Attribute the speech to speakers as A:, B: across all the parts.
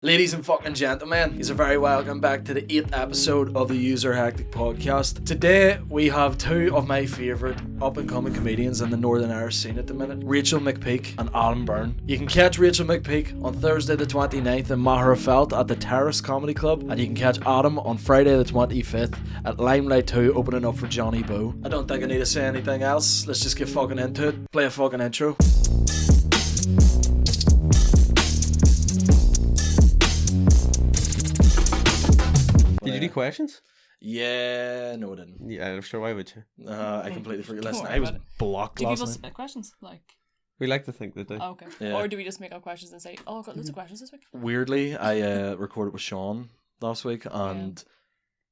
A: Ladies and fucking gentlemen, you're very welcome back to the 8th episode of the User Hectic podcast. Today we have two of my favourite up and coming comedians in the Northern Irish scene at the minute, Rachel McPeake and Adam Byrne. You can catch Rachel McPeake on Thursday the 29th in Maherafelt at the Terrace Comedy Club, and you can catch Adam on Friday the 25th at Limelight 2 opening up for Johnny Boo. I don't think I need to say anything else, let's just get fucking into it. Play a fucking intro.
B: Did you do questions?
A: Yeah, no I didn't.
B: Yeah, I'm sure. Why would you?
A: I completely forgot. Listen, I was blocked
C: Do
A: last
C: people
A: night.
C: submit questions?
B: We like to think that they.
C: Oh, okay.
A: Yeah.
C: Or do we just make up questions and say, oh, I've got loads of questions this week?
A: Weirdly, I recorded with Sean last week, and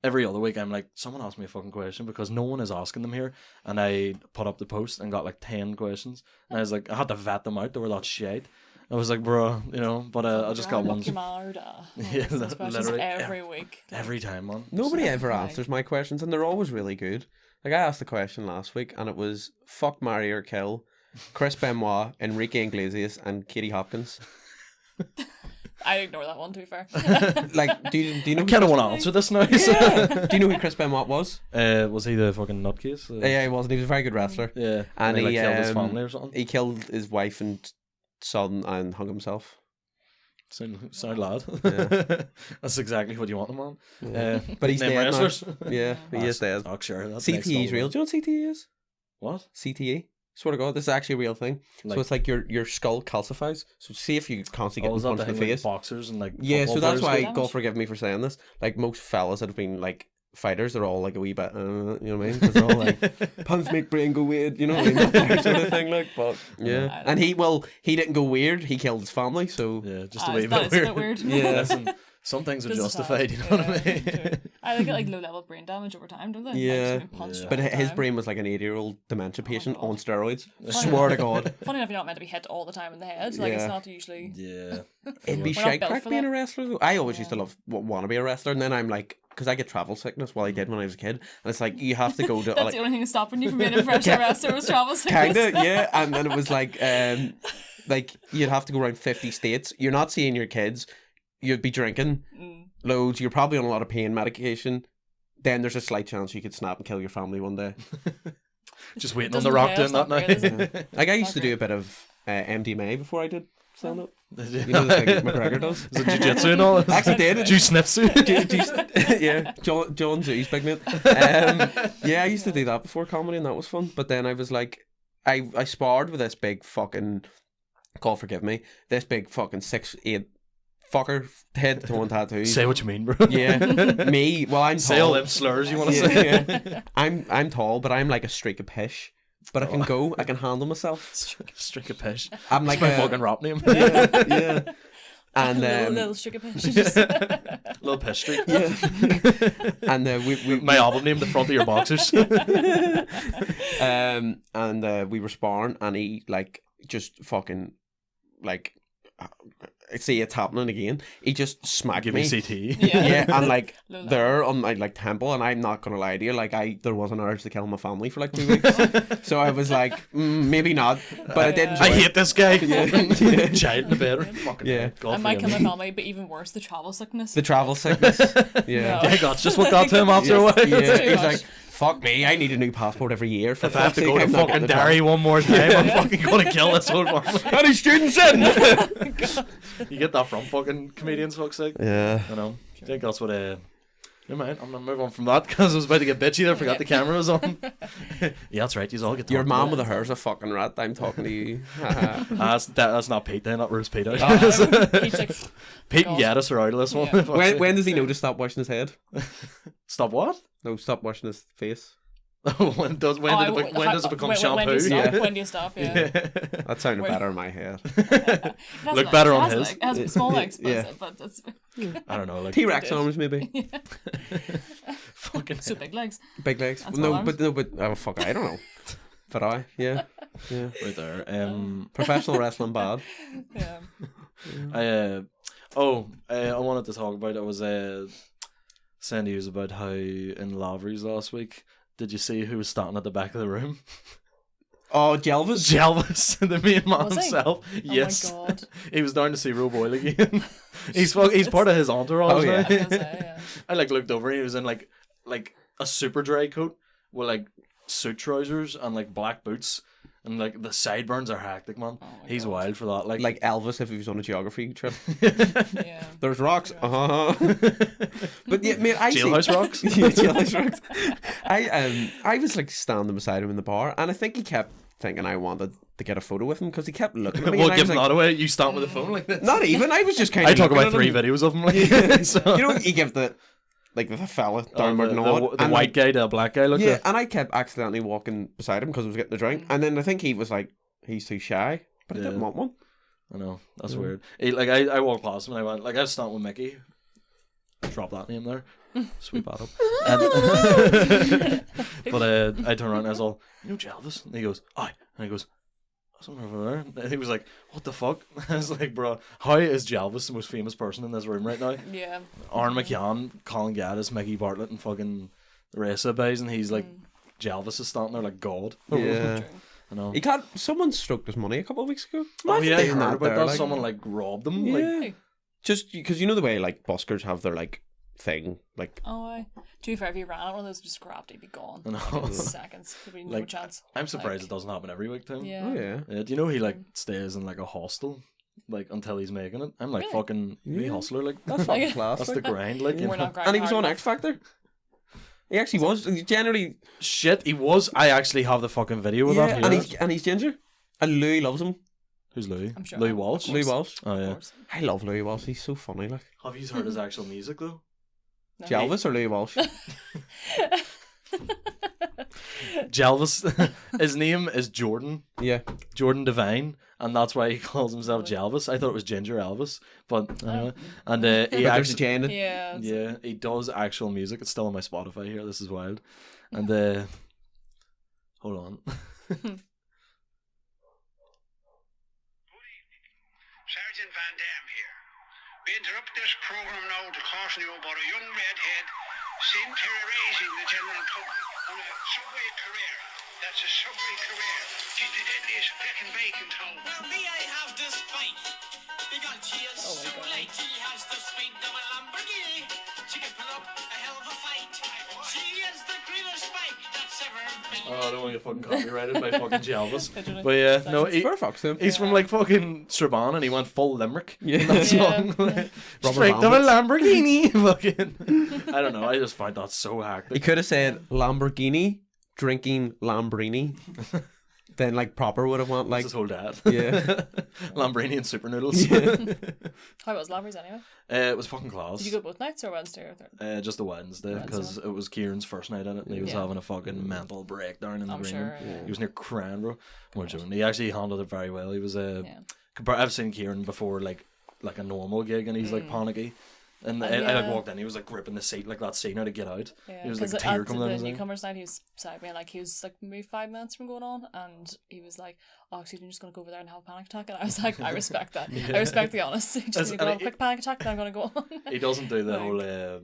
A: every other week I'm like, someone asked me a fucking question because no one is asking them here, and I put up the post and got like 10 questions, and I was like, I had to vet them out. They were that shit. I was like, bro, you know, but I just got one.
C: Yeah,
A: literally
C: every week.
A: Every time, man.
B: Nobody ever
C: Right.
B: answers my questions, and they're always really good. Like I asked the question last week, and it was fuck, marry or kill, Chris Benoit, Enrique Iglesias, and Katie Hopkins.
C: I ignore that one, to be fair.
B: Like, do you know?
A: I kind of want to answer this now.
B: Yeah. Do you know who Chris Benoit was?
A: Was he the fucking nutcase?
B: Yeah, he wasn't. He was a very good wrestler.
A: Yeah,
B: And
A: he like
B: he,
A: killed his family or something.
B: He killed his wife and son and hung himself.
A: Sound lad.
B: Yeah.
A: That's exactly what you want them on.
B: Yeah. But he's
A: name
B: dead now.
A: wrestlers.
B: Yeah, he is dead.
A: Oh, sure. That's
B: CTE is real. Do you know what CTE is?
A: What?
B: CTE. Swear to God, this is actually a real thing.
A: Like-
B: So it's like your skull calcifies. So see if you constantly
A: Oh,
B: get
A: is that
B: punched
A: the
B: in the
A: thing with
B: face.
A: boxers and like
B: Yeah, so
A: football
B: that's
A: players
B: why,
A: get-
B: God forgive me for saying this, like most fellas that have been like fighters, they're all like a wee bit, you know what I mean? Because they're all like, punch make brain go weird, you know what I mean? That sort of thing, like, but yeah. And he didn't go weird, he killed his family, so.
A: Yeah, just a wee
C: That
A: bit
C: is
A: weird.
C: a bit weird.
B: Yeah.
A: Listen, some things are
C: Just
A: justified, you know
C: sad.
A: what I mean?
C: True. I think like low level brain damage over time, don't they? Like,
B: Yeah.
C: just being punched
B: But
C: all the
B: his
C: time.
B: brain was like an 80-year-old dementia patient
C: God.
B: on steroids.
C: Funny
B: Swear to
C: enough-
B: God.
C: Funny enough, you're not meant to be hit all the time in the head. Like, it's
B: Yeah.
C: not usually.
A: Yeah.
B: It'd be
C: We're not
B: shite
C: built
B: crack
C: for
B: being
C: that.
B: a wrestler, though. I always used to want to be a wrestler, and then I'm like, because I get travel sickness, well, I did when I was a kid, and it's like, you have to go to.
C: That's
B: like,
C: the only thing stopping you from being a professional wrestler was travel sickness.
B: Kinda, yeah. And then it was like you'd have to go around 50 states. You're not seeing your kids. You'd be drinking loads. You're probably on a lot of pain medication. Then there's a slight chance you could snap and kill your family one day.
A: Just waiting on
C: Doesn't
A: the rock
C: pay,
A: doing
C: it's
A: that
C: not great, is
A: now.
C: it?
B: Like I used to do a bit of MDMA before I did stand up. You know the thing that McGregor does.
A: Is it jiu-jitsu and all?
B: Actually did.
A: Jiu-snitsu.
B: Yeah, John Zoo's big mate. Yeah, I used to do that before comedy, and that was fun. But then I was like, I sparred with this big fucking, God forgive me, this big fucking 6'8" fucker, head to one tattoos.
A: Say what you mean, bro.
B: Yeah, me. Well, I'm
A: Say all
B: tall.
A: them slurs you want to
B: Yeah,
A: say.
B: yeah. I'm tall, but I'm like a streak of pish. But I can go. I can handle myself.
A: Streak of pish.
B: I'm like
A: my
B: a
A: fucking rap name.
B: yeah, yeah. And
C: little streak of pish.
A: Little pish streak.
B: yeah. And we
A: My album name, The Front of Your Boxers.
B: and we were sparring, and he like just fucking like. See it's happening again. He just smacked
A: Give
B: me.
A: me CT.
B: Yeah, and like
C: Low
B: there on my like temple, and I'm not gonna lie to you, like there was an urge to kill my family for like 2 weeks. So I was like, maybe not, but I did.
A: I
B: enjoy it.
A: hate this guy.
B: Yeah.
A: Giant in the bedroom. Fucking
B: Yeah.
A: hell. God
C: I might kill
A: forgive
C: my
A: me.
C: family, but even worse, the travel sickness.
B: The travel sickness. Yeah.
C: No.
A: Yeah, God, just what got to him after a while.
B: Yeah,
C: too
B: he's
C: much.
B: like, fuck me, I need a new passport every year. For
A: If I have to
B: fuck's
A: go
B: sake,
A: to
B: I'm not
A: fucking
B: getting the
A: Derry one more time, I'm fucking gonna kill this whole family.
B: Any students in?
A: You get that from fucking comedians, fuck's sake.
B: Yeah.
A: I know. I think that's what never mind, I'm gonna move on from that because I was about to get bitchy there, forgot the camera was on. Yeah, that's right, you all get
B: Your
A: talking
B: man
A: about
B: with
A: it.
B: the hair's a fucking rat. I'm talking to you.
A: That's not Pete then, that was Pete out.
C: He's like,
A: Pete
C: God.
A: and Geddes are out of this one.
C: Yeah.
B: when does he know to stop washing his head?
A: Stop what?
B: No, stop washing his face.
A: when does it become shampoo?
C: When do you stop?
B: Yeah.
C: When do you stop? Yeah.
B: That sounded
C: Wait.
B: better in my head.
C: It has
A: Look
C: legs,
A: better
C: it
A: on
C: has
A: his.
C: legs, It has small legs,
B: Yeah.
C: but it's
A: I don't know, like
B: T-Rex arms maybe.
A: fucking
C: so big legs.
B: Big legs.
C: That's
B: No,
C: all
B: but oh fuck, I don't know. But yeah.
A: right there.
B: Professional wrestling bad.
C: Yeah.
A: I wanted to talk about. I was saying to you about how in Lavery's last week. Did you see who was standing at the back of the room?
B: Oh, Jelvis?
A: Jelvis, the main man
C: Was he?
A: himself.
C: Oh
A: Yes,
C: my God.
A: he was down to see Roe Boyle again. He's part of his entourage.
B: Oh, yeah.
A: now.
C: I was gonna say, yeah.
A: I looked over. He was in like a super dry coat with like suit trousers and like black boots, and like the sideburns are hectic, man.
C: Oh my
A: He's
C: God.
A: wild for that.
B: Like Elvis if he was on a geography trip.
C: Yeah.
B: There's rocks. But yeah, mate, I
A: Jailhouse rocks.
B: Yeah, jailhouse rocks. I was like standing beside him in the bar, and I think he kept thinking I wanted to get a photo with him because he kept looking at me.
A: We'll
B: and I
A: give
B: was
A: him
B: like,
A: that away. You stand with the phone like this.
B: not even. I was just kind of.
A: I talk about
B: at
A: 3
B: him.
A: videos of him. Like, so.
B: You know, he gave the fella downward
A: the
B: nod, and
A: white guy to a black guy. Look,
B: yeah, and I kept accidentally walking beside him because I was getting a drink, and then I think he was like, he's too shy, but I didn't
A: Yeah.
B: want one.
A: I know, that's weird. I walked past him and I went, like, I was standing with Mickey. Drop that name there. Sweep that up. But I turned around and I was all, you know Jelvis? And he goes, aye. And he goes, something over there. And he was like, what the fuck? I was like, bro, how is Jelvis the most famous person in this room right now?
C: Yeah.
A: Aaron McCann, Colin Gaddis, Mickey Bartlett, and fucking the rest of the guys, and he's like, Jelvis is standing there like God.
B: Yeah.
A: I know.
B: He got someone stroked his money a couple of weeks ago.
A: Oh
B: Imagine
A: yeah, I
B: doing
A: heard about
B: there,
A: that.
B: like-
A: Someone like robbed them.
B: Yeah.
A: Like,
B: Just because you know the way like buskers have their like thing, like
C: Oh, I. To be fair, if you ran out one of those, just grabbed it, he'd be gone.
A: I know.
C: Like, in seconds. There'd be no
A: Like,
C: chance.
A: I'm surprised it
C: Like,
A: doesn't happen every week to him.
C: Yeah.
B: oh yeah,
A: Do you know he like stays in like a hostel, like until he's making it? I'm like
C: Really?
A: fucking me
B: Yeah.
A: hustler, like
B: that's fucking class.
A: that's
B: like.
A: the grind, like. You
C: We're
A: know?
C: not
B: And he was
C: grinding
B: on
C: hard
B: X Factor. He actually was. He generally,
A: Shit, he was. I actually have the fucking video of
B: yeah,
A: that.
B: and
A: Here.
B: he's ginger, and Louis loves him.
A: Who's Louis?
C: I'm sure.
A: Louis
C: Of
A: Walsh.
C: course.
B: Louis Walsh.
A: Oh
C: Of
A: yeah.
C: course.
B: I love Louis Walsh. He's so funny. Like
A: Have you heard his actual music though?
C: No.
B: Jelvis or Louis Walsh.
A: Jelvis. His name is Jordan.
B: Yeah.
A: Jordan Devine, and that's why he calls himself Jelvis. I thought it was Ginger Elvis, but anyway. And he
B: But there's a
A: actually,
B: J in it.
C: Yeah. it's-
A: yeah, he does actual music. It's still on my Spotify here. This is wild. And hold on.
D: Sergeant Van Dam here. We interrupt this program now to caution you about a young redhead seen terrorizing the general public on a subway career. That's a subway career. She's the deadliest feckin' bike in town.
E: Well, me, I have this bike. Because she is
C: Oh my
E: so
C: God.
E: light, she has the speed of a Lamborghini. She can put up a hell of a fight. She is the greenest bike that's ever been.
A: Oh, I don't want to get fucking copyrighted by fucking Jelvis.
C: Literally.
A: But yeah, no,
C: Sounds-
A: he,
B: Fairfax him.
A: he's from like fucking Strabane, and he went full Limerick.
B: Yeah.
A: in that
C: Yeah.
A: song.
B: Rubber
A: Straight to a
B: bandits.
A: Lamborghini. Fucking. I don't know. I just find that so
B: He
A: hectic.
B: could have said Lamborghini drinking Lambrini. Then like proper would have went
A: Like
B: like
A: his whole dad.
B: yeah.
A: Lamborghini and super noodles.
C: How was Lambert's anyway?
A: It was fucking class.
C: Did you go both nights or Wednesday or Thursday?
A: Just a Wednesday because
C: Wednesday.
A: it was Kieran's first night in it, and he was
C: Yeah.
A: having a fucking mental breakdown in the
C: I'm
A: green
C: sure.
A: room.
C: Yeah.
A: He was near crying, bro. We're joking. He actually handled it very well. He was
C: Yeah.
A: I've seen Kieran before, like a normal gig, and he's like panicky. And I like
C: yeah.
A: walked in, he was like gripping the seat like that scene how to get out.
C: Yeah,
A: He was like a
C: 'cause
A: tear
C: at
A: coming down
C: the
A: his eye.
C: newcomers night, he was beside me, and like he was like maybe 5 minutes from going on, and he was like, "Oh, excuse me, I'm just gonna go over there and have a panic attack." And I was like, "I respect that. I respect the honesty. Just
A: That's-
C: need to go
A: and
C: have a quick panic attack, then I'm gonna go on."
A: He doesn't do the
C: Like-
A: whole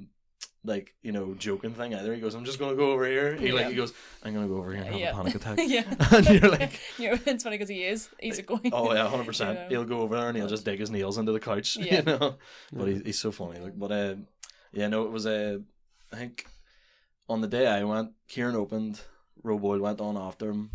A: like, you know, joking thing either. He goes, I'm just gonna go over here. He
C: Yeah.
A: he goes, I'm gonna go over here and have
C: Yeah.
A: a panic attack.
C: yeah,
A: And you're like,
C: you know, it's funny because he's easygoing.
A: oh yeah, 100%.
C: Yeah.
A: He'll go over there and he'll just dig his nails into the couch.
C: Yeah.
A: You know, but he's so funny. Like, but yeah, no, it was I think on the day I went, Kieran opened, Roe Boyle went on after him,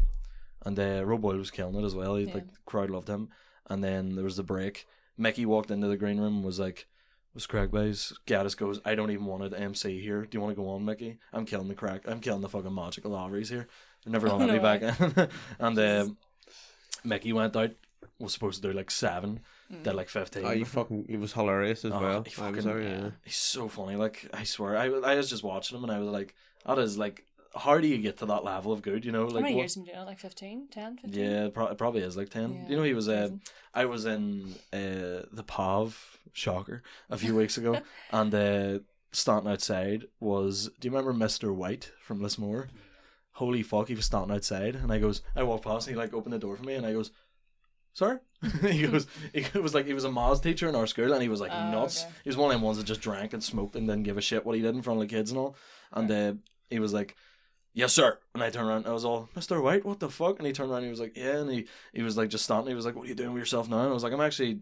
A: and Roe Boyle was killing it as well. He
C: Yeah.
A: like the crowd loved him, and then there was the break. Mickey walked into the green room and was like, "Was Craig Bays?" Gaddis goes, "I don't even want to MC here. Do you want to go on, Mickey? I'm killing the crack. I'm killing the fucking magical Laveries here. They're never gonna let me
C: no
A: back in." And Mickey went out. Was supposed to do like 7, did like 15.
B: Oh, it was hilarious as
A: Oh,
B: well.
A: he
B: I was
A: fucking-
B: there, yeah.
A: He's so funny. Like, I swear, I was just watching him and I was like, that is like, how do you get to that level of good? You know,
C: How
A: like
C: many
A: what-
C: years have you been doing it? Like 15? 10? 15?
A: Yeah, it probably is like 10.
C: Yeah,
A: You know, he was
C: amazing.
A: I was in the PAV, shocker, a few weeks ago, and standing outside was, do you remember Mr. White from Lismore? Holy fuck, he was standing outside, and I walked past and he like opened the door for me and I goes, "Sir?" he was a maths teacher in our school, and he was like
C: Oh,
A: nuts.
C: okay.
A: He was one of them ones that just drank and smoked and didn't give a shit what he did in front of the kids and all. And he was like, "Yes, sir." And I turned around, I was all, "Mr. White, what the fuck?" And he turned around, he was like, "Yeah." And he was like just standing, he was like, "What are you doing with yourself now?" And I was like, "I'm actually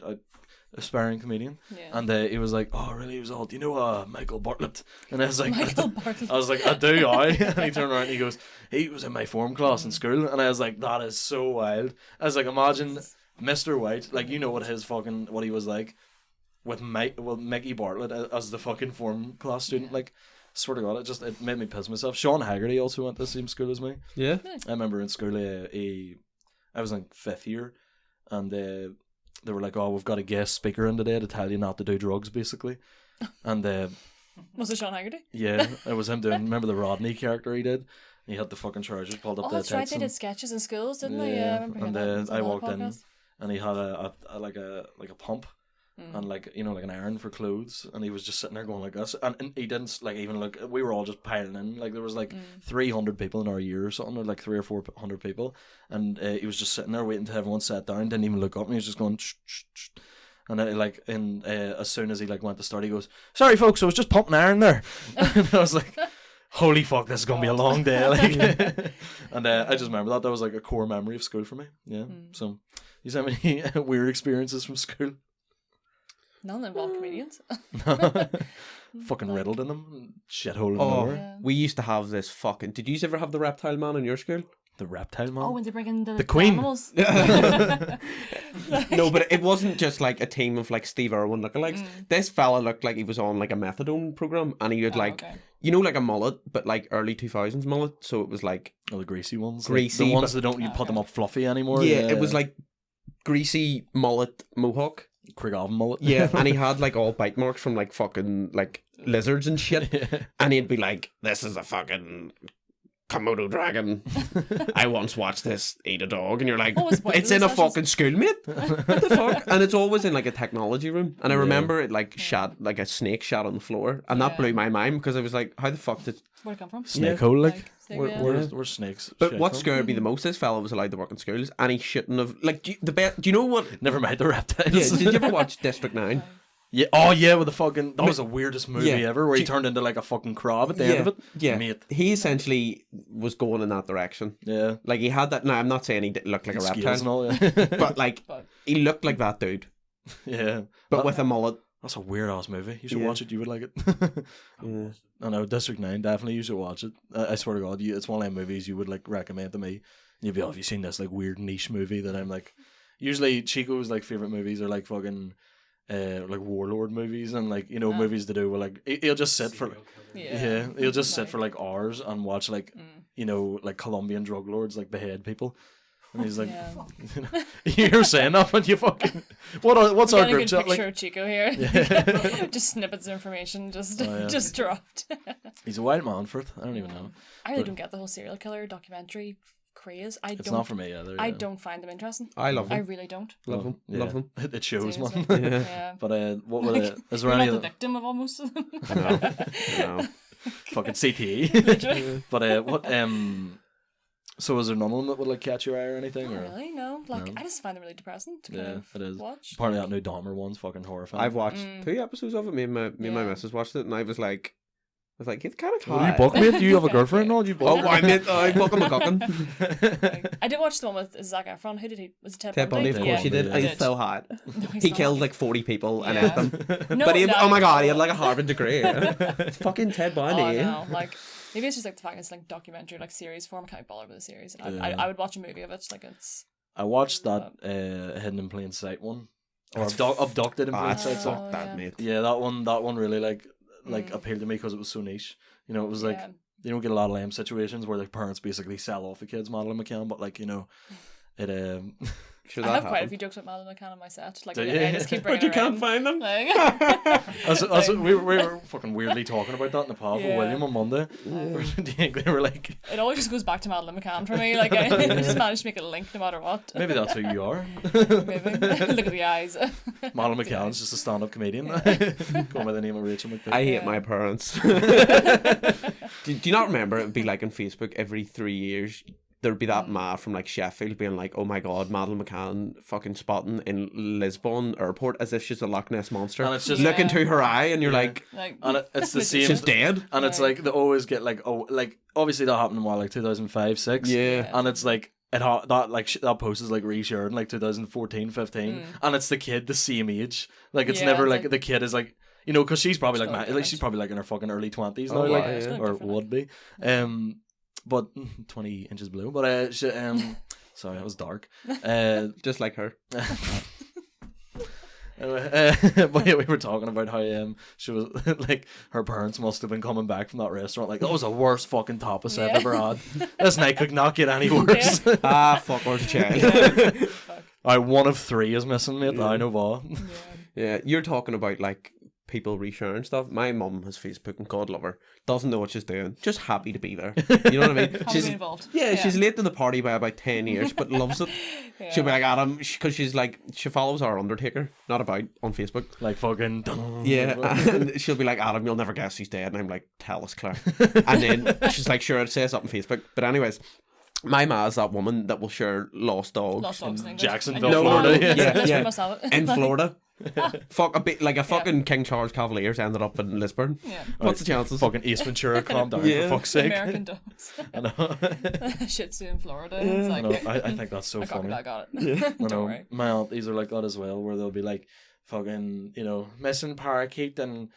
A: aspiring comedian,
C: Yeah.
A: and he was like, "Oh, really?" He was all, "Do you know Michael Bartlett?" And I was like,
C: Michael Bartlett.
A: I was like, "I do, I." And he turned around and he goes, "He was in my form class in school," and I was like, "That is so wild." I was like, "Imagine Mr. White, like you know what he was like with Mickey Bartlett as the fucking form class student, like." Swear to God, it made me piss myself. Sean Haggerty also went to the same school as me.
B: Yeah.
A: I remember in school, I was in 5th year, and they were like, "Oh, we've got a guest speaker in today to tell you not to do drugs," basically. And
C: Was it Sean Haggerty?
A: yeah, it was him doing. Remember the Rodney character he did? He had the fucking charges pulled up.
C: Oh,
A: the
C: that's right.
A: text
C: They
A: and-
C: did sketches in schools, didn't they? Yeah, I remember hearing
A: and
C: that.
A: I walked in, and he had a pump. And like an iron for clothes, and he was just sitting there going like this, and he didn't like even look. We were all just piling in, like there was like 300 people in our year or something, or like 300 or 400 people, and he was just sitting there waiting till everyone sat down, didn't even look up, and he was just going. Shh. And as soon as he like went to start, he goes, "Sorry folks, I was just pumping iron there," and I was like, "Holy fuck, this is gonna be a long day!" Like, and I just remember that was like a core memory of school for me. Yeah. So, you have any weird experiences from school?
C: None involved comedians.
A: Fucking riddled in them, shithole in
B: Oh,
A: nowhere.
B: we used to have this fucking. Did you ever have the reptile man in your school?
A: The reptile man.
C: Oh, when they bring in the
A: Queen.
C: animals.
B: No, but it wasn't just like a team of like Steve Irwin lookalikes. This fella looked like he was on like a methadone program, and he had like,
C: okay.
B: you know, like a mullet, but like early 2000s mullet. So it was like,
A: Oh, the greasy ones.
B: Greasy,
A: the ones
B: but-
A: that don't you put them up fluffy anymore.
B: yeah, it was like greasy mullet mohawk.
A: Craigavon mullet.
B: Yeah, and he had like all bite marks from like fucking like lizards and shit.
A: Yeah.
B: And he'd be like, "This is a fucking Komodo dragon. I once watched this eat a dog," and you're like,
C: What was White
B: "It's in a
C: Sessions?
B: fucking school, mate. What the fuck?" And it's always in like a technology room. And I remember it like shot like a snake shot on the floor, and that
C: Yeah.
B: blew my mind because I was like, "How the fuck did?"
C: Where'd it come from?
A: Snake hole, like.
C: Snake,
A: Where,
C: yeah.
A: where's snakes?
B: But
A: shit
B: what
A: from?
B: scared me the most? This fella was allowed to work in schools, and he shouldn't have. Like, do you know what?
A: Never mind the reptiles.
B: Yeah, did you ever watch District 9?
A: Yeah. Oh yeah, with the fucking. That was the weirdest movie
B: Yeah.
A: ever, where he
B: Do-
A: turned into like a fucking crab at the end of it.
B: Yeah.
A: Mate.
B: He essentially was going in that direction.
A: Yeah.
B: Like he had that. Now I'm not saying he looked like a
A: Scales
B: reptile,
A: and all. Yeah.
B: but like he looked like that dude,
A: yeah.
B: but with a mullet.
A: That's a weird ass movie. You should
B: Yeah.
A: watch it. You would like it.
B: Yeah.
A: I know District 9. Definitely, you should watch it. I swear to God, it's one of them movies you would like recommend to me. And you'd be, "Oh, have you seen this like weird niche movie that I'm like?" Usually, Chico's like favorite movies are like fucking, like warlord movies and like movies to do with like he'll just sit for he'll just sit for like hours and watch like like Colombian drug lords like behead people. And he's like, "You're saying that when you fucking what's our
C: Getting a
A: group
C: good
A: chat
C: picture
A: like?"
C: of Chico here. Just snippets of information just dropped.
A: He's a wild man for it. I don't even know.
C: I really don't get the whole serial killer documentary craze.
A: It's not for me either.
C: I
A: yeah.
C: don't find them interesting.
B: I love
C: I
B: them.
C: really don't.
B: Love them.
A: Yeah.
B: Love them.
A: It shows, man.
C: Seriously. Yeah.
A: But what would is there
C: You're
A: any
C: not the
A: other
C: victim of almost of them.
B: No.
A: fucking CTE?
C: Literally.
A: But what so is there none of them that would like catch your eye or anything?
C: Not
A: Or
C: really, no. Like
A: No.
C: I just find them really depressing to
A: yeah,
C: kind of
A: it is.
C: watch.
A: Apparently that new Dahmer one's fucking horrifying.
B: I've watched 2 episodes of it. Me and my
C: Yeah.
B: missus watched it, and I was like, it's kind of
A: Well,
B: hot.
A: you book mate? Do you have a girlfriend? No, you book.
B: Oh, I meant I book him a cooking.
C: Like, I did watch the one with Zac Efron. Who did he? Was it Ted,
B: Ted Bundy, of course,
A: Yeah.
B: he did.
A: Yeah.
B: And
C: He
B: he's
C: did.
B: so hot.
C: No, he's
B: He
C: not.
B: killed like 40 people and
C: Yeah.
B: ate them.
C: No,
B: But he,
C: no.
B: oh my god, he had like a Harvard degree. It's fucking Ted Bundy.
C: Oh no, like maybe it's just like the fact it's like documentary, like series form. I can't be bothered with a series. And I would watch a movie of it. Like it's
A: I watched that Hidden in Plain Sight one. Or Abducted in Plain
B: Ah,
A: Sight.
B: fuck that,
C: yeah.
B: mate.
A: Yeah, that one really like appealed to me because it was so niche. You know, it was like
C: Yeah.
A: you don't get a lot of lame situations where the parents basically sell off the kids, Madeline McCann, but like it
B: Sure,
C: I
B: that
C: have quite a
B: happened.
C: few jokes with Madeline McCann on my set. Like
A: Do
C: I
A: you?
C: just keep
B: But
C: bringing
B: you
C: her
B: can't
C: in.
B: find them.
C: Like,
A: we were fucking weirdly talking about that in the pub with
C: Yeah.
A: William on Monday. Do you think they were like,
C: it always just goes back to Madeline McCann for me. Like I just managed to make it a link no matter what.
A: maybe that's who you are?
C: Maybe. Look at the eyes.
A: Madeline McCann's just a stand-up comedian. Going by the name of Rachel McPeake.
B: I hate my parents. do you not remember it would be like on Facebook every 3 years? There'd be that ma from like Sheffield being like, "Oh my god, Madeline McCann fucking spotting in Lisbon airport as if she's a Loch Ness monster."
A: And it's just
B: look into her eye, and you're like,
C: Like
A: and it's the same.
B: "She's dead."
A: And it's like they always get like, oh, like obviously that happened in what, like 2005, 6.
B: Yeah.
A: And it's like that post is like reshared in like 2014, 15, and it's the kid the same age. Like it's never
C: it's
A: like the kid is like, you know, because she's probably like she's probably like in her fucking early 20s now, like,
C: it's gonna
A: or
C: look different,
A: would be, but 20 inches below. But sorry, that was dark.
B: Just like her.
A: But yeah, we were talking about how she was like her parents must have been coming back from that restaurant like, that was the worst fucking tapas I've ever had. This night could not get any worse.
B: Fuck, where's the child?
A: Alright, 1 of 3 is missing, mate. I know what.
B: Yeah, you're talking about like people resharing stuff. My mum has Facebook and God love her. Doesn't know what she's doing. Just happy to be there. You know what I mean?
C: She's involved.
B: Yeah, she's late to the party by about 10 years, but loves it. She'll be like, Adam, because she's like, she follows our Undertaker, not about, on Facebook.
A: Like fucking.
B: Yeah, and she'll be like, Adam, you'll never guess he's dead. And I'm like, tell us, Claire. And then she's like, sure, it says up on Facebook. But anyways, my ma is that woman that will share lost dogs.
C: Lost dogs in English.
A: Jacksonville,
C: I know.
A: Florida.
B: Yeah. In Florida. Fuck a bit like a fucking King Charles Cavaliers ended up in Lisburn.
C: Yeah.
B: What's the chances?
A: Fucking East Ventura, calm down
B: Yeah.
A: for fuck's sake.
C: American dogs.
A: I know.
C: Shih Tzu in Florida. It's
A: I
C: like,
A: know. I think that's so funny.
C: I got it.
A: I
C: Don't
A: know.
C: worry.
A: My aunties are like that as well, where they'll be like, fucking, you know, missing parakeet and,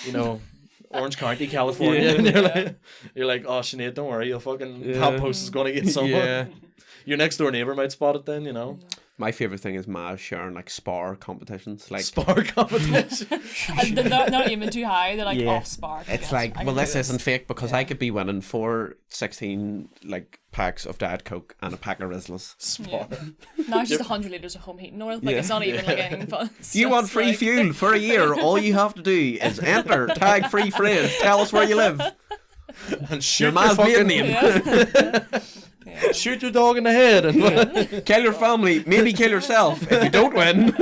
A: you know, Orange County, California.
B: Yeah.
A: And you're like, oh, Sinead, don't worry, you'll fucking, that post is going to get someone.
B: Yeah.
A: Your next door neighbour might spot it then, you know.
B: My favourite thing is Ma sharing like spar competitions. Like
A: Spar competition.
C: And they're not even too high. They're like,
B: Yeah.
C: oh, spark.
B: it's
C: yes,
B: like,
C: I
B: well,
C: can
B: this
C: do
B: isn't fake because I could be winning 16 like packs of Diet Coke and a pack of Rizlas.
A: Spar.
C: Now it's just 100 litres of home heating oil. Like, it's not even like anything fun. It's
B: You want
C: just
B: free
C: like-
B: fuel for a year? All you have to do is enter, tag free friends, tell us where you live.
A: And shoot
B: Your ma's maiden name.
C: Yeah.
A: Shoot your dog in the head. And
B: Kill your family, maybe kill yourself if you don't win.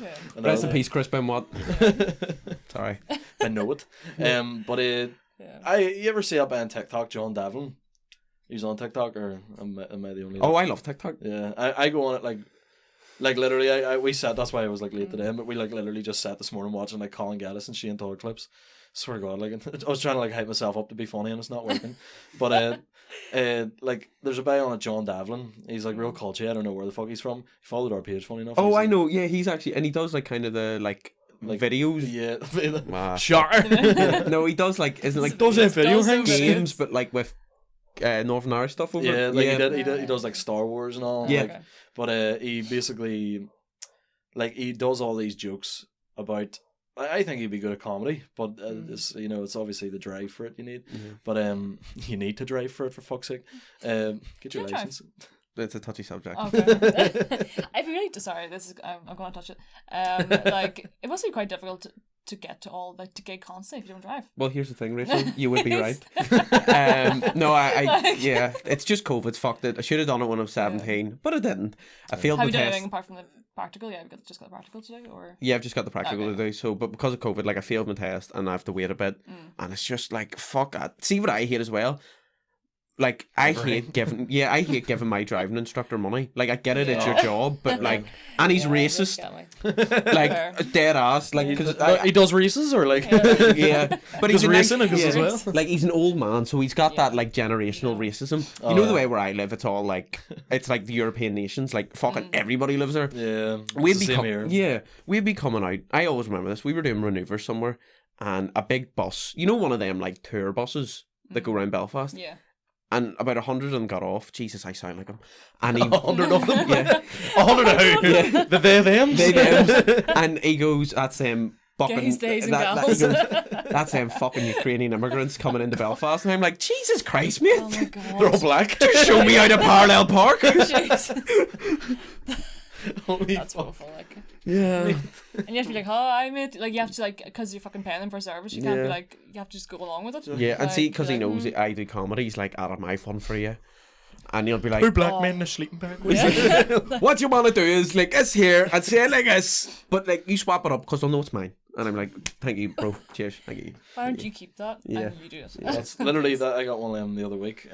C: Yeah.
B: Rest in peace, Chris Benoit. Sorry.
A: I know it. But you ever see up on TikTok John Devlin? He's on TikTok, or am I the only one?
B: Oh, I love TikTok.
A: Yeah, I go on it like literally. We sat. That's why I was like late today. But we like literally just sat this morning watching like Colin Gaddis and Shane Todd clips. Swear to God, like I was trying to like hype myself up to be funny and it's not working. But like there's a guy on it, John Devlin. He's like real culty. I don't know where the fuck he's from. He followed our page, funny enough.
B: Oh,
A: He's,
B: I know. Yeah, he's actually, and he does like kind of the like videos.
A: Yeah,
B: Wow.
A: sure.
B: No, he does like, isn't it like
A: Does it video
C: Does it
A: things?
C: video?
B: games, but like with Northern Irish stuff over.
A: Yeah,
B: it.
A: like he does like Star Wars and all.
B: Yeah.
A: Like, but he basically like he does all these jokes about. I think he'd be good at comedy, but it's, you know, it's obviously the drive for it you need. But you need to drive for it, for fuck's sake. Get your
C: Drive.
A: license.
B: It's a touchy subject.
C: Okay. I'd be really sorry. This is I'm going to touch it. Like it must be quite difficult to get to all like to gig constantly if you don't drive.
B: Well, here's the thing, Rachel. You would be right. No, yeah, it's just COVID's fucked it. I should have done it when I was 17, but I didn't. I failed
C: Have
B: the
C: you done
B: test.
C: anything apart from the practical? Yeah, I've just got the practical to do, or
B: Yeah, I've just got the practical
C: Okay.
B: to do. So, but because of COVID, like I failed my test and I have to wait a bit, and it's just like fuck that. See what I hate as well. Like I hate giving my driving instructor money. Like I get it, it's your job, but like, and he's racist, like
C: Fair.
B: dead ass. Like because
A: He does races or like
B: yeah, but
A: Does
B: he's a
A: racing
B: nice,
A: as well.
B: Like he's an old man, so he's got that like generational racism. You know the way where I live, it's all like it's like the European nations, like fucking everybody lives there.
A: Yeah,
B: We'd
A: it's
B: be
A: the same here.
B: we'd be coming out. I always remember this. We were doing manoeuvres somewhere, and a big bus, you know, one of them like tour buses that go around Belfast.
C: Yeah.
B: And about 100 of them got off. Jesus, I sound like him. And he
A: 100 of them.
B: yeah,
A: 100 of who?
B: Yeah.
A: The them.
B: they them. And he goes, "That's fucking
C: Gays, days, and
B: that,
C: gals."
B: he goes, that's fucking Ukrainian immigrants coming into Belfast." And I'm like, Jesus Christ, mate!
C: Oh my god.
A: They're all black.
B: Show me out of parallel park.
C: Jesus.
A: Holy
C: That's
A: fuck.
C: awful. Like,
B: Yeah.
C: and you have to be like, "Hi, mate." Like you have to like because you're fucking paying them for service. You can't
B: Yeah.
C: be like you have to just go along with it.
B: Yeah, and see,
C: Like,
B: because
C: be
B: he
C: like,
B: knows I do comedy, he's like, "Adam, I've fun for you," and he'll be like,
A: Two black men in a sleeping bag.
B: "What you want to do is like this here and say it like this, but like you swap it up because they'll know it's mine." And I'm like, "Thank you, bro. Cheers, thank you."
C: Why don't you keep that?
B: Yeah.
C: And you do it.
A: That's literally that. I got one of them the other week.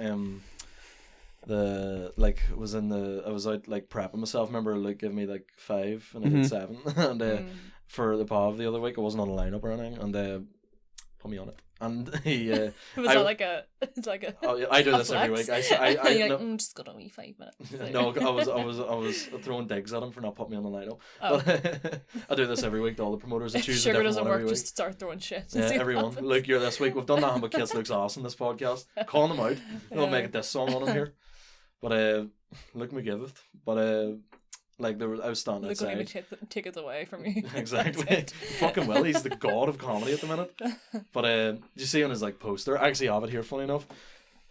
A: I was out like prepping myself. Remember, like give me like 5 and I did 7, and for the POV the other week I wasn't on a lineup or anything, and put me on it. And he,
C: Was that like a? It's like a.
A: oh, yeah, I do this every
C: flex?
A: week. I
C: You're
A: no,
C: like, just got a wee 5 minutes.
A: no, I was throwing digs at him for not putting me on the lineup.
C: Oh.
A: But I do this every week to all the promoters. I
C: If
A: choose a
C: sugar
A: different
C: doesn't
A: one every
C: work,
A: week.
C: just start throwing shit. And
A: Yeah,
C: see what
A: everyone.
C: happens.
A: Look, you're this week. We've done nothing but Kids Looks Awesome this podcast. Calling them out. We'll
C: Yeah.
A: make it this song on him here. But look me give it. But like I was standing
C: They're going
A: outside.
C: to take it away from you.
A: Exactly.
C: That's it.
A: Fucking well, he's the god of comedy at the minute. But did you see on his like poster? I actually have it here, funny enough.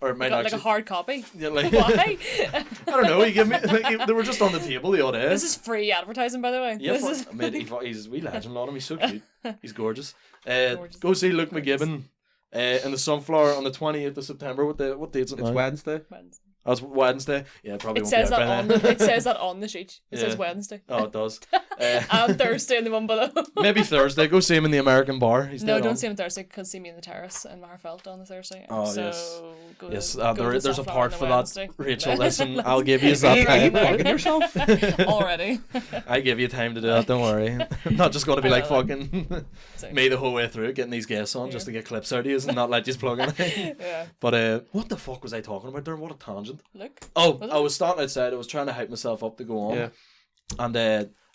A: Or it might
C: Like
A: actually
C: a hard copy.
A: yeah, like
C: Why?
A: I don't know, he gave me like they were just on the table the other day.
C: This is free advertising, by the way.
A: Yeah,
C: This
A: fuck,
C: is...
A: mate, he's a wee legend on him. He's so cute. He's gorgeous.
C: Gorgeous.
A: Go see Luke McGibbon in the Sunflower on the 28th of September. What date's it
B: It's
A: now?
B: Wednesday.
A: That's Wednesday. Yeah, probably
C: It
A: won't
C: says
A: be out
C: that
A: by
C: on
A: then.
C: the, it says that on the sheet. It says
A: Yeah.
C: Wednesday.
A: Oh, it does.
C: And Thursday in the one below.
A: Maybe Thursday. Go see him in the American Bar. He's
C: No,
A: dead
C: don't
A: on.
C: see him Thursday because see me in the terrace in Maherfelt on the Thursday.
A: Oh,
C: so
A: yes.
C: Go
A: Yes,
C: to, go
A: there,
C: to
A: there's a
C: Sunflower
A: part
C: on
A: for
C: the
A: that.
C: Wednesday.
A: Rachel, listen, I'll give you that
B: Are you
A: time.
B: plugging yourself?
C: Already.
A: I give you time to do that, don't worry. I'm not just going to be like
C: I love
A: fucking
C: So-
A: me the whole way through getting these guests on just to get clips out of you and not let you plug in.
C: Yeah.
A: But what the fuck was I talking about there? What a tangent.
C: Look.
A: Oh,
C: Was it?
A: I was starting outside. I was trying to hype myself up to go on.
B: Yeah.
A: And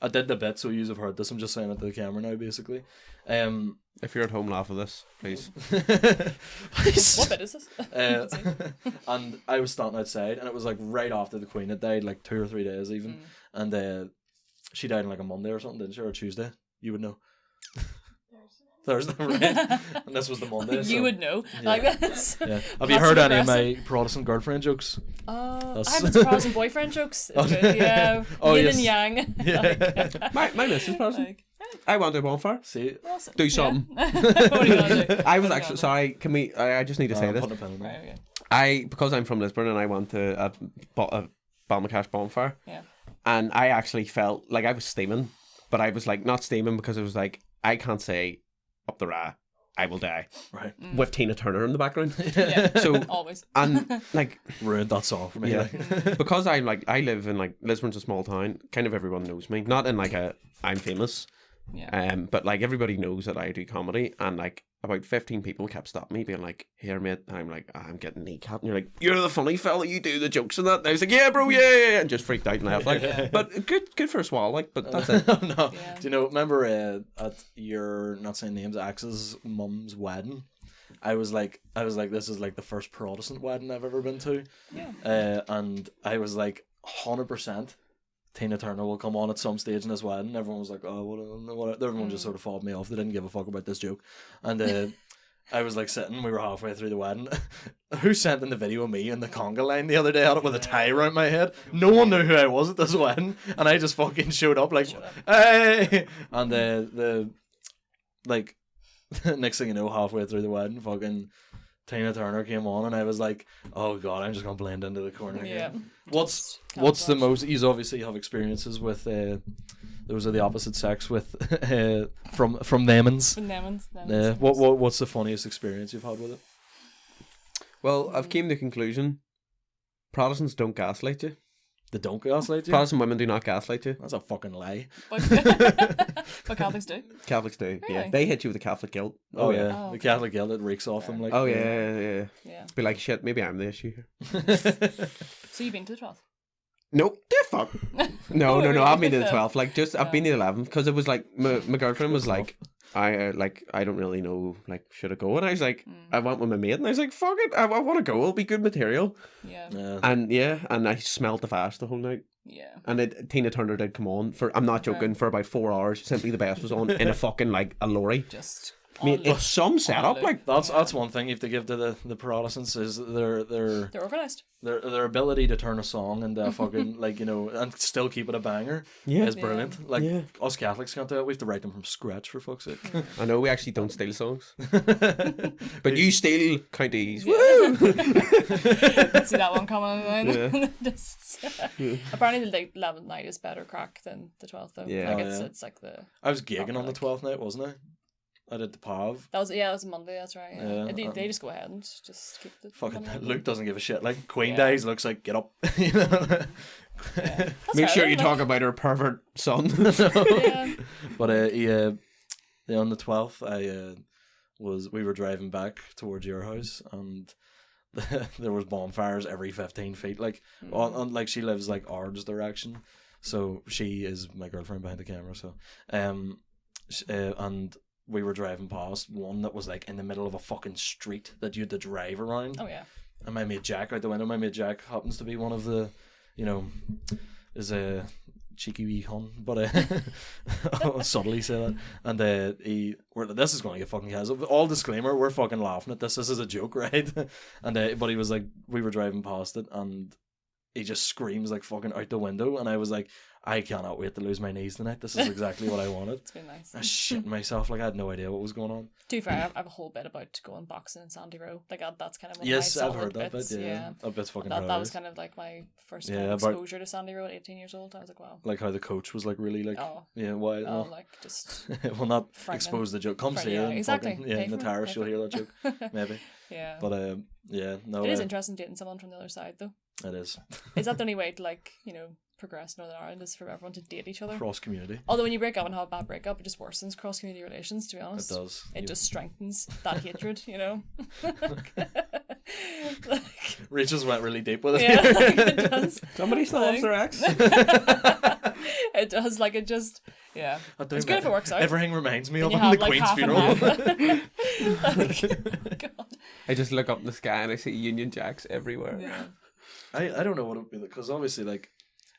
A: I did the bit, so you have heard this. I'm just saying it to the camera now, basically.
B: If you're at home, laugh at this, please.
C: What bit is this?
A: And I was starting outside, and it was like right after the Queen had died, like 2 or 3 days even. And she died on like a Monday or something, didn't she? Or a Tuesday? You would know. Thursday, right? And this was the Monday.
C: You
A: so,
C: would know.
A: yeah.
C: Like this.
A: Yeah. Have you
C: That's
A: heard any of
C: aggressive.
A: my Protestant girlfriend jokes?
C: I
A: That's-
C: haven't surprised boyfriend jokes. It's good. Yeah.
A: Oh,
C: Yin
A: yes.
C: and yang.
A: Yeah.
B: My missus person.
C: Like,
B: I want a bonfire.
A: See?
C: awesome.
B: Do something.
C: what are you gonna do?
B: I was
C: What are you
B: actually
C: gonna
B: sorry. Can we? I just need to say
A: I'm
B: this.
A: putting a pin in
C: do?
A: it.
C: Right, okay.
B: Because I'm from Lisburn and I went to a Balmacash bonfire,
C: Yeah.
B: and I actually felt like I was steaming, but I was like not steaming because it was like I can't say up the ra, I will die
A: Right.
B: with Tina Turner in the background.
C: Yeah.
B: So
C: Always.
B: and like
A: Ruined that song for me.
B: Yeah.
A: Like.
B: because I live in like Lisbon's a small town, kind of everyone knows me. Not in like a I'm famous.
C: Yeah.
B: But like everybody knows that I do comedy, and like about 15 people kept stopping me, being like, "Here, mate," and I'm like, "I'm getting kneecapped," and you're like, "You're the funny fella, you do the jokes and that." And I was like, "Yeah, bro, yeah," and just freaked out and laughed. Like, but good for a swallow, like, but that's it.
A: No.
C: Yeah.
A: Do you know? Remember at your not saying names, Axe's mum's wedding? I was like, this is like the first Protestant wedding I've ever been to.
C: Yeah.
A: And I was like, 100%. Tina Turner will come on at some stage in this wedding. Everyone was like, oh, what? Everyone just sort of fobbed me off. They didn't give a fuck about this joke. And I was like sitting, we were halfway through the wedding. Who sent in the video of me in the conga line the other day out with a tie around my head? No one knew who I was at this wedding. And I just fucking showed up like, hey! And the like, next thing you know, halfway through the wedding, fucking Tina Turner came on, and I was like, "Oh God, I'm just gonna blend into the corner."
C: Yeah.
A: Again. What's
C: Camouflage.
A: the most? You obviously have experiences with those of the opposite sex with from themans. What's the funniest experience you've had with it?
B: Well, I've came to the conclusion: Protestants don't gaslight you.
A: They don't gaslight you.
B: Protestant women do not gaslight you.
A: That's a fucking lie.
C: But Catholics do.
B: Catholics do. Yeah,
C: Really?
B: they hit you with the Catholic guilt.
A: Oh yeah,
C: Oh,
A: the
C: okay.
A: Catholic guilt it reeks off them like.
B: Oh yeah.
C: Yeah.
B: Be like, shit, maybe I'm the issue here.
C: So you've been to the 12th?
B: Nope, the fuck. No,
C: Oh,
B: I've been to the
C: really?
B: 12th. Like, just I've been to the 11th because it was like my girlfriend was like, I don't really know, like, should I go? And I was like, I went with my mate, and I was like, fuck it, I want to go. It'll be good material.
C: Yeah.
B: And I smelled the fast the whole night.
C: Yeah.
B: And Tina Turner did come on for, I'm not joking, for about 4 hours. Simply the Best was on in a fucking like a lorry.
C: Just.
B: I mean, it's some setup.
C: look.
B: Like,
A: That's one thing you have to give to the Protestants is their
C: They're organised.
A: their ability to turn a song into a fucking like and still keep it a banger
B: Yeah.
A: is brilliant. Like
B: Yeah.
A: us Catholics can't do it. We have to write them from scratch for fuck's sake.
B: I know we actually don't steal songs, but you steal counties.
C: See that one coming in. Just, apparently the 11th night is better crack than the 12th though.
B: Yeah.
C: Like
A: Oh, yeah.
C: it's like the
A: I was gigging on the
C: like-
A: 12th night, wasn't I? I did the PAV.
C: that was a Monday. That's right. Yeah.
A: Yeah,
C: And they just go ahead and just keep the
A: Fucking
C: Monday.
A: Luke doesn't give a shit. Like Queen
C: Yeah.
A: dies, Luke's like, get up. You know?
C: Yeah. That's
B: Make
C: fair,
B: sure you
C: like-
B: talk about her pervert son.
C: Yeah.
A: But on the 12th, I was we were driving back towards your house, and there was bonfires every 15 feet. Like, like she lives like Ard's direction, so she is my girlfriend behind the camera. So, and we were driving past one that was like in the middle of a fucking street that you had to drive around.
C: Oh yeah.
A: And my mate Jack out the window. My mate Jack happens to be one of the, is a cheeky wee hun, but I'll subtly say that. And this is going to get fucking casual. All disclaimer, we're fucking laughing at this. This is a joke, right? And but he was like, we were driving past it, and he just screams like fucking out the window, and I was like, I cannot wait to lose my knees tonight. This is exactly what I wanted.
C: It's been nice.
A: I shit myself. Like, I had no idea what was going on.
C: To be fair, I have a whole bit about going boxing in Sandy Row. Like that's kind of one
A: Yes,
C: of my
A: I've heard
C: solid
A: that
C: bits.
A: bit. Yeah, that bit's fucking
C: That was
A: hilarious.
C: kind of like my first
A: Yeah,
C: kind of
A: about-
C: exposure to Sandy Row at 18 years old. I was like, wow.
A: Like how the coach was like really like,
C: Oh.
A: yeah, why?
C: Oh, like just
A: Well, not
C: frightening.
A: expose the joke. Come see
C: Yeah,
A: it.
C: exactly.
A: Fucking, yeah,
C: Pay
A: in the
C: for it,
A: terrace
C: pay
A: you'll
C: for
A: hear
C: it.
A: that joke, maybe.
C: Yeah.
A: But yeah, no,
C: It is interesting dating someone from the other side, though.
A: it is.
C: Is that the only way to progress in Northern Ireland is for everyone to date each other?
A: Cross community.
C: Although when you break up and have a bad breakup, it just worsens cross community relations. To be
A: It
C: honest,
A: does.
C: It just strengthens that hatred.
A: Rachel's went really deep with it.
C: Yeah, like it does.
B: Somebody still loves their ex.
C: It does. Like it just. Yeah.
A: I don't
C: It's good if it
A: know.
C: works out.
A: Everything reminds me
C: Then
A: of
C: you
A: the
C: have, like,
A: Queen's
C: half and
A: funeral.
C: half. God.
B: I just look up in the sky and I see Union Jacks everywhere.
C: Yeah.
A: I don't know what it would be, because obviously like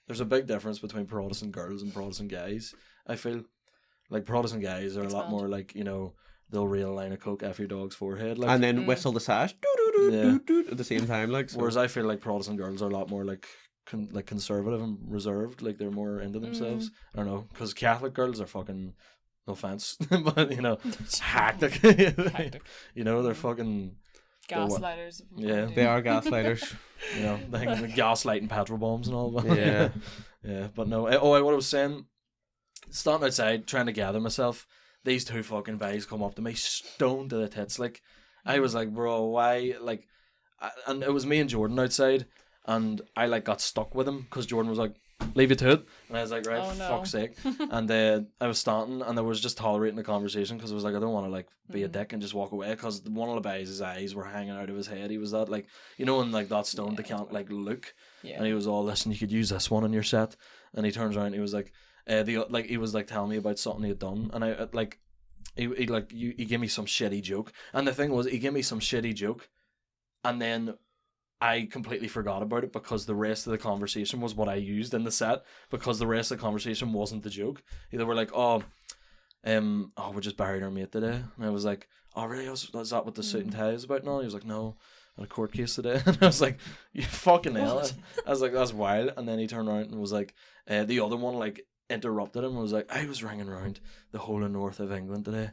A: there's a big difference between Protestant girls and Protestant guys. I feel like Protestant guys are a lot
C: Expand.
A: more like, they'll reel a line of coke after your dog's forehead, like,
B: And then whistle the sash at the same time, like. So.
A: whereas I feel like Protestant girls are a lot more like conservative and reserved, like they're more into themselves. I don't know, because Catholic girls are fucking, no offense, but hectic.
C: Hectic.
A: They're fucking,
C: Gaslighters.
A: Yeah.
B: They are gaslighters.
A: the thing with gaslighting petrol bombs and all. But
B: Yeah.
A: yeah, but no. What I was saying, standing outside trying to gather myself, these two fucking guys come up to me, stoned to the tits. Like, I was like, bro, why? Like, and it was me and Jordan outside, and I like got stuck with him because Jordan was like, leave it to it, and I was like, right,
C: Oh,
A: for
C: no.
A: fuck's sake. And I was standing, and I was just tolerating the conversation because I was like, I don't want to like be a dick and just walk away, because one of the guys' eyes were hanging out of his head. He was that like, and like that stoned, they can't like look.
C: Yeah.
A: And he was all, listen, you could use this one on your set. And he turns around and he was like, he was like telling me about something he had done, and I like, he gave me some shitty joke, and the thing was, he gave me some shitty joke, and then I completely forgot about it because the rest of the conversation was what I used in the set, because the rest of the conversation wasn't the joke. They were like, we just buried our mate today, and I was like, oh really? Was that what the suit and tie is about now? He was like, no, I had a court case today. And I was like, you fucking hell. I was like, that's wild. And then he turned around and was like, the other one like interrupted him and was like, I was ringing around the whole of north of England today,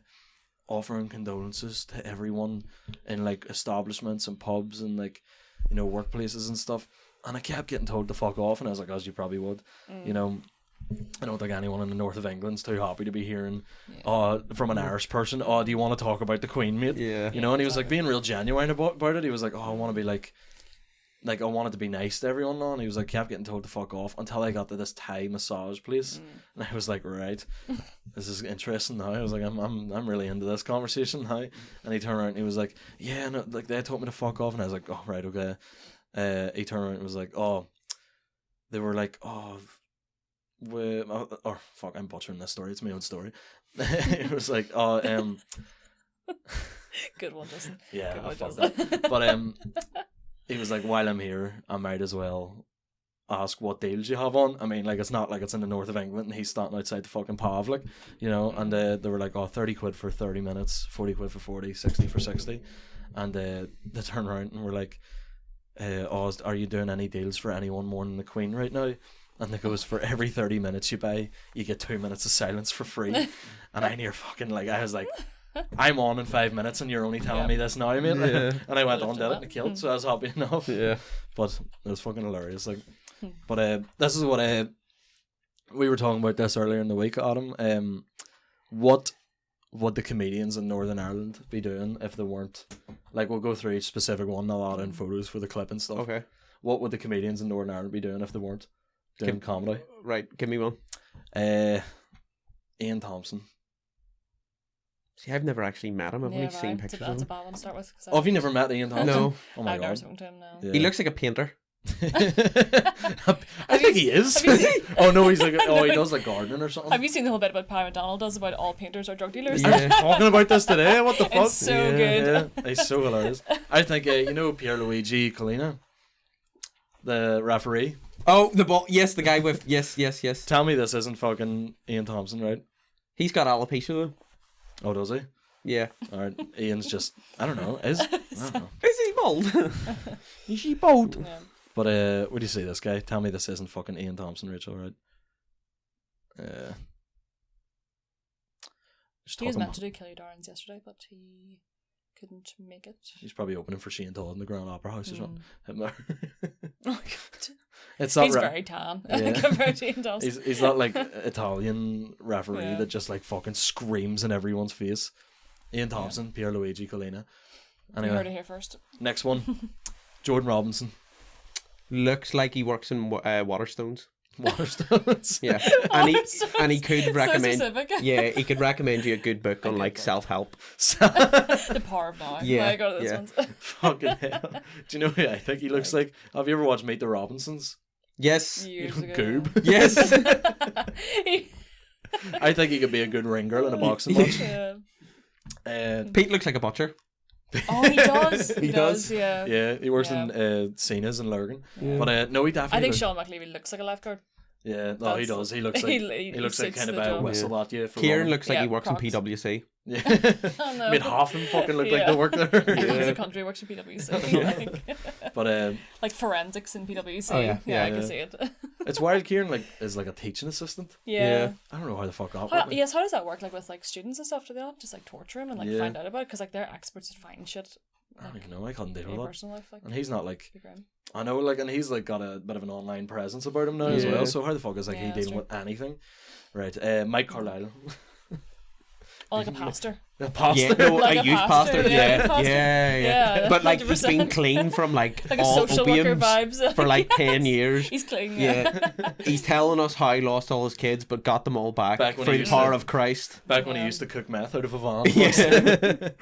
A: offering condolences to everyone in like establishments and pubs and like, workplaces and stuff, and I kept getting told to fuck off, and I was like, as you probably would. I don't think anyone in the north of England's too happy to be hearing from an Irish person, do you want to talk about the Queen, mate?
B: Yeah.
A: And he was like being real genuine about it. He was like, I want to be like I wanted to be nice to everyone now, and he was like, kept getting told to fuck off until I got to this Thai massage place, and I was like, right, this is interesting now. I was like, I'm really into this conversation now. And he turned around and he was like, yeah, no, like they told me to fuck off, and I was like, oh right, okay. He turned around and was like, they were like, fuck, I'm butchering this story. It's my own story. It was like,
C: Good one, Justin.
A: yeah,
C: Good
A: I
C: one,
A: fucked
C: Justin.
A: that. But he was like, while I'm here, I might as well ask what deals you have on. I mean, like, it's not like it's in the north of England and he's standing outside the fucking pub, like, and they were like, 30 quid for 30 minutes, 40 quid for 40, 60 for 60. And they turned around and were like, are you doing any deals for anyone more than the Queen right now? And it goes, for every 30 minutes you buy, you get 2 minutes of silence for free. And I near fucking, like, I was like, I'm on in 5 minutes and you're only telling me this now, mate.
B: Yeah.
A: And I went on, did it, and it killed, so I was happy enough.
B: Yeah.
A: But it was fucking hilarious. Like, but this is what we were talking about this earlier in the week, Adam. What would the comedians in Northern Ireland be doing if they weren't, like, we'll go through each specific one, I'll add in photos for the clip and stuff.
B: Okay.
A: What would the comedians in Northern Ireland be doing if they weren't doing comedy?
B: Right, give me one.
A: Ian Thompson.
B: See, I've never actually met him. I've only
C: Yeah,
B: seen
C: right.
B: pictures
C: That's
B: of
C: a
B: him.
C: bad one to start with. 'Cause
A: Oh, have you never met Ian Thompson?
B: No.
A: Oh my
C: I've never
A: god.
C: spoken to him, no.
A: Yeah.
B: He looks like a painter.
A: I think he is.
C: have you seen-
A: Oh no, he's like he
C: No.
A: does like gardening or something.
C: Have you seen the whole bit about Paddy McDonald does about all painters are drug dealers?
B: Yeah.
A: Talking about this today? What the fuck?
C: It's so good.
A: Yeah, he's so hilarious. I think you know Pierluigi Collina, the referee.
B: Oh, the ball. Yes, the guy with yes.
A: Tell me this isn't fucking Ian Thompson, right?
B: He's got alopecia though.
A: Oh, does he?
B: Yeah.
A: All right, Ian's just I don't know. I don't know.
B: Is he bald? Is he bald?
C: Yeah.
A: But where do you see this guy? Tell me this isn't fucking Ian Thompson, Rachel, right? Just
C: He was
A: talking.
C: meant to do Kelly Darren's yesterday, but he couldn't make it.
A: He's probably opening for Shane Todd in the Grand Opera House or something. Him there.
C: Oh my god.
A: It's not
C: He's
A: right.
C: very tan
A: Yeah.
C: compared to Ian Thompson.
A: He's not like Italian referee
C: Yeah.
A: that just like fucking screams in everyone's face. Ian Thompson, Pierluigi Collina.
C: You heard it
A: Anyway,
C: here first.
A: next one. Jordan Robinson.
B: Looks like he works in Waterstones.
A: Waterstones.
B: Yeah, and he could
C: So
B: recommend.
C: specific.
B: Yeah, he could recommend you a good book on
C: good
B: like
C: book.
B: self-help.
C: The power of now.
B: Yeah,
C: I got this
B: yeah.
C: one's.
A: Fucking hell. Do you know who I think he looks like? Have you ever watched Meet the Robinsons?
B: Yes,
C: Years
A: You know,
C: ago.
A: Goob.
B: yes.
A: I think he could be a good ring girl in a boxing match.
C: Yeah.
B: Pete looks like a butcher.
C: Oh, he does.
B: He does.
C: Yeah.
A: Yeah, he works
C: Yeah.
A: in Cena's in Lurgan. But no, he definitely.
C: I think
A: looks-
C: Sean McLeavy looks like a lifeguard.
A: Yeah, no, he
C: That's-
A: does. He looks like he looks like
C: suits
A: kind of
C: the
A: a
C: job.
A: whistle at you. For
B: Kieran
A: running.
B: looks like
C: Yeah,
B: he works
C: Crocs.
B: in PwC.
A: Yeah.
C: Oh, no.
A: I mean, half of them fucking look like
C: Yeah.
A: they work there.
C: He's a country works for PwC. I think.
A: But
C: Like forensics in PwC.
B: Oh, yeah.
C: Yeah, I
A: Yeah.
C: can see it.
A: it's wild. Kieran is like a teaching assistant.
C: Yeah.
A: I don't know how the fuck that
C: How,
A: works.
C: yes, how does that work? Like with like students and stuff? Do they not just like torture him and like
A: Yeah.
C: find out about it? Because like they're experts at finding shit.
A: I don't even know. I couldn't deal
C: In
A: with
C: your
A: that.
C: personal life, like.
A: And he's not like
C: Be grim.
A: I know, like, and he's like got a bit of an online presence about him now as
B: Yeah.
A: well. So how the fuck is like
C: Yeah,
A: he
C: that's
A: dealing
C: true.
A: with anything? Right, Mike Carlisle,
C: Oh, like a pastor.
A: the pastor.
B: Yeah, no,
C: Like
B: a
C: a
B: youth
C: pastor,
B: pastor.
C: yeah,
B: Yeah,
C: pastor.
B: yeah,
C: Yeah,
B: But like he's
C: 100%.
B: been clean from like
C: Like a
B: all
C: social worker
B: opiums
C: vibes.
B: for like 10
C: Yes.
B: years.
C: He's clean,
B: Yeah, he's telling us how he lost all his kids, but got them all back
A: Back when
B: through
A: he
B: the
A: used
B: power
A: to-
B: of Christ.
A: Back when he
C: Yeah.
A: used to cook meth out of a van.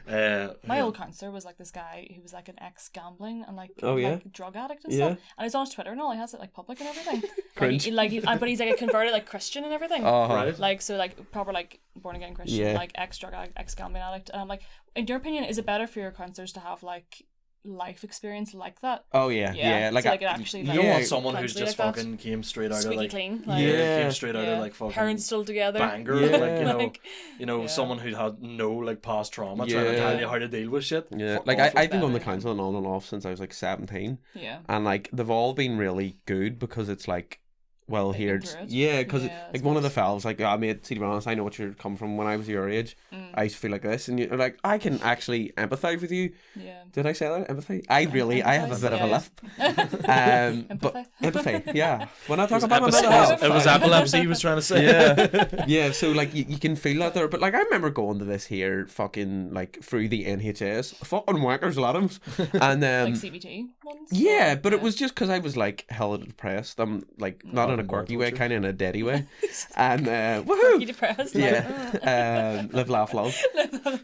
B: Yeah.
C: My old counsellor was like this guy who was like an ex-gambling and like,
B: Oh, yeah?
C: like drug addict and
B: Yeah.
C: stuff. And he's on his Twitter and all. He has it like public and everything.
B: Cringe.
C: But he's like a converted like Christian and everything.
A: Right.
C: Like so like proper like born again Christian,
B: Yeah.
C: like ex-drug addict, ex-gambling addict. And I'm like, in your opinion, is it better for your counsellors to have like life experience like that?
B: Oh yeah, yeah.
C: so, like it actually
A: You
C: like,
A: don't
B: Yeah.
A: want someone who's
C: cleansly
A: just
C: like that.
A: fucking came straight out
C: squeaky
A: of like
C: clean. Like,
B: Yeah.
A: came straight out of like fucking
C: parents still together.
A: banger,
B: Yeah.
A: like
C: Like, yeah.
A: someone who had no like past trauma trying to
B: Yeah.
A: tell you how to deal with shit.
B: Yeah,
A: Fuck
B: like
A: off.
B: I've been going to
C: better.
B: counselling on and off since I was like 17,
C: Yeah.
B: and like they've all been really good because it's like, well,
C: They've
B: here,
C: been through it.
B: yeah, because
C: Yeah, I
B: like one of the
C: suppose.
B: fellas, like, I mate, to be honest, I know what you're coming from. When I was your age, I used to feel like this, and you're like, I can actually empathise with you.
C: Yeah.
B: Did I say that? Empathy? I have a
C: empathise,
B: bit of a
C: yeah.
B: lisp. But
C: Empathy.
B: empathy, yeah. When I talk
A: It
B: about my
A: was,
B: mental health.
A: it was epilepsy he was trying to say.
B: Yeah, yeah. So like you can feel that there, but like I remember going to this here fucking like through the NHS, fucking wankers, Adams, and
C: Like CBT ones?
B: yeah, but it
C: Yeah.
B: was just because I was like hella depressed. I'm like not in a quirky way,
A: torture.
B: kind of in a deaddy way, and woohoo,
C: You depressed?
B: yeah, live, laugh, love,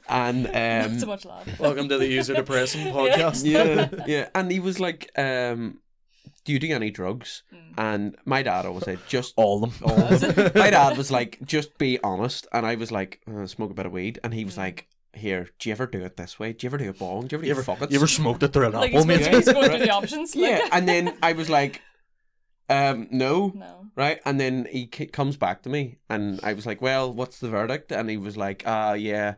B: and
C: Not so much love.
A: Welcome to the User Depressing podcast.
B: yeah, and he was like, do you do any drugs? And my dad always said, just
A: All of them.
B: my dad was like, just be honest. And I was like, smoke a bit of weed. And he was like, here, do you ever do it this way? Do you ever do a bong? Do you ever do fuck it?
A: You ever smoked it through an
C: Like
A: apple,
C: he's,
A: mate?
C: he's going through the options. Like,
B: Yeah. And then I was like, no.
C: No.
B: Right? And then he comes back to me. And I was like, well, what's the verdict? And he was like, yeah,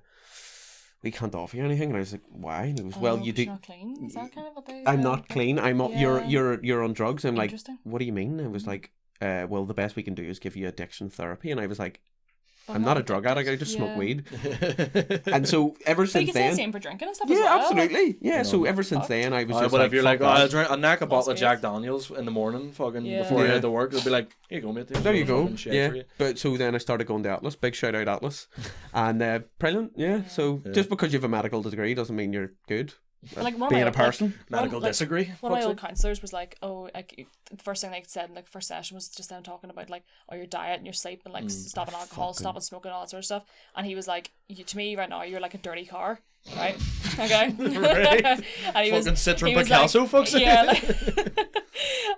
B: we can't offer you anything. And I was like, why? And he was, well,
C: Oh,
B: you
C: 'cause
B: do.
C: you're not clean? Is that kind of what they...
B: I'm not clean. I'm on,
C: Yeah.
B: you're on drugs. I'm like,
C: Interesting.
B: what do you mean? I was like, well, the best we can do is give you addiction therapy. And I was like,
C: But
B: I'm not a drug addict. I just smoke
C: Yeah.
B: weed. And so ever
C: But you
B: since
C: can say the
B: then,
C: same for drinking and stuff as
B: yeah,
C: well.
B: absolutely, yeah.
A: You
B: So
A: know,
B: ever since
C: fuck.
B: then, I was
A: Aye,
B: just
A: but
B: like,
A: if you're
B: fuck
A: like,
B: that.
A: I'll drink a neck a bottle of
C: That's
A: Jack
C: good.
A: Daniels in the morning, fucking
C: Yeah.
A: before you
B: Yeah.
A: head to work, they'll be like, here you go, mate.
B: There you go.
A: Fucking shit
B: Yeah,
A: for you.
B: but so then I started going to Atlas. Big shout out Atlas, and brilliant. Yeah. So
A: Yeah.
B: just because you have a medical degree doesn't mean you're good.
C: Like one of
B: being
C: my
B: a person.
A: Medical disagree.
C: One of my
A: fuck's
C: old
A: sake.
C: counsellors was like, oh, like the first thing they said in the first session was just them talking about like, oh, your diet and your sleep and like stopping alcohol, stopping smoking, all that sort of stuff. And he was like, to me right now, you're like a dirty car, right? Okay.
A: Right.
C: And he was,
A: Fucking Citroen
C: he was
A: Picasso,
C: like,
A: fuck's sake.
C: yeah, like,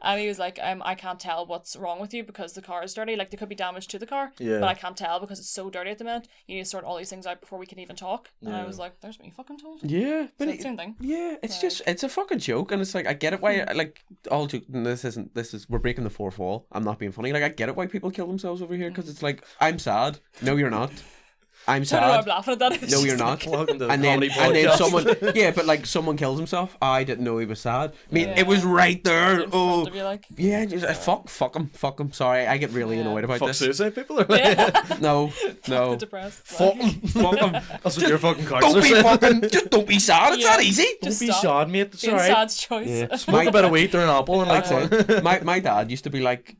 C: and he was like, I can't tell what's wrong with you because the car is dirty. Like there could be damage to the car,
A: Yeah.
C: but I can't tell because it's so dirty at the minute. You need to sort all these things out before we can even talk. And I was like, there's me fucking told.
B: Yeah, but
C: It's the same thing.
B: yeah, it's just it's a fucking joke, and it's like I get it why like all joke. And this is we're breaking the fourth wall. I'm not being funny. Like I get it why people kill themselves over here because it's like I'm sad. No, you're not. I'm
C: I don't know why I'm
B: sad.
C: laughing at that. It's
B: No,
C: just
B: you're
C: like-
B: not.
A: Welcome to the
B: And then,
A: comedy
B: and then
A: podcast.
B: someone, yeah, but like someone kills himself. I didn't know he was sad. I mean,
C: Yeah.
B: it was right there.
C: in
B: Oh,
C: front of you, like.
B: yeah, just, fuck him. Sorry, I get really annoyed about
A: Fuck
B: this.
A: suicide people are like,
B: No,
C: The
B: no,
C: depressed.
A: fuck 'em.
B: fuck him.
A: That's what your fucking
B: Don't
A: counselor
B: be
A: said.
B: fucking, just don't be sad. It's
C: Yeah.
B: that easy.
A: Don't
C: Just
A: be
C: stop.
A: sad, mate. It's
C: Being
A: alright.
C: sad's choice.
B: Yeah.
A: Smoke a bit of weed, through an apple, and like,
B: That's it. My dad used to be like,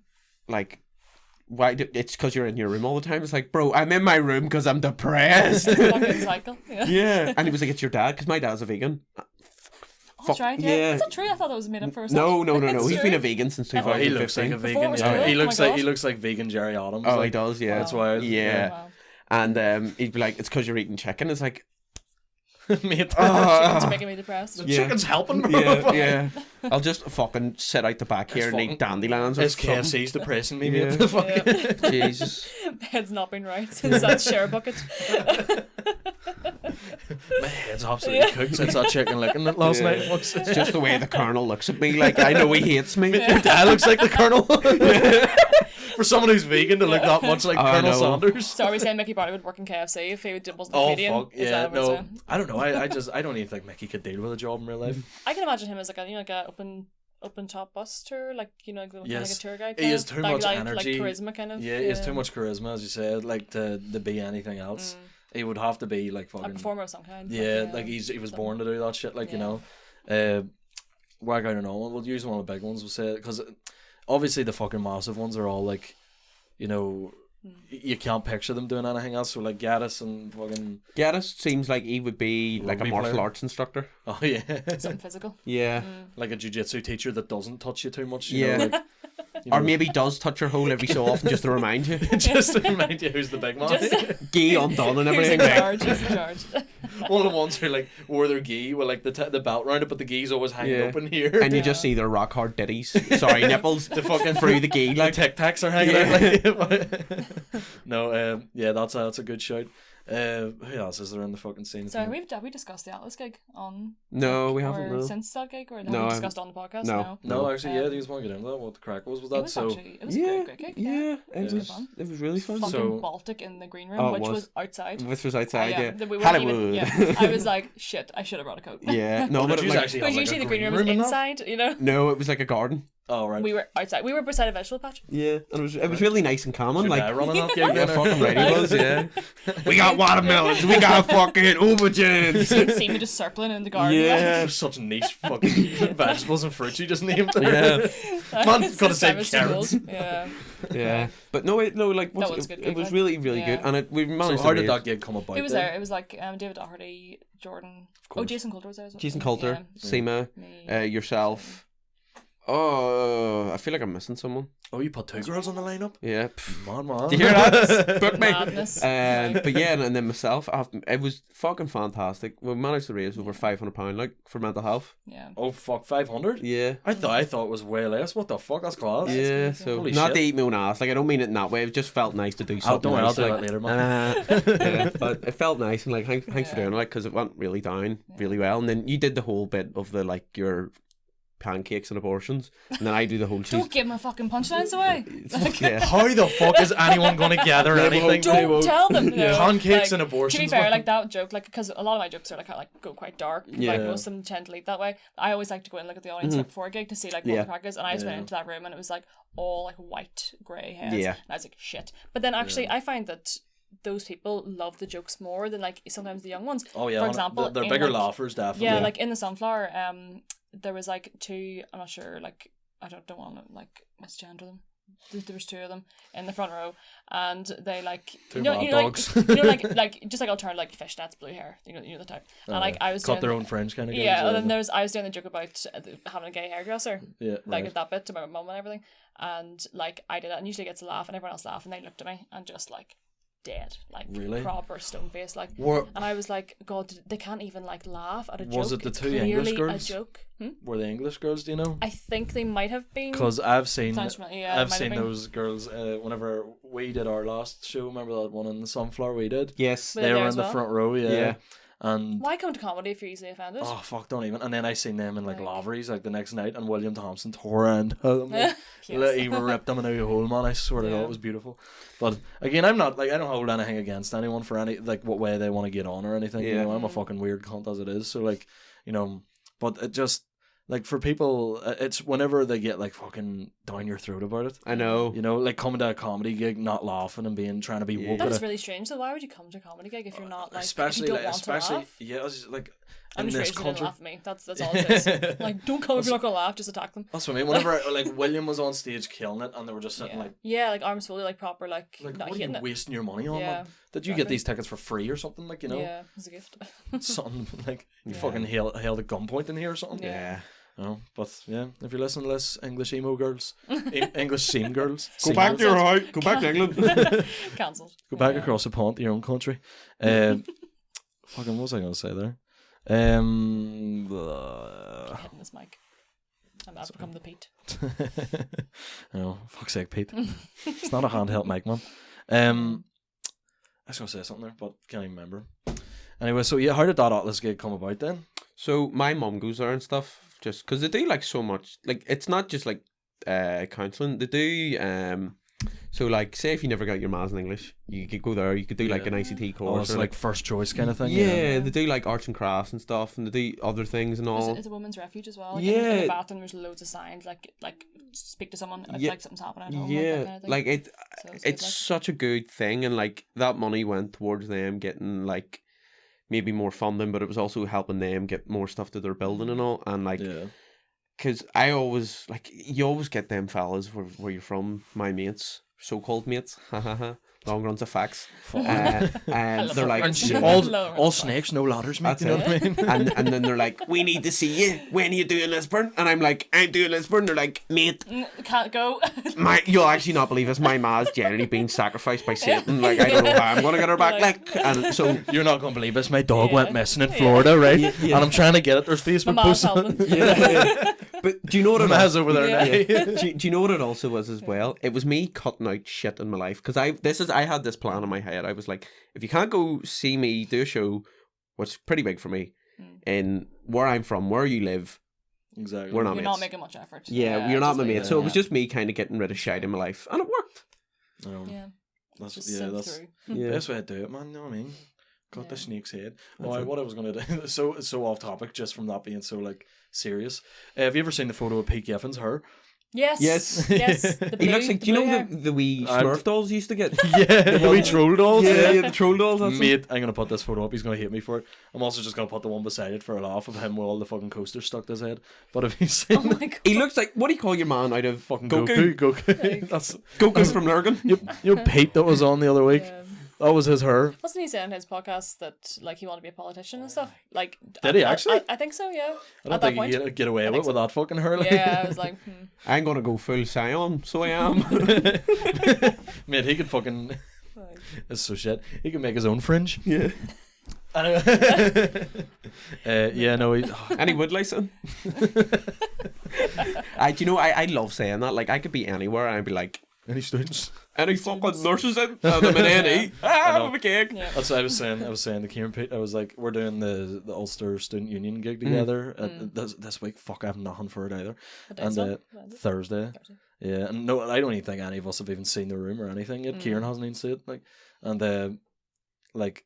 B: why? It's because you're in your room all the time. It's like, bro, I'm in my room because I'm depressed.
C: Fucking cycle. Yeah.
B: Yeah, and he was like, it's your dad because my dad's a vegan.
C: That's right. Yeah.
B: yeah.
C: Is that true? I thought that was made up for a
B: No.
C: It's
B: He's
C: true.
B: been a vegan since
C: Oh,
A: he
B: 2015.
A: looks like a
C: Before it
A: vegan.
C: was
A: Yeah.
C: cool.
A: He
C: Oh
A: looks
C: my
A: like
C: God.
A: vegan Jerry Adams.
B: Oh, he
A: like,
B: does. Yeah,
A: That's wild.
B: Yeah,
C: Wow.
B: and he'd be like, it's because you're eating chicken. It's like,
A: Mate,
C: Chicken's are making me depressed.
B: Yeah.
A: chicken's helping, bro.
B: yeah. I'll just fucking sit out the back here and eat dandelions or
A: It's
B: something.
A: KFC's depressing me,
B: Yeah.
A: mate. The fuck?
B: Jesus.
C: Head's not been right since that share bucket.
A: My head's absolutely cooked since that chicken licking it last
B: Yeah.
A: night. Fuck's sake.
B: It's just the way the Colonel looks at me. Like, I know he hates me.
A: Your dad looks like the Colonel. For someone who's vegan to look that much like
B: Oh, I
A: Colonel
B: know.
A: Sanders.
C: So are we saying Mickey Bartley would work in KFC if he wasn't a
A: Oh
C: comedian?
A: fuck
C: Is
A: yeah,
C: that what we're
A: no,
C: saying?
A: I don't know. I don't even think Mickey could deal with a job in real life.
C: I can imagine him as like a like a open top bus tour, like like kind of like a
A: Yes.
C: tour guide.
A: He
C: kind
A: has
C: of,
A: too
C: like,
A: much
C: like,
A: energy.
C: like charisma kind of.
A: Yeah, he has too much charisma, as you said, like to be anything else. He would have to be like
C: A
A: fucking.
C: performer of some kind.
A: Yeah, like he was born to do that shit. Like you know, wag out an own. We'll use one of the big ones. We'll say because obviously the fucking massive ones are all like, you know. You can't picture them doing anything else. So like Gaddis and fucking
B: Gaddis seems like he would be like a
A: Rugby
B: martial
A: player.
B: arts instructor.
A: oh yeah,
C: something physical.
B: Yeah.
A: like a jiu-jitsu teacher that doesn't touch you too much.
B: Yeah.
A: You know, like, you
B: Or
A: know,
B: maybe does touch your hole every so often just to remind you.
A: just to remind you who's the big man.
B: Gi undone and
C: Who's in
B: everything.
C: charge? Who's in charge?
A: One of the ones who like wore their gi with like the belt round it, but the gi's always hanging
B: Yeah.
A: open here.
B: And you just see their rock hard ditties. Sorry, nipples.
A: the fucking
B: through the gi.
A: like
B: Like,
A: Tic Tacs are hanging
B: Yeah.
A: out. Like, no, yeah, that's a good shout. Who else is there in the fucking scene?
C: So have we discussed the Atlas gig on?
B: no, we
C: or
B: haven't. No.
C: since that gig, or have
B: No,
C: we
B: I
C: discussed on the podcast?
B: no.
A: No, actually, yeah, these want to get into that. What the crack was
C: It
A: that?
C: was
A: So
C: actually it was
B: Yeah,
C: a great gig.
B: yeah, it
C: good
B: was.
C: fun.
B: It was really fun.
C: Fucking
A: So-
C: Baltic in the green room,
B: Oh, it
C: which
B: was.
C: was outside.
B: This was outside. Yeah,
C: We weren't
B: Hollywood.
C: even, yeah. I was like, shit, I should have brought a coat.
B: Yeah, no, but
A: Did
B: it,
A: you
B: like,
A: actually
C: Because
A: have, like,
C: usually
A: a
C: the green room
A: room
C: is
A: in that?
C: inside, you know.
B: no, it was like a garden.
A: Oh right,
C: We were outside. We were beside a vegetable patch.
B: Yeah, and it was really nice and common.
A: Your
B: Like,
A: guy running that gig.
B: yeah,
A: then,
B: fucking right he was. Yeah, we got watermelons. We got fucking aubergines.
C: You can see me just circling in the garden.
B: Yeah.
A: There's such niche fucking vegetables and fruits you just named.
B: Yeah.
A: Man,
C: It's
A: gotta
C: just
A: say
C: Irish
A: carrots.
C: schools. Yeah.
B: Yeah, but no, like
C: That was good
B: it
C: gig,
B: was
C: like,
B: really, really
C: yeah.
B: good, and we
A: So
B: managed
A: how
B: to
A: did
B: raise
A: that gig come about?
C: It was
A: then?
C: there. It was like David Doherty, Jordan.
A: course.
C: Jason Coulter was there as well.
B: Jason Coulter,
C: Yeah.
B: Seema,
C: Me.
B: yourself. Oh, I feel like I'm missing someone.
A: Oh, you put two girls on the lineup?
B: Yeah.
A: Man.
B: Do you hear that? Book me.
C: Madness.
B: But yeah, and then myself, it was fucking fantastic. We managed to raise over £500 like for mental health.
C: Yeah.
A: Oh fuck, 500?
B: Yeah.
A: I thought it was way less. What the fuck? That's class.
B: Yeah,
C: crazy.
B: so
A: Holy
B: not
A: shit.
B: to eat my own ass. Like I don't mean it in that way. It just felt nice to do
A: Oh,
B: something.
A: don't worry, I'll
B: nice,
A: do
B: like,
A: that later, man.
B: yeah, but it felt nice and like thanks for
C: Yeah.
B: doing it, like because it went really down really well. And then you did the whole bit of the like your pancakes and abortions, and then I do the whole cheese.
C: Don't give my fucking punchlines away.
B: Yeah.
A: How the fuck is anyone going to gather anything?
C: Don't tell them. No.
A: Pancakes
C: Like,
A: and abortions.
C: To be fair,
A: man.
C: like that joke, like because a lot of my jokes are like go quite dark.
B: Yeah.
C: Like most of them tend to lead that way. I always like to go and look at the audience like before a gig to see like what
B: Yeah.
C: the crack is. And I just went into that room and it was like all like white grey heads.
B: Yeah.
C: And I was like shit. But then actually, I find that those people love the jokes more than like sometimes the young ones.
A: Oh yeah,
C: For example,
A: they're
C: in,
A: bigger
C: like-
A: laughers, definitely.
C: Yeah, like in the Sunflower, there was like two. I'm not sure. Like I don't want to like misgender them. there was two of them in the front row, and they like
A: Two
C: you know,
A: mad
C: you know,
A: dogs.
C: like, you know, like just like alternative like fishnets, blue hair, you know the type. And like I was
A: cut
C: doing,
A: their own French kind of
C: yeah, and then I was doing the joke about having a gay hairdresser,
A: yeah,
C: like
A: right.
C: that bit to my mum and everything, and like I did it, and usually gets a laugh, and everyone else laughed, and they looked at me and just like dead, like
A: Really?
C: proper stone face, like.
A: Were,
C: And I was like, God, they can't even like laugh at a joke.
A: Was it the
C: It's
A: two English
C: clearly
A: girls?
C: a joke.
A: were they English girls, do you know?
C: I think they might have been.
A: Because I've seen
C: Sounds familiar, yeah, it
A: I've
C: might have
A: seen
C: been.
A: those girls whenever we did our last show. Remember that one in the Sunflower we did?
B: Yes.
C: Were
A: They
C: there
A: were
C: as
A: in the
C: well?
A: front row, yeah.
B: Yeah.
A: And
C: Why come to comedy if you're easily offended?
A: oh fuck, don't even. And then I seen them in like
C: Like-
A: Lavery's like the next night, and William Thompson tore into them. Like,
C: Yes.
A: he ripped them a new hole, man. I swear to God,
C: Yeah.
A: it was beautiful. But again, I'm not like I don't hold anything against anyone for any like what way they want to get on or anything. You
B: Yeah.
A: know, I'm a fucking weird cunt as it is. So like, you know, but it just like for people, it's whenever they get like fucking down your throat about it.
B: I know.
A: You know, like coming to a comedy gig, not laughing and being trying to be
B: Yeah.
A: woke. at
C: That's
A: a-
C: really strange. So why would you come to a comedy gig if you're not like
A: especially
C: if you don't
A: like
C: want
A: especially
C: to laugh?
A: yeah, it's like
C: I'm
A: in
C: just
A: this
C: raised they didn't
A: country.
C: laugh at me. That's all it is. Like, don't come if you're not gonna laugh. Just attack them.
A: That's what I mean. Whenever like William was on stage killing it, and they were just sitting
C: Yeah, yeah, like arms fully, like proper, like
A: like
C: not
A: what are you
C: hitting it.
A: wasting your money on?
C: Yeah,
A: Man? Did you get
C: exactly.
A: these tickets for free or something? Like you know,
C: Yeah, it's a gift.
A: something like you
C: Yeah.
A: fucking held at gunpoint in here or something.
B: Yeah.
A: You know, but yeah, if you're listening to this, English emo girls, English scene girls,
B: Go
A: scene
B: back
A: girls,
B: to your house. Go back to England.
C: Cancelled.
A: go back
C: Yeah.
A: across the pond to your own country. Fucking, what was I gonna say there?
C: Hitting this mic. I've become the Pete.
A: Oh, fuck's sake, Pete. It's not a handheld mic, man. I was gonna say something there, but can't even remember. Anyway, so yeah, how did that Atlas gig come about then?
B: So my mum goes there and stuff, just because they do like so much. Like it's not just like counselling. They do so like say if you never got your maths in English, you could go there. You could do like
A: Yeah.
B: an ICT
A: Oh,
B: course
A: it's
B: or
A: like first choice kind of thing.
B: yeah, they do like arts and crafts and stuff, and they do other things and all.
C: It's a women's refuge as well. Like
B: Yeah.
C: in the bathroom, there's loads of signs like speak to someone if
B: Yeah.
C: like something's happening at home.
B: Yeah,
C: like, that kind of thing.
B: like it.
C: So it's
B: It's
C: good, like.
B: such a good thing, and like that money went towards them getting like maybe more funding, but it was also helping them get more stuff to their building and all, and like.
A: Yeah.
B: Because I always, like, you always get them fellas where you're from, my mates, so-called mates, long runs of facts. And
C: love
B: they're
C: that
B: like,
C: French.
A: all
C: Lower
A: all
C: class.
A: snakes, no ladders, mate.
B: That's
A: You know
B: it.
A: what I mean?
B: and then they're like, we need to see you. When are you doing Lisburn? And I'm like, I'm doing Lisburn. They're like, mate,
C: Can't go.
B: you'll actually not believe this. My ma's generally being sacrificed by Satan. Like, I don't know how I'm going to get her back. Like, and so,
A: You're not gonna believe this. My dog
C: Yeah.
A: went missing in Florida, right?
B: Yeah.
A: And I'm trying to get it. There's
C: My
A: Facebook
C: mom's
A: posts.
C: helping.
B: but do you know what it
A: Ma's
B: was?
A: over there
C: Yeah.
A: now.
B: Do you know what it also was as well? It was me cutting out shit in my life because I had this plan in my head. I was like, if you can't go see me do a show, which is pretty big for me, in where I'm from, where you live,
A: Exactly.
B: we're not
C: You're
B: mates.
C: not making much effort.
B: Yeah, you're not
C: just
B: my
C: like
B: mate.
C: that,
B: So it was
C: yeah.
B: just me kind of getting rid of shit in my life, and it worked.
A: Yeah. That's
C: Just
A: yeah.
C: sieve
A: That's
C: through.
B: Yeah.
A: best way to do it, man. You know what I mean? Cut the
C: Yeah.
A: snake's head.
B: That's it.
A: What I was gonna do? So off topic, just from that being so like serious. Have you ever seen the photo of Pete Giffen's hair?
C: Yes.
B: Yes.
C: Yes. The
B: He looks
C: blue-
B: like. Do you
C: blue
B: know
C: hair.
B: the wee
A: And-
B: Smurf dolls you used to get?
A: Yeah, the wee troll dolls.
B: yeah, the troll dolls. That's
A: Mate, I'm gonna put this photo up. He's gonna hate me for it. I'm also just gonna put the one beside it for a laugh of him with all the fucking coasters stuck to his head. But have you seen
C: Oh my god.
B: He looks like. What do you call your man out of
A: fucking
B: Goku?
A: Goku. That's
B: Goku's from Lurgan.
A: you know Pete that was on the other week. That was his hair.
C: Wasn't he saying in his podcast that like he wanted to be a politician and stuff? Like,
A: Did he actually?
C: I think so. Yeah.
A: I don't
C: At that
A: think
C: point.
A: he'd get away
C: I
A: with
C: think so.
A: that fucking hair. Like.
C: Yeah, I was like,
B: I'm gonna go full Scion, so I am.
A: Mate, he could fucking. It's so shit. He could make his own fringe.
B: yeah.
A: Anyway. Yeah, no.
B: And he would listen. Do you know, I love saying that. Like, I could be anywhere and I'd be like,
A: Any students?
B: any fucking nurses in? And I'm in any.
A: know.
B: I'm a cake.
C: yeah.
A: That's what I was saying. I was saying to Kieran Pete, I was like, we're doing the Ulster Student Union gig together this week. Fuck, I have nothing for it either.
C: What day
A: And
C: is it? When is it?
A: Thursday.
C: Thursday.
A: Yeah, and no, I don't even think any of us have even seen the room or anything yet. Kieran hasn't even seen it. Like, and like,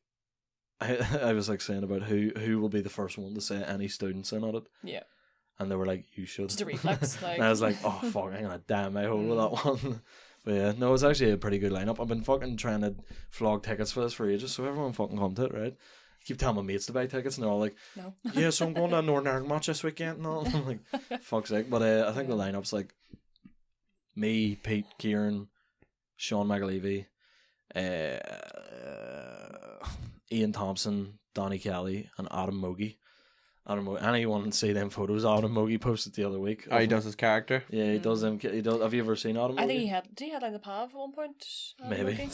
A: I was like saying about who will be the first one to say any students in on it,
C: Yeah.
A: and they were like, you should.
C: Just a reflex. Like,
A: And I was like, oh fuck, I'm gonna damn my hole with that one. But yeah, no, it's actually a pretty good lineup. I've been fucking trying to flog tickets for this for ages, so everyone fucking come to it, right? I keep telling my mates to buy tickets, and they're all like,
C: no.
A: yeah, so I'm going to a Northern Ireland match this weekend and all. I'm like, fuck's sake. But I think the lineup's like me, Pete, Kieran, Sean McAlevey, Ian Thompson, Donny Kelly, and Adam Mogi. Anyone see them photos Adam Mogi posted the other week?
B: Oh, he does his character.
A: Yeah, he does them. He does. Have you ever seen Adam Mogi?
C: I think he had. Did he headline the PAV at one point?
A: Maybe.
C: Loki?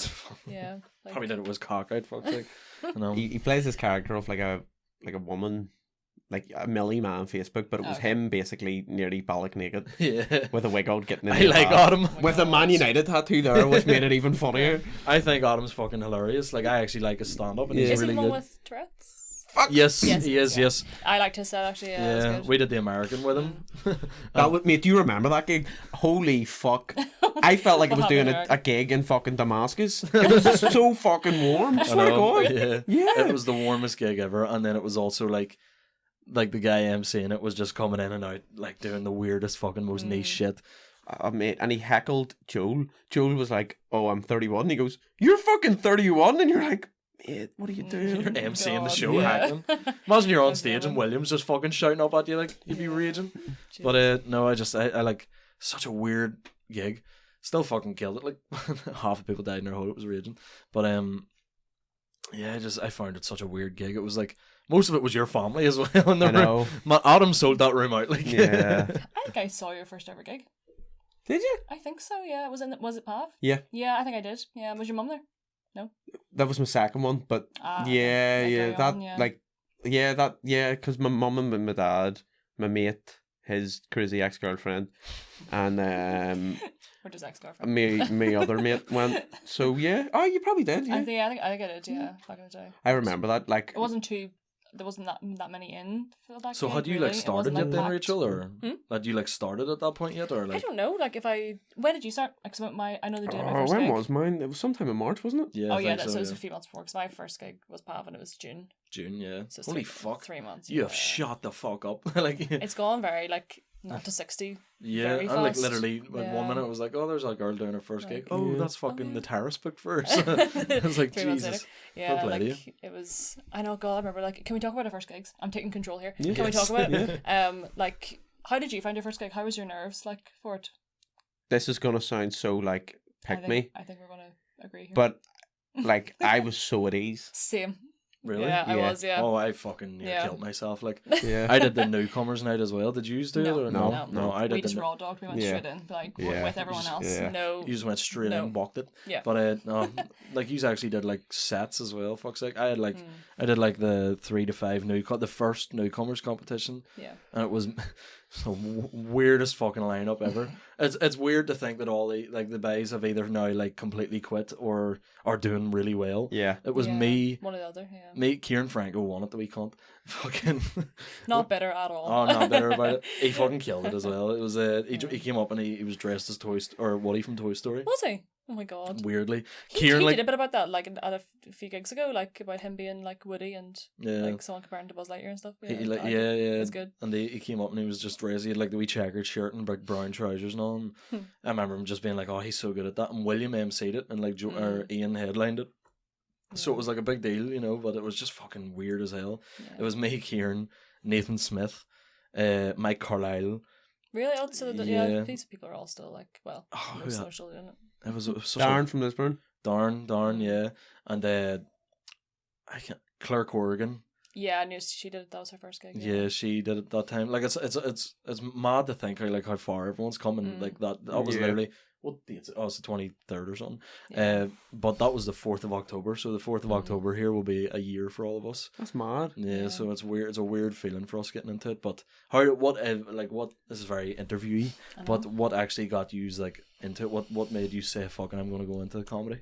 C: Yeah. Like,
A: Probably did it was cock out. Fuck's sake. I know.
B: He plays this character of like a woman, like a Millie man on Facebook, but it was him basically nearly bollock naked
A: Yeah.
B: with a wig on getting in.
A: I like Adam.
B: with a Man United tattoo there, which made it even funnier.
A: I think Adam's fucking hilarious. Like, I actually like his stand up, and
B: Yeah.
A: he's
C: is he
A: really
C: the one
A: good.
C: with Tourette's?
A: Yes,
C: Yes,
A: he is.
C: yeah.
A: Yes.
C: I liked his set actually. Yeah, it was
A: Yeah,
C: good.
A: we did the American with him.
B: That would, mate, do you remember that gig? Holy fuck. I felt like I was
C: What
B: doing
C: happened
B: a gig in fucking Damascus. It was so fucking warm. I
A: I
B: swear to
A: know,
B: God.
A: yeah.
B: Yeah.
A: It was the warmest gig ever, and then it was also like the guy emceeing it was just coming in and out, like doing the weirdest fucking most niche shit.
B: Mate, and he heckled Joel. Joel was like, "Oh, I'm 31." And he goes, "You're fucking 31," and you're like, "Mate, what are you doing?"
A: You're emceeing the
C: God,
A: show,
C: yeah.
A: hacking. Imagine you're on
C: That's
A: stage and
C: brilliant.
A: Williams just fucking shouting up at you, like you'd be raging. But no, I like such a weird gig. Still fucking killed it. Like half the people died in their hole. It was raging. But yeah, I found it such a weird gig. It was like most of it was your family as well. In the
B: I know.
A: room. Adam sold that room out. Like
B: Yeah.
C: I think I saw your first ever gig.
B: Did you?
C: I think so. Yeah, was it PAV?
B: Yeah.
C: Yeah, I think I did. Yeah, was your mum there?
B: That was my second one, but
C: Ah,
B: yeah,
C: okay.
B: yeah,
C: Carry
B: that
C: on, yeah.
B: like, yeah, because my mum and my dad, my mate, his crazy ex-girlfriend, and
C: Or just ex-girlfriend.
B: me other mate went. So yeah, oh, you probably did. Yeah,
C: I think I did. Yeah, back in the day.
B: I remember that. Like,
C: It wasn't too. There wasn't that many in for that.
A: So
C: gig,
A: had you
C: really.
A: like
C: It
A: started
C: wasn't,
A: yet
C: like,
A: then,
C: packed.
A: Rachel, or
C: Hmm?
A: had you like started at that point yet, or
C: I
A: like?
C: don't know. Like when did you start? Like, I know they did my
B: oh,
C: first
B: when
C: gig.
B: was mine? It was sometime in March, wasn't it?
A: Yeah,
C: Oh
A: I
C: yeah,
A: think
C: so it was
A: yeah.
C: a few months before because my first gig was PAV and it was June.
A: June, yeah.
C: So it's
A: Holy
C: 3
A: fuck!
C: 3 months.
A: You have
C: yeah.
A: shot the fuck up. Like
C: It's gone very like not to 60.
A: yeah,
C: very
A: and like
C: fast.
A: literally like,
C: Yeah.
A: 1 minute it was like, oh, there's a girl doing her first
C: Like,
A: gig. Oh,
B: yeah.
A: that's fucking
C: yeah.
A: the terrace booked first. I was like,
C: 3 months later.
A: Jesus.
C: Yeah,
A: play to
C: like it was. I know. God, I remember. Like, can we talk about our first gigs? I'm taking control here.
B: Yeah.
C: Can we talk about it?
B: Yeah.
C: Like, how did you find your first gig? How was your nerves like for it?
B: This is gonna sound so like pick me,
C: I think we're gonna agree here.
B: but like I was so at ease.
C: Same.
A: Really?
C: Yeah, I
B: Yeah.
C: was. Yeah.
A: Oh, I fucking near
C: Yeah.
A: killed myself. Like
B: Yeah,
A: I did the newcomers night as well. Did you do it or
B: No.
A: no? I
C: We
A: did
C: just
A: the
C: raw dogged. We went
B: Yeah.
C: straight in, like
B: Yeah.
C: with everyone
B: You
C: else.
B: just- yeah.
C: No.
A: you just went straight
C: No.
A: in and balked it.
C: Yeah.
A: But no, like you actually did like sets as well. Fuck's sake, I had like
C: Mm.
A: I did like the 3 to 5 the first newcomers competition,
C: Yeah.
A: and it was the weirdest fucking lineup ever. It's weird to think that all the guys have either now like completely quit or are doing really well.
B: yeah.
A: It was
C: Yeah,
A: me,
C: One or the other. Yeah.
A: Kieran Franco won it. The wee cunt, fucking.
C: Not better at all.
A: Oh, not better about it. He fucking killed it as well. It was he came up and he was dressed as Woody from Toy Story.
C: Was he? Oh my god.
A: Weirdly,
C: He
A: Kieran
C: did
A: like
C: a bit about that, like at a few gigs ago, like about him being like Woody and
A: yeah.
C: like someone comparing to Buzz Lightyear and stuff.
A: He,
C: I
A: like,
C: liked
A: yeah,
C: it.
A: yeah.
C: It was good.
A: And he came up and he was just dressed. He had like the wee checkered shirt and like brown trousers and all. And
C: Hmm.
A: I remember him just being like, "Oh, he's so good at that." And William emceed it and like or Ian headlined it. So it was like a big deal, you know. But it was just fucking weird as hell.
C: Yeah.
A: It was me, Kieran, Nathan Smith, Mike Carlisle.
C: Really odd. So
A: Yeah.
C: these people are all still like, well,
A: Oh,
C: most of
A: yeah.
C: them are still doing it.
A: It was such
B: Darren from Lisburn.
A: Darn, yeah. And I can't. Claire Corrigan.
C: Yeah, I knew she did it. That was her first gig.
A: Yeah, she did it that time. Like it's mad to think how far everyone's coming.
C: Mm.
A: Like that was
B: Yeah.
A: literally what date? Oh, it's the 23rd or something.
C: Yeah.
A: But that was the 4th of October. So the 4th of October here will be a year for all of us.
B: That's mad.
A: Yeah,
C: Yeah.
A: so it's weird. It's a weird feeling for us getting into it. But what this is very interviewee.
C: I know.
A: But what actually got you like into it? What made you say fucking I'm going to go into comedy?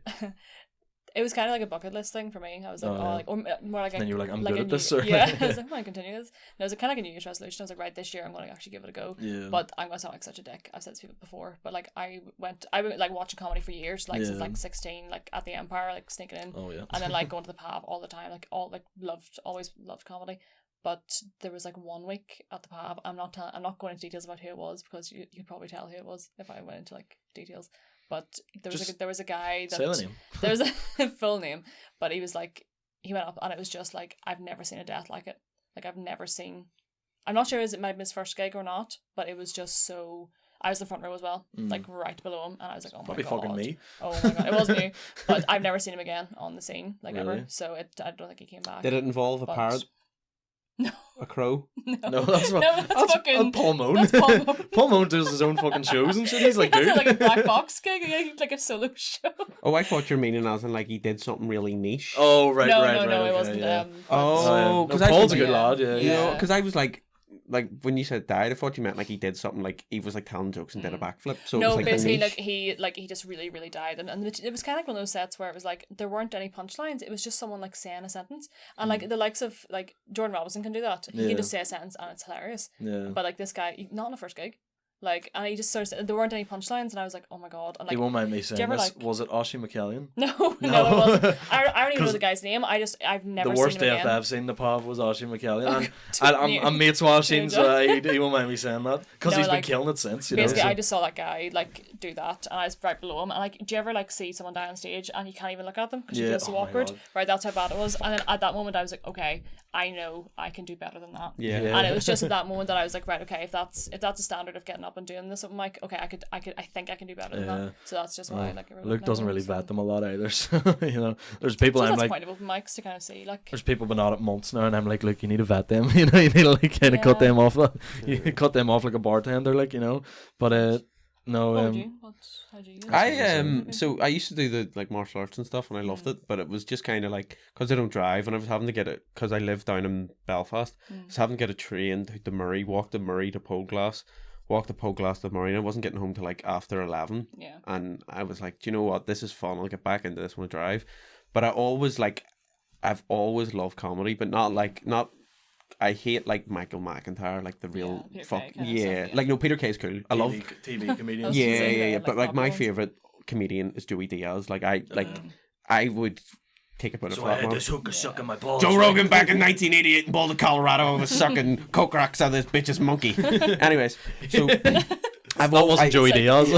C: It was kind of like a bucket list thing for me. I was like,
A: Oh, yeah.
C: like, or more like,
A: And then you were like, I'm
C: like
A: good
C: a
A: at this,
C: new-
A: or-
C: yeah. I was like, I'm going to continue this. And it was kind of like a New Year's resolution. I was like, right, this year I'm going to actually give it a go.
A: Yeah.
C: But I'm going to sound like such a dick. I've said this to people before, but like I went like watching comedy for years, like since
A: Yeah.
C: like 16, like at the Empire, like sneaking in,
A: Oh yeah.
C: and then like going to the PAV all the time, like always loved comedy. But there was like 1 week at the PAV. I'm not going into details about who it was because you could probably tell who it was if I went into like details. But there was a guy that
A: Say the name.
C: there was a full name, but he was like, he went up and it was just like, I've never seen a death like it. Like I've never seen, I'm not sure it might have been his first gig or not, but it was just so, I was the front row as well, like right below him, and I was like, oh my
A: Probably
C: god.
A: fucking me.
C: Oh my god, it wasn't you, but I've never seen him again on the scene, like
A: Really?
C: ever. So I don't think he came back.
B: Did it involve a
C: But-
B: parrot?
C: No.
B: A crow?
A: No, that's
C: that's fucking.
A: Paul Moan.
C: That's Paul Moan.
A: Paul Moan does his own fucking shows and shit. He's like,
C: That's
A: dude.
C: like a black box gig, like a solo show.
B: Oh, I thought you were meaning as in like he did something really niche.
A: Oh, right,
C: no,
A: right,
C: no,
A: right.
C: no,
A: okay,
C: it wasn't.
A: yeah.
B: Oh,
A: because
B: because
A: Paul's a
B: I
A: good
C: Yeah.
A: lad. Yeah,
B: You
A: yeah.
B: know,
C: Yeah.
B: because I was like when you said died, I thought you meant like he did something like he was like telling jokes and did a backflip. So it
C: No,
B: was like
C: basically,
B: niche.
C: like he just really, really died, and it was kind of like one of those sets where it was like there weren't any punchlines. It was just someone like saying a sentence, and like the likes of like Jordan Robinson can do that. He
A: Yeah.
C: can just say a sentence and it's hilarious.
A: Yeah.
C: But like this guy, not on the first gig, like, and he just sort of there weren't any punchlines, and I was like, oh my god, and
A: He
C: like.
A: won't mind me saying
C: ever,
A: this.
C: like-
A: Was it Oshie McKellion?
C: No, it wasn't. I don't even know the guy's name. I've never
A: The
C: seen
A: worst
C: him
A: death
C: again.
A: I've seen in the pub was Oshie McKellion.
C: Oh,
A: And
C: God,
A: I'm mates watching,
C: Near
A: so he won't mind me saying that. Because
C: No,
A: he's been
C: like,
A: killing it since, you know.
C: Basically,
A: so-
C: I just saw that guy like do that, and I was right below him. And like, do you ever like see someone die on stage and you can't even look at them because you
A: Yeah,
C: feel so
A: oh my
C: awkward?
A: God.
C: Right, that's how bad it was. And then at that moment, I was like, okay, I know I can do better than that.
B: Yeah.
A: Yeah.
C: And it was just at that moment that I was like, right, okay, if that's a standard of getting up and doing this open mic, okay, I think I can do better than
A: Yeah.
C: that. So that's just why like
A: Luke doesn't really
C: vet
A: vet them a lot either. So, you know, there's people
C: So
A: I'm
C: that's the
A: like,
C: point of open mics to kind of see like.
A: there's people been on it months now, and I'm like, look, you need to vet them. You know, you need to like kind of cut
C: Yeah.
A: them off. You cut them off like a bartender, like, you know. But no,
C: What would you? How'd you use it?
B: I so I used to do the like martial arts and stuff and I loved it, but it was just kind of like because I don't drive and I was having to get it because I live down in Belfast, I was having to get a train to Murray, walk to Murray to Poglass, walk to Poglass to Murray, and I wasn't getting home till like after 11.
C: Yeah.
B: And I was like, do you know what, this is fun, I'll get back into this when I drive. But I've always loved comedy, but not I hate like Michael McIntyre, like the real
C: Peter
B: fuck
C: Kay kind of stuff, yeah.
B: like no, Peter Kay's cool. I love
A: TV comedians.
C: Yeah.
B: yeah.
C: Like
B: But like my
C: Bob Ross.
B: favorite comedian is Joey Diaz. Like I would take a bit of
A: So I
B: fat
A: had
B: man.
A: this hooker sucking my balls.
B: Joe Rogan back in 1988 in Boulder, Colorado was sucking coke rocks out of this bitch's monkey. Anyways, so I've
A: That wasn't Joey Diaz.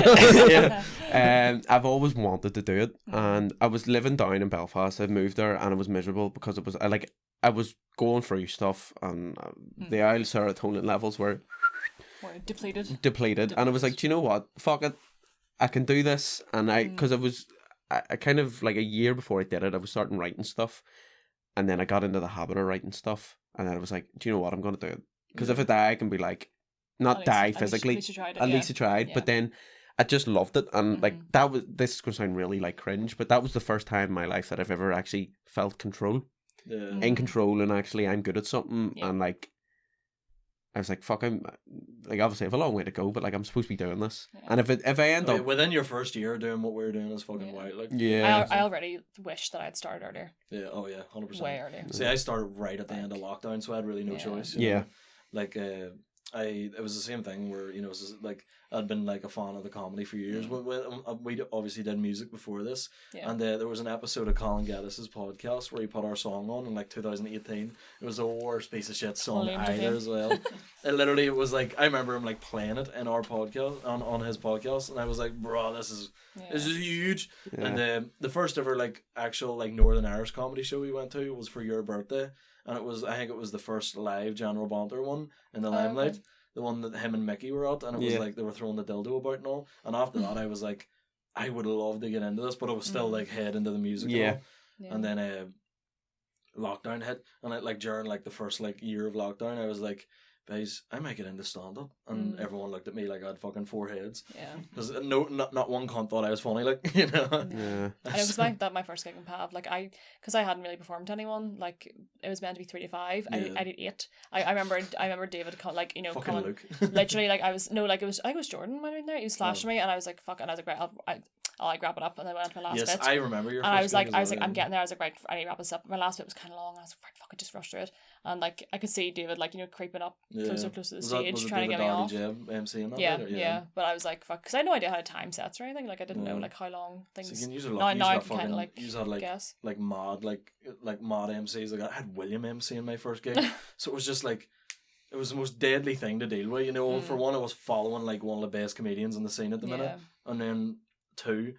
B: I've always wanted to do it, and I was living down in Belfast. I moved there, and it was miserable because it was I was going through stuff, and the isle serotonin levels were
C: We're
B: depleted, and I was like, do you know what? Fuck it, I can do this, and because I kind of like a year before I did it, I was starting writing stuff, and then I got into the habit of writing stuff, and then I was like, do you know what? I'm gonna do it because if I die, I can be like, not die physically.
C: At least you tried it,
B: At least
C: yeah.
B: I tried,
C: Yeah.
B: but then I just loved it, and like that was. This is gonna sound really like cringe, but that was the first time in my life that I've ever actually felt control, in control, and actually I'm good at something,
C: Yeah.
B: and like I was like, fuck, I'm like obviously I have a long way to go, but like I'm supposed to be doing this, and if I end up,
A: Within your first year doing what we're doing is fucking wild. Like,
B: yeah,
C: I already wish that I'd started earlier.
A: yeah, oh yeah, 100%.
C: Way earlier.
A: See, I started right at the end of lockdown, so I had really no
C: Yeah.
A: choice. you
B: Yeah.
A: know? Like, it was the same thing where, you know, it was like I'd been like a fan of the comedy for years. We obviously did music before this,
C: Yeah.
A: and there was an episode of Colin Gaddis's podcast where he put our song on in like 2018. It was the worst piece of shit song
C: William
A: either
C: Devane.
A: as well. It was like I remember him like playing it in our podcast on his podcast, and I was like, bro, this is huge. And the first ever like actual like Northern Irish comedy show we went to was for your birthday. And I think it was the first live general banter one in the Limelight,
C: okay.
A: the one that him and Mickey were at, and it was
B: Yeah.
A: like they were throwing the dildo about and all. And after that, I was like, I would love to get into this, but I was still like head into the music.
B: Yeah.
A: And all.
C: Yeah.
A: And then lockdown hit, and like during like the first like year of lockdown, I was like, guys, I might get into stand up, and everyone looked at me like I had fucking 4 heads.
C: Yeah.
A: Because not one cunt thought I was funny, like, you know.
B: yeah.
C: And it was my first gig in Pav. Like because I hadn't really performed to anyone. Like it was meant to be 3 to 5.
A: Yeah.
C: I did 8. I remember David like
A: Fucking
C: coming,
A: Luke.
C: literally like I think it was Jordan might have been there. He was flashing me, and I was like fuck, and I was like right, I'll like wrap it up, and then I went to my last
A: Yes,
C: bit.
A: I remember your.
C: And I
A: first
C: was like,
A: gig as well,
C: I'm
A: yeah.
C: getting there. I was like, right, I need to wrap this up. My last bit was kind of long. I was like, right, fuck, I just rushed through it. And like, I could see David like creeping up closer to the stage,
A: was it
C: trying to
A: David
C: get me off.
A: Jeb MC and that
C: Yeah,
A: later?
C: yeah. But I was like, fuck, because I had no idea how to time sets or anything. Like I didn't know
A: Yeah.
C: like how long things.
A: So you can use it
C: now I
A: got
C: can
A: fucking,
C: kind of like
A: use had like
C: guess.
A: like mod MCs. Like I had William MC in my first gig, so it was just like it was the most deadly thing to deal with. You know, for one, I was following like one of the best comedians in the scene at the minute, and then 2,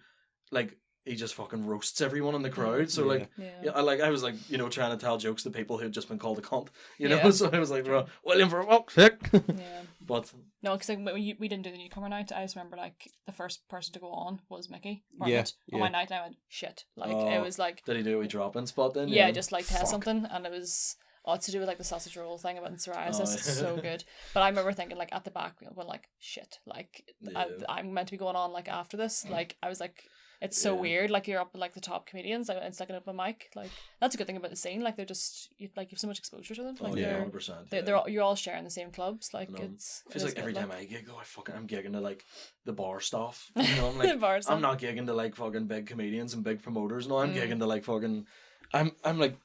A: like he just fucking roasts everyone in the crowd. So like,
C: Yeah.
A: I was like, you know, trying to tell jokes to people who'd just been called a cunt. You know,
C: Yeah.
A: so I was like, bro, William for fuck's sake.
C: Yeah.
A: But
C: No, because like, we didn't do the newcomer night. I just remember like the first person to go on was Mickey.
B: Yeah,
C: On my
B: yeah.
C: night, and I went shit. Like it was like
A: did he do a wee drop-in spot then?
C: yeah, just like test something, and it was it's to do with like the sausage roll thing about psoriasis. It's so good. But I remember thinking like at the back, we went like shit. Like I'm meant to be going on like after this. Like I was like. It's so weird, like you're up with like the top comedians, like it's like an open mic. Like that's a good thing about the scene. Like they're just you have so much exposure to them. Like
A: 100%.
C: they're you're all sharing the same clubs. Like it's
A: feels like every time I gig, I'm gigging to like the bar stuff. You know, I'm
C: The
A: like
C: bar stuff.
A: I'm not gigging to like fucking big comedians and big promoters. No, I'm gigging to like fucking. I'm like.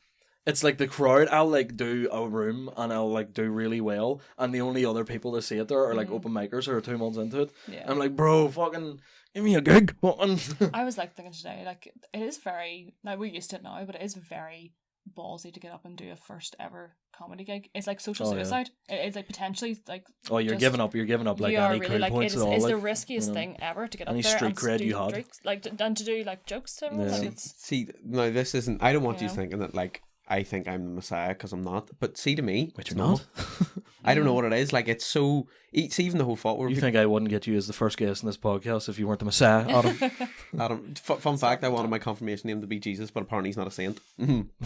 A: It's like the crowd, I'll like do a room and I'll like do really well, and the only other people to see it there are like open micers who are 2 months into it.
C: Yeah.
A: I'm like, bro, fucking give me a gig.
C: I was like thinking today, like it is very now we're used to it now, but it is very ballsy to get up and do a first ever comedy gig. It's like social suicide. It's like potentially like
A: You're giving up like
C: you are
A: any
C: really
A: cool
C: like
A: points
C: it's
A: at all.
C: the
A: Like,
C: riskiest thing ever to get
A: any
C: up there
A: street
C: and
A: cred
C: do
A: you had.
C: drinks, like and to do like jokes to everyone. Like, it's,
B: See, no, this isn't. I don't want you
C: Yeah.
B: thinking that like I think I'm the Messiah because I'm not. But see, to me,
A: Which
B: it's
A: you're
B: normal.
A: not.
B: I don't know what it is. Like it's so. It's even the whole thought. Where
A: You think I wouldn't get you as the first guest in this podcast if you weren't the Messiah, Adam?
B: Adam, fun fact: I wanted my confirmation name to be Jesus, but apparently he's not a saint.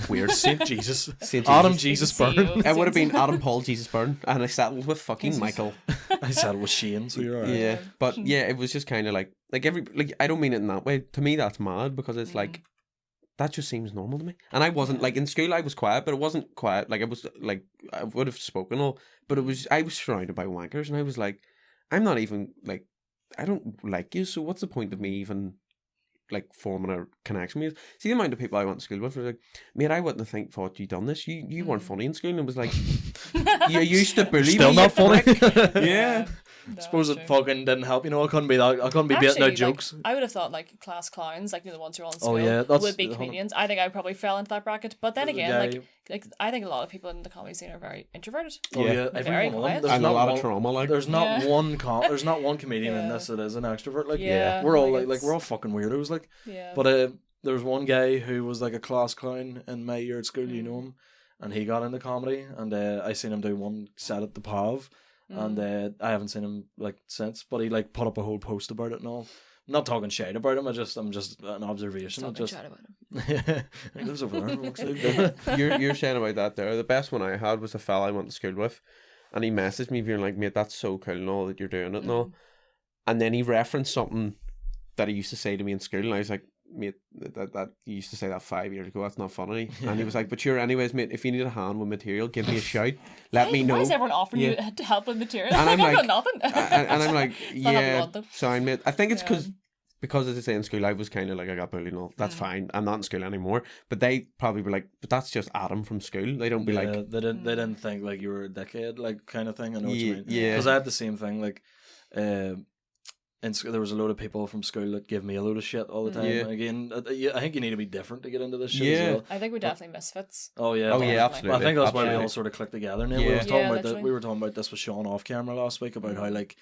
A: Weird. Saint Jesus.
B: Saint
A: Adam
B: Jesus.
A: Jesus
C: He's a
A: Byrne.
C: CEO.
B: It would have been Adam Paul Jesus Byrne, and I settled with fucking
C: Jesus.
B: Michael.
A: I said it was Shane, so you're alright.
B: Yeah, but yeah, it was just kind of like I don't mean it in that way. To me, that's mad because it's like that just seems normal to me. And I wasn't like in school. I was quiet, but it wasn't quiet. Like I was like I would have spoken all, but I was surrounded by wankers, and I was like, I'm not even like I don't like you. So what's the point of me even like forming a connection with you? See the amount of people I went to school with were like, mate, I wouldn't have thought you'd done this. You weren't funny in school, and it was like you used to bully
A: Still
B: me.
A: not funny.
B: Yeah.
C: No,
A: Suppose
C: true.
A: it fucking didn't help. You know, I couldn't be beating out jokes.
C: Like, I would have thought like class clowns, like the ones who are all in school,
A: yeah, that's
C: would be
A: 100.
C: comedians. I think I probably fell into that bracket. But then again,
A: Yeah,
C: like I think a lot of people in the comedy scene are very introverted.
A: Oh
B: Yeah.
A: yeah,
C: Very
A: every one of them.
C: quiet.
A: There's
B: And
A: not
B: a lot
A: one,
B: of trauma, like
A: There's not
C: Yeah.
A: one there's not one comedian in
C: Yeah.
A: this that is an extrovert. Like
C: Yeah,
A: we're all
C: like
A: like
C: it's-
A: we're all fucking weirdos. Like,
C: Yeah.
A: but there was one guy who was like a class clown in my year at school. You know him, and he got into comedy, and I seen him do one set at the PAV. And I haven't seen him like since, but he like put up a whole post about it and all. I'm not talking shit about him. I'm just an observation.
C: Talking
A: Just
C: shit about him.
A: he lives over there. Looks like.
B: you're saying about that there. The best one I had was a fella I went to school with, and he messaged me being like, mate, that's so cool and all that you're doing it and all. And then he referenced something that he used to say to me in school, and I was like, mate, that you used to say that 5 years ago, that's not funny. And he was like, but sure, anyways, mate, if you need a hand with material, give me a shout. Let me know.
C: Why is everyone offering
B: Yeah.
C: you to help with material?
B: And I'm
C: I've
B: like,
C: got nothing.
B: and I'm like,
C: not what we
B: yeah,
C: want, though.
B: sorry, mate. I think it's
C: Yeah.
B: because as I say in school, I was kind of like, I got bullied and all. That's fine. I'm not in school anymore. But they probably were like, but that's just Adam from school. They don't be like,
A: they didn't think like you were a dickhead, like kind of thing. I know what you mean.
B: Yeah.
A: Because I had the same thing. Like, in school, there was a load of people from school that give me a load of shit all the time.
B: Yeah.
A: And again, I think you need to be different to get into this shit
B: Yeah.
A: as well.
C: I think we're definitely misfits.
A: Oh yeah.
B: oh
A: but-
B: yeah, absolutely.
A: I think that's why we
B: absolutely.
A: all sort of clicked together. Now
B: Yeah.
C: Yeah,
A: we were talking about this with Sean off camera last week about how like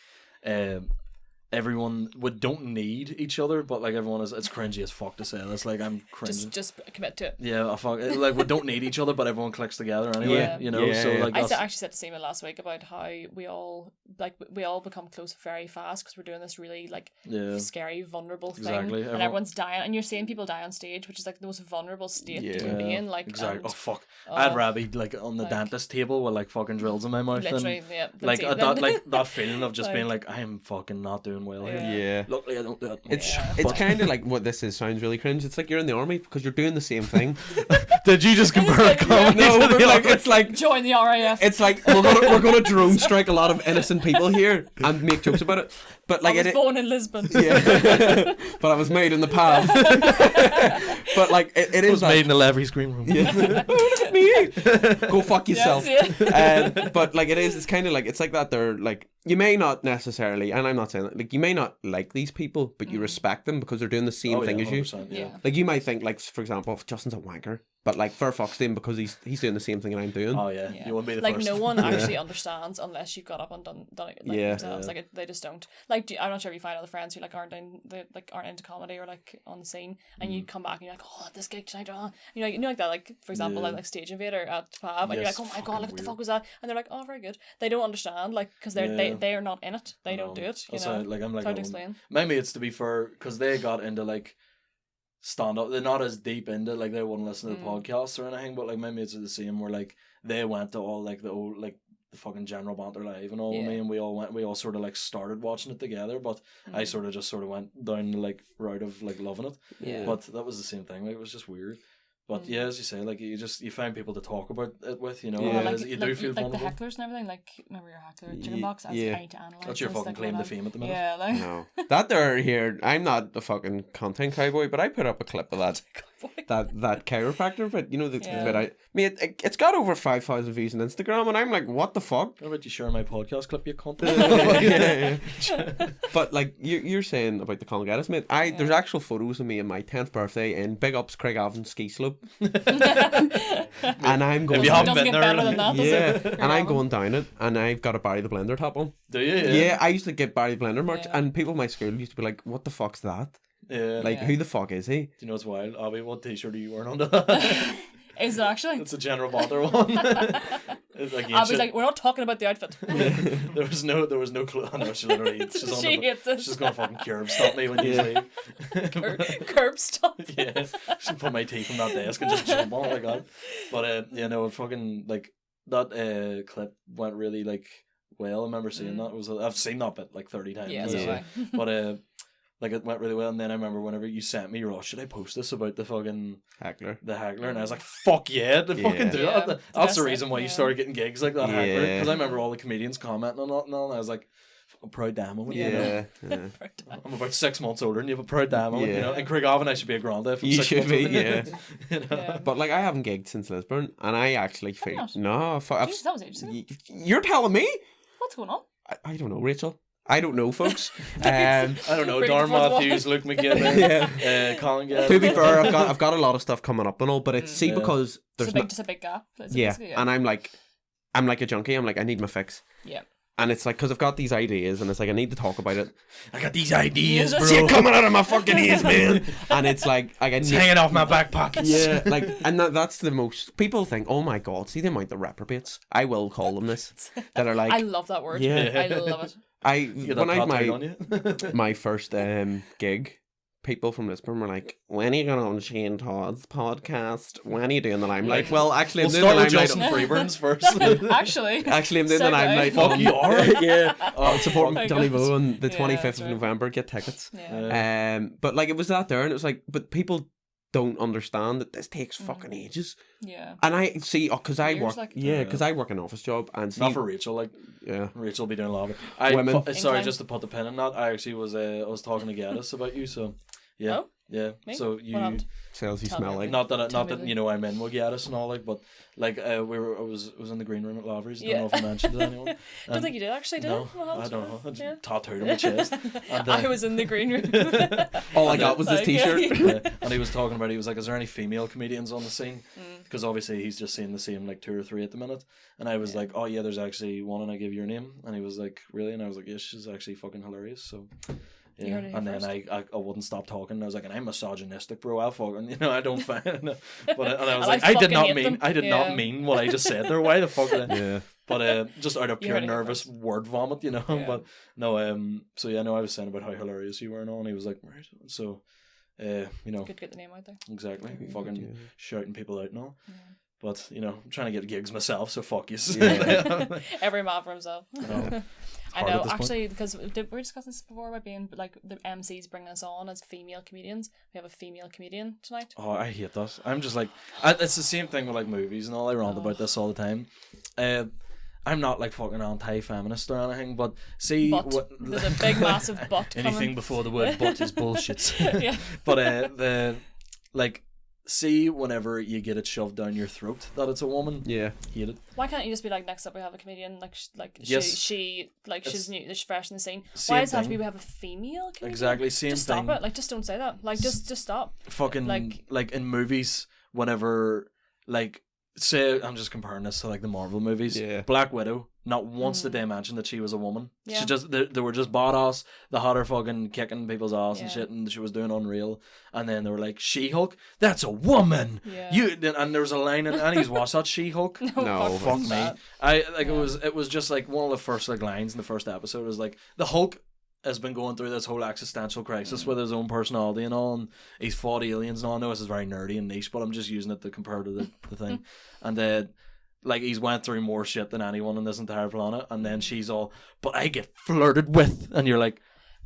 A: everyone don't need each other, but like everyone is. It's cringy as fuck to say this. Like I'm cringing.
C: Just commit to it.
A: Yeah, I fuck. Like we don't need each other, but everyone clicks together anyway.
C: Yeah.
A: You know,
B: Yeah,
A: so
B: yeah.
A: like
C: I
A: that's,
C: actually said to Seema last week about how we all become close very fast because we're doing this really like
A: yeah.
C: scary, vulnerable thing,
A: Exactly.
C: and everyone's dying, and you're seeing people die on stage, which is like the most vulnerable state you can be in. Like
A: exactly.
C: and
A: Oh fuck! I had
C: oh,
A: Rabbi like on the
C: like-
A: dentist table with like fucking drills in my mouth.
C: literally,
A: and,
C: yeah.
A: like
C: that's it.
A: that, like that feeling of just being
C: Like-
A: like I am fucking not doing well here.
B: Yeah.
A: Luckily, I don't do it.
B: It's
C: Yeah.
B: it's kind of like what this is. Sounds really cringe. It's like you're in the army because you're doing the same thing.
A: Did you just compare a comedy?
B: No,
A: to
B: but
A: the
B: like
A: other?
B: it's like
C: Join the RAF.
B: it's like we're gonna drone strike a lot of innocent people here and make jokes about it. But like
C: I was
B: it,
C: born in Lisbon.
B: yeah. But I was made in the pub. But like it
A: It
B: is
A: was
B: like,
A: made in the Levery screen room.
B: yeah. Me. Go fuck yourself.
C: Yes, yeah.
B: But like it's kind of like it's like that. They're like you may not necessarily, and I'm not saying that, like you may not like these people, but you respect them because they're doing the same
A: Oh,
B: thing
A: yeah,
B: as you.
A: 100%,
C: Yeah.
B: Like you might think, like for example, if Justin's a wanker, but like fair fucks to him because he's doing the same thing that I'm doing.
A: Oh yeah.
C: Yeah.
A: You won't be the
C: Like
A: first.
C: no one actually understands unless you've got up and done it like
B: Yeah.
C: themselves. Like they just don't. Like I'm not sure if you find other friends who like aren't into comedy or like on the scene, and you come back and you're like, oh, this gig tonight, you know like that. Like for example,
A: Yeah.
C: like Stage Invader at PAB, and you're
A: Yes,
C: like, oh my god,
A: fucking
C: look what the
A: weird.
C: fuck was that? And they're like, oh, very good. They don't understand, like because they they are not in it. They don't do it. You
A: That's
C: know,
A: how, like I'm like
C: it's hard to
A: oh,
C: explain.
A: my mates, to be fair, because they got into like stand up. They're not as deep into like they wouldn't listen to the podcasts or anything. But like my mates are the same. Where like they went to all like the old like the fucking General Banter Live and all with me, and we all sort of like started watching it together. But I sort of went down the like route of like loving it.
C: Yeah.
A: But that was the same thing. Like it was just weird. But yeah, as you say, like you find people to talk about it with, you know.
B: Yeah.
C: Like,
A: you do feel
C: like the
A: vulnerable.
C: hecklers and everything. Like remember your heckler chicken box? I need to analyze.
A: That's your
C: this,
A: fucking
C: like,
A: claim
C: what
A: to fame at the minute.
C: Yeah, like
B: No, that they're here. I'm not a fucking content cowboy, but I put up a clip of that chiropractor. But you know the bit I mate, it's got over 5,000 views on Instagram, and I'm like, what the fuck?
A: How about you share my podcast clip, you cunt?
B: Yeah. But like you're saying about the Colin Gaddis, mate. There's actual photos of me on my 10th birthday in Big Ups Craig Avon ski slope, and I'm going.
A: If you haven't
C: doesn't
A: been
C: get
A: there,
C: better than that, does
B: Yeah,
C: it?
B: and I'm going down it, and I've got a Barry the Blender top on.
A: Do you?
B: Yeah, I used to get Barry the Blender merch,
C: Yeah.
B: and people in my school used to be like, "What the fuck's that?
A: Yeah.
B: Like, who the fuck is he?"
A: Do you know what's wild? Abby, what t-shirt are you wearing under that?
C: Is it actually?
A: It's a General Banter one. It's like
C: I was like, we're not talking about the outfit.
A: there was no clue. I know she literally she's on
C: She hates it.
A: she's gonna fucking curb stop me when you leave.
C: Curb stop.
A: Yeah, she put my teeth on that desk and just jump on it like that. But you know, fucking like that clip went really like well. I remember seeing that. I've seen that bit like 30 times.
C: Yeah,
A: so.
C: so have I.
A: But like it went really well, and then I remember whenever you sent me, you're all, should I post this about the fucking
B: Heckler.
A: the heckler? And I was like, fuck yeah, they fucking do
C: Yeah.
A: it. That's
C: Best
A: the reason why you
C: yeah.
A: started getting gigs like that heckler.
B: Yeah.
A: Because I remember all the comedians commenting on it and all, and I was like, I'm proud damn moment, you know?
B: Yeah.
A: I'm about 6 months older than you, but proud damn moment,
B: Yeah.
A: you know? And Craig Avon, I should be a grande if I'm
B: You
A: 6
B: should
A: months
B: be,
A: older.
B: yeah.
A: You know?
C: Yeah.
B: But like, I haven't gigged since Lisburn, and I actually feel
C: not?
B: no.
C: Jeez, that was ages ago.
B: You're telling me?
C: What's going on?
B: I don't know, Rachel. I don't know, folks.
A: I don't know,
C: Bring
A: Darren
C: the front
A: Matthews, Luke McGinn, Colin Gadd.
B: To be fair, I've got a lot of stuff coming up and all, but it's because there's
C: Just a big gap. Basically,
B: and I'm like a junkie. I'm like, I need my fix.
C: yeah.
B: And it's like, because I've got these ideas, and it's like, I need to talk about it.
A: I got these ideas,
C: Yeah,
A: bro.
B: See it coming out of my fucking ears, man. And it's like, I
A: It's
B: need,
A: hanging off my back pockets.
B: yeah, like, and that's the most, people think, oh my god, see the amount of reprobates, I will call them this, that are like,
C: I love that word.
B: Yeah.
C: I love it.
A: You get
B: when
A: that
B: I
A: tattooed
B: had
A: on you.
B: my first gig, people from Lisburn were like, when are you going on Shane Todd's podcast? When are you doing the Limelight? Well, actually, I'm
A: We'll
B: doing the
A: start with
B: Limelight.
A: Justin Freeburns first.
C: Actually.
B: Actually, I'm doing the
C: Segue.
B: Limelight.
A: Fuck,
B: on-
A: you are?
B: Yeah.
A: Oh,
B: Supporting
C: my
B: Johnny
C: God.
B: Bow on the
C: Yeah,
B: 25th
C: that's
B: of
C: right.
B: November. Get tickets.
C: Yeah.
B: But like, it was that there, and it was like, but people don't understand that this takes fucking ages.
C: Yeah.
B: And I see, because I
C: Years,
B: work,
C: like-
B: because I work an office job, and see,
A: Not for Rachel, like
B: yeah.
A: Rachel will be doing a lot of it.
B: Women.
A: Sorry,
C: Incline.
A: just to put the pin in that. I actually was I was talking to Gaddis about you, so yeah,
C: Oh?
A: yeah.
C: Me?
A: So
C: What
A: you
C: happened?
B: Sales you
C: Tell
B: smell
C: me.
B: like.
A: not that
C: Tell
A: not
C: me
A: that
C: the-
A: you know I'm in with Gaddis and all like, but like I was in the green room at Lavery's. Don't
C: Yeah.
A: know if I mentioned it to anyone.
C: Don't think you did actually, did
A: No,
C: it? What
A: I
C: happened?
A: don't know. I just
C: Yeah.
A: tattooed on my chest. And,
C: I was in the green room.
B: All I got was this
C: Like,
B: t-shirt.
A: yeah, and he was talking about, he was like, is there any female comedians on the scene?
C: Mm.
A: Because obviously he's just seeing the same like 2 or 3 at the minute. And I was like, oh yeah, there's actually one, and I give your name. And he was like, really? And I was like, yeah, she's actually fucking hilarious. So
C: You
A: yeah.
C: heard it here
A: And then
C: first.
A: I wouldn't stop talking. I was like, and I'm misogynistic, bro. I'll fucking, you know, I don't find. But and I was
C: And
A: like,
C: I
A: I did
C: fucking
A: not
C: hate
A: mean
C: them.
A: I did
C: Yeah.
A: not mean what I just said there. Why the fuck did I?
B: Yeah.
A: But just out of
C: You
A: pure
C: heard it here
A: nervous
C: first.
A: word vomit, you know.
C: Yeah.
A: But no, so yeah, no, I was saying about how hilarious you were and all, and he was like, right. So, you know,
C: Good to get the name out there.
A: exactly,
B: Very
A: fucking
B: good, yeah.
A: shouting people out and all.
C: Yeah.
A: But you know, I'm trying to get gigs myself, so fuck you.
B: Yeah.
C: Every man for himself.
A: know.
C: I
A: hard
C: know,
A: at this point.
C: actually, because we were discussing this before about being like the MCs bringing us on as female comedians. We have a female comedian tonight.
A: Oh, I hate that. I'm just like, it's the same thing with like movies and all. I rant about this all the time. I'm not like fucking anti-feminist or anything, but see
C: But
A: what
C: there's a big massive but
A: anything
C: coming.
A: before the word "but" is bullshit.
C: Yeah.
A: But the like, see whenever you get it shoved down your throat that it's a woman,
B: Yeah.
A: hate it.
C: Why can't you just be like, next up we have a comedian, like
A: Yes.
C: she
A: It's
C: she's new, she's fresh in the scene.
A: same
C: Why does it have to
A: thing.
C: be we have a female comedian?
A: Exactly, same
C: Just
A: thing.
C: stop it. Like, just don't say that. Like, just stop.
A: Fucking like in movies, whenever like say I'm just comparing this to like the Marvel movies.
B: Yeah.
A: Black Widow, not once did they mention that she was a woman.
C: Yeah.
A: She just they were just badass. They had her fucking kicking people's ass and
C: Yeah.
A: shit, and she was doing unreal. And then they were like, She-Hulk, that's a woman.
C: Yeah.
A: And there was a line in Annie's watched that She-Hulk.
B: No,
A: Fuck me.
C: that.
A: It was just like one of the first like lines in the first episode was like, the Hulk has been going through this whole existential crisis with his own personality and all, and he's fought aliens and all. I know this is very nerdy and niche, but I'm just using it to compare to the thing. And like he's went through more shit than anyone on this entire planet, and then she's all, but I get flirted with, and you're like,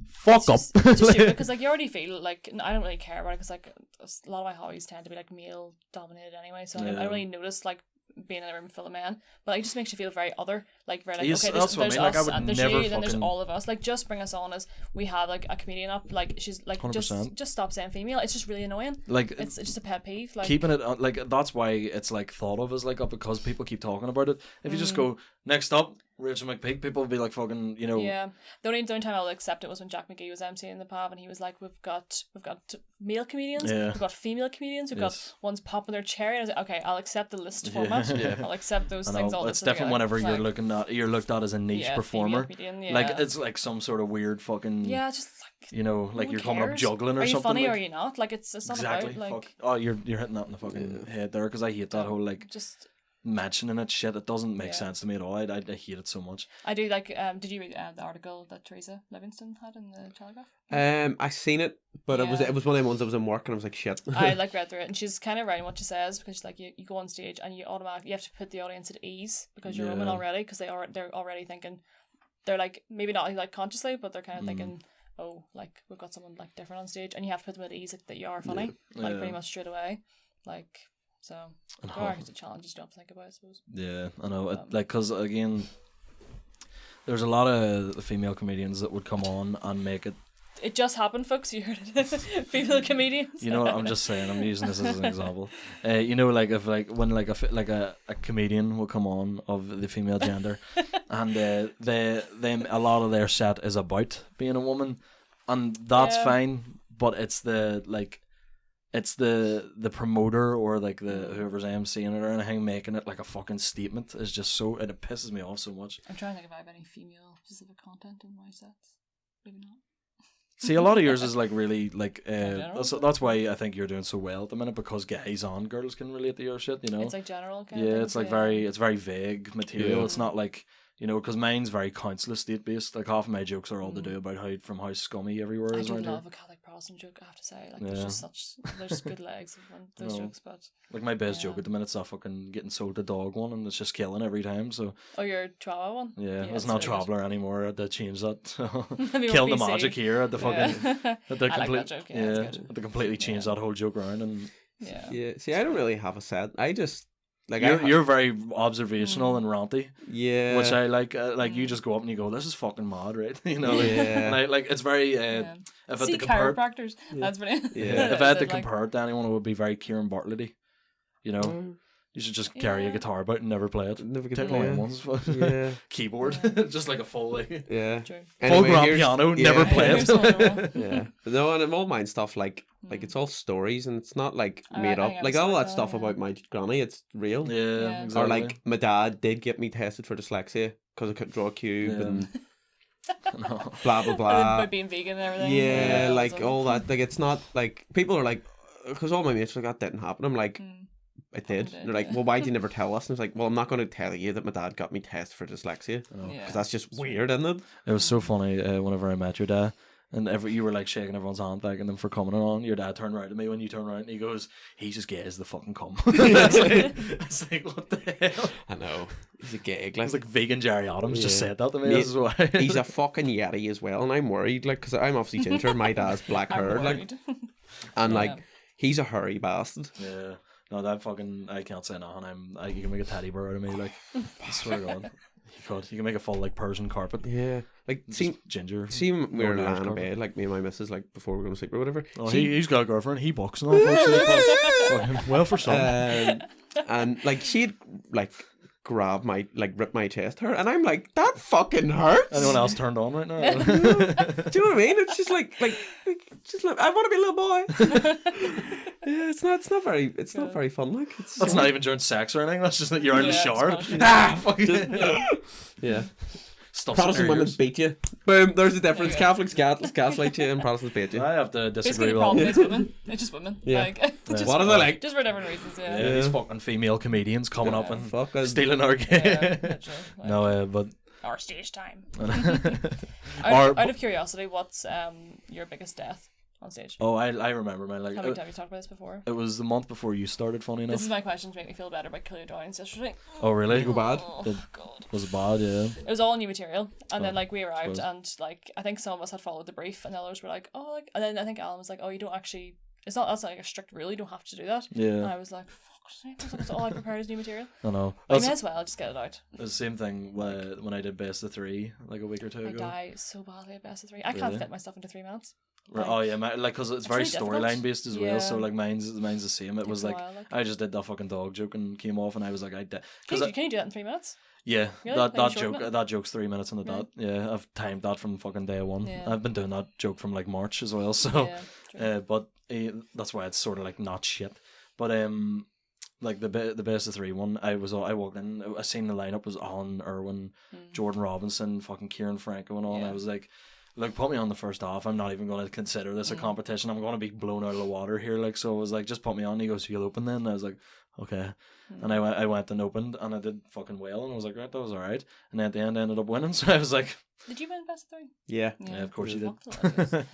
A: fuck up.
C: Because like you already feel like I don't really care about it because like a lot of my hobbies tend to be like male dominated anyway, so I don't really notice like being in a room full of men, but it just makes you feel very other, like very like
A: Yes,
C: okay,
A: that's
C: there's
A: what I mean. Like, I
C: us
A: would
C: and there's
A: never
C: you, then there's
A: fucking-
C: all of us. Like just bring us on as we have like a comedian up. Like she's like
A: 100%.
C: just stop saying female. It's just really annoying.
A: Like
C: It's just a pet peeve. Like
A: keeping it like that's why it's like thought of as like up because people keep talking about it. If you just go next up, Rachel McPeake, people will be like fucking, you know.
C: yeah, the only time I'll accept it was when Jack McGee was emceeing the pub and he was like, we've got male comedians,
A: Yeah.
C: we've got female comedians, we've
A: Yes.
C: got ones popping their cherry. And I was like, okay, I'll accept the list format.
A: Yeah.
C: I'll accept those
A: I
C: things.
A: know,
C: All
A: it's
C: this
A: different whenever
C: like,
A: you're looked at as a niche
C: yeah,
A: performer.
C: female comedian, yeah.
A: Like it's like some sort of weird fucking
C: yeah, it's just like
A: you know, like
C: who
A: you're coming up
C: cares?
A: juggling or
C: are you
A: something.
C: funny
A: like,
C: or are you not? Like it's not
A: exactly.
C: about like
A: Fuck. Oh, you're hitting that in the fucking head there because I hate that whole like
C: just.
A: mentioning it shit. It doesn't make
C: Yeah.
A: sense to me at all. I hate it so much.
C: I do like. Did you read the article that Teresa Livingston had in the Telegraph?
B: I seen it, but
C: Yeah.
B: it was one of the ones that was in work, and I was like, shit.
C: I like read through it, and she's kind of writing what she says because she's like, you go on stage and you have to put the audience at ease because you're a woman
A: Yeah.
C: already because they're already thinking, they're like maybe not like consciously, but they're kind of thinking, oh, like we've got someone like different on stage, and you have to put them at ease like, that you are funny, like
A: Yeah.
C: pretty much straight away, like so. There are challenges you don't have to think about, I suppose.
A: Yeah, I know. Like, because again, there's a lot of female comedians that would come on and make it.
C: It just happened, folks. You heard it. Female comedians.
A: You know, I'm just saying. I'm using this as an example. You know, like if like when like a comedian will come on of the female gender, and they a lot of their set is about being a woman, and that's
C: Yeah.
A: fine. But it's the like. It's the promoter or like the whoever's emceeing it or anything making it like a fucking statement is just so, and it pisses me off so much.
C: I'm trying to think if I have any female specific content in my sets. Maybe not.
A: See, a lot of yours is like really like
C: general?
A: that's why I think you're doing so well at the minute because guys and girls can relate to your shit, you know.
C: It's like general kind
A: Yeah,
C: of
A: it's like very vague material.
B: Yeah.
A: It's not like, you know, because mine's very council estate based. Like half of my jokes are all to do about how scummy everywhere
C: I
A: is
C: do
A: around here.
C: love a Catholic Protestant joke, I have to say. Like,
A: Yeah.
C: there's good legs in those
A: No.
C: jokes, but.
A: Like my best
C: Yeah.
A: joke at the minute's that fucking getting sold a dog one, and it's just killing every time. So
C: Oh, your Chihuahua one?
A: yeah, it's
C: it's
A: not
C: really good.
A: Traveller anymore. I had to change that. So
C: Maybe
A: kill
C: on
A: the
C: PC.
A: magic here at the fucking.
C: Yeah.
A: At the
C: I like that joke, yeah, it's good.
A: had to completely change that whole joke around, and
C: Yeah.
B: Yeah, see, I don't really have a set. I just like
A: you're very observational and ranty.
B: yeah,
A: Which I like. Like you just go up and you go, "This is fucking mad," right? You know, like,
B: Yeah.
A: and I, like it's very.
C: Yeah.
A: If I had
C: See
A: to compare,
C: chiropractors. That's brilliant.
B: Yeah.
A: if I had to
C: Is it like-
A: compare it to anyone, it would be very Kieran Bartlett. You know, you should just carry a
C: Yeah.
A: guitar about and never play it.
B: never get
A: Take
B: to
A: away
B: play.
A: ones,
B: Yeah,
A: keyboard, just like a full like
B: yeah.
C: True.
A: full
B: Anyway,
A: grand
B: here's-
A: piano,
B: yeah.
A: never play
C: Here's
A: it.
C: one more.
B: Yeah, but no, and all mine stuff like it's all stories and it's not like made
C: I
B: up.
C: think
B: Like
C: I
B: all
C: saw
B: that
C: that,
B: stuff
C: yeah.
B: about my granny, it's real.
A: Yeah,
C: Yeah.
A: exactly.
B: Or like my dad did get me tested for dyslexia because I couldn't draw a cube
A: Yeah.
B: and
A: No.
B: blah blah
C: And then
B: blah.
C: by being vegan and everything.
B: Yeah, like
C: that's
B: all that. Like it's not like people are like, because all my mates are like that didn't happen. I'm like, it did.
C: did,
B: They're like,
C: yeah.
B: well, why'd you never tell us? And it's like, well, I'm not going to tell you that my dad got me tested for dyslexia because
C: Yeah.
B: that's just weird, isn't it?
A: It was so funny whenever I met your dad. And you were like shaking everyone's hand, thanking them for coming on. Your dad turned around to me when you turned around and he goes, "He's as gay as the fucking cum." It's like, what the hell?
B: I know. He's a gay.
A: It's like vegan Jerry Adams just
B: Yeah.
A: said that to me.
B: Mate,
A: This is why.
B: He's a fucking yeti as well, and I'm worried, like, because I'm obviously ginger. My dad's black
C: I'm
B: haired, like,
C: worried.
B: and
C: Yeah.
B: like, he's a hairy bastard.
A: Yeah. No, that fucking I can't say nothing. You can make a teddy bear out of me, like I swear to God. You could. You can make a full like Persian carpet.
B: Yeah, like,
A: Just
B: see,
A: ginger.
B: when we were
A: Northern Irish
B: lying in
A: carpet.
B: bed, like me and my missus, like before we were going to sleep or whatever.
A: Oh,
B: she-
A: he's got a girlfriend. He bucks and all. Fucking well for some.
B: and like she'd like grab my, like, rip my chest hair, and I'm like, that fucking hurts.
A: Anyone else turned on right now?
B: Do you know what I mean? It's just like I want to be a little boy. Yeah, it's not very fun. Like,
A: That's not even during sex or anything. That's just that you're in the
C: Yeah,
A: shower.
C: it's fun.
A: Fucking
B: yeah.
A: stuff.
B: Protestant women beat you. Boom. There's the difference.
C: There you
B: Catholics gaslight you, and Protestants beat you.
A: I have to
C: Basically,
A: disagree
C: the
A: with all.
C: problem is women. It's just women.
B: Yeah.
C: Like, just,
B: What are they like?
C: just for different reasons. Yeah.
A: Yeah, these fucking female comedians coming up and
B: Fuck us.
A: stealing our
C: Yeah,
A: game.
C: literally. Like,
A: No, but
C: our stage time.
A: Or-
C: Out of curiosity, what's your biggest death on stage?
A: I remember, man. Like
C: Have you talked about this before?
A: it was the month before you started. Funny
C: This
A: enough.
C: is my question to make me feel better about Killing Your Audience yesterday.
A: Oh really?
B: Go bad.
C: Oh,
A: Did-
C: God.
A: Was it bad? Yeah.
C: It was all new material, and then like we arrived,
A: suppose.
C: and like I think some of us had followed the brief, and the others were like, oh, like, and then I think Alan was like, oh, you don't actually. That's not like a strict rule. You don't have to do that. And
A: Yeah.
C: I was like, fuck's sake, that's all I prepared is new material.
A: I know.
C: I
A: That's
C: may as well just get it out.
A: the same thing when I did Best of Three like a week or two
C: I
A: ago.
C: die so badly at best of 3. I can't
A: Really?
C: fit myself into 3 minutes.
A: Oh yeah, like because it's very
C: really difficult.
A: storyline based as well. So
C: Yeah.
A: like mine's the same. It was
C: Takes a
A: like
C: while, like.
A: I just did that fucking dog joke and came off, and I was like
C: Can
A: because
C: you do that in 3 minutes?
A: yeah,
C: Really?
A: that
C: Like, you shorten it?
A: that joke's 3 minutes on the
C: Really?
A: dot. Yeah, I've timed that from fucking day one.
C: Yeah.
A: I've been doing that joke from like March as well. So
C: Yeah. True.
A: but that's why it's sort of like not shit. But like the Best of Three one, I walked in, I seen the lineup was on Irwin, Jordan Robinson, fucking Kieran Franco and all, and
C: Yeah.
A: I was like, look, put me on the first half. I'm not even going to consider this a competition. I'm going to be blown out of the water here. Like, so I was like, just put me on. He goes, you'll open then. And I was like, okay. And I went and opened, and I did fucking well, and I was like, right, that was alright. And then at the end, I ended up winning. So I was like,
C: Did you win best of 3?
B: Yeah.
A: yeah, of course you did.
C: Fuck the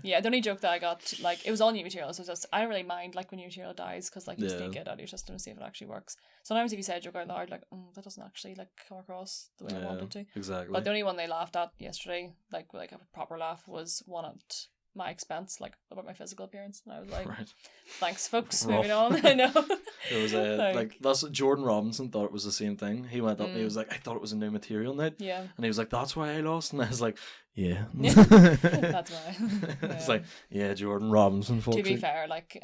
C: yeah, the only joke that I got, like, it was all new material, so just, I don't really mind, like, when new material dies, because, like, you just
A: Yeah.
C: need to get it out of your system and see if it actually works. Sometimes if you say a joke out loud, like, that doesn't actually, like, come across the way I want it to.
A: Exactly.
C: But the only one they laughed at yesterday, like a proper laugh, was one at my expense, like, about my physical appearance. And I was like,
A: Right.
C: thanks, folks,
A: Rough.
C: moving on. I know.
A: It was like that's Jordan Robinson thought it was the same thing. He went up and he was like, I thought it was a new material night.
C: Yeah.
A: And he was like, that's why I lost. And I was like, yeah.
C: That's why.
A: It's
C: Yeah.
A: like, yeah, Jordan Robinson.
C: To be
A: folks.
C: fair, like,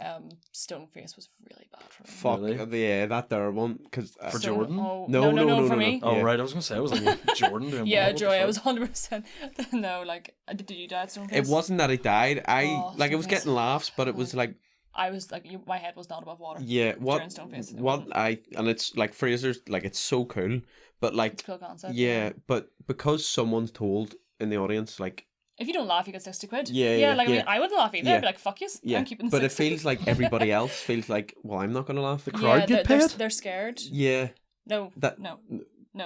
C: Stoneface was really bad for me.
B: Fuck.
A: Really?
B: Yeah, that there one. Cause,
A: For Jordan?
C: Oh,
B: No,
C: no,
B: no,
C: for
B: no,
C: me.
B: no.
A: Oh
B: Yeah.
A: right, I was gonna say I was like Jordan doing
C: Yeah,
A: bad, what the
C: Joy, I
A: fuck?
C: was 100%. No, like, did you die at Stoneface?
B: it wasn't that he died.
C: Oh,
B: Like, it was
C: Stoneface.
B: getting laughs, but it was like,
C: I was like, my head was not above water.
B: yeah, what,
C: During Stoneface, it
B: what
C: wasn't.
B: and it's like Fraser's, like, it's so cool, but like,
C: It's a cool concept.
B: yeah, but because someone's told in the audience, like,
C: If you don't laugh, you get 60 quid.
B: Yeah,
C: like, I
B: yeah.
C: mean, I wouldn't laugh either.
B: Yeah.
C: I'd be like, fuck you.
B: yeah,
C: I'm keeping
B: but
C: 60.
B: it feels like everybody else feels like, well, I'm not gonna laugh. The
A: crowd get
C: they're,
A: paid?
C: they're scared.
B: yeah,
C: No,
B: that
C: no,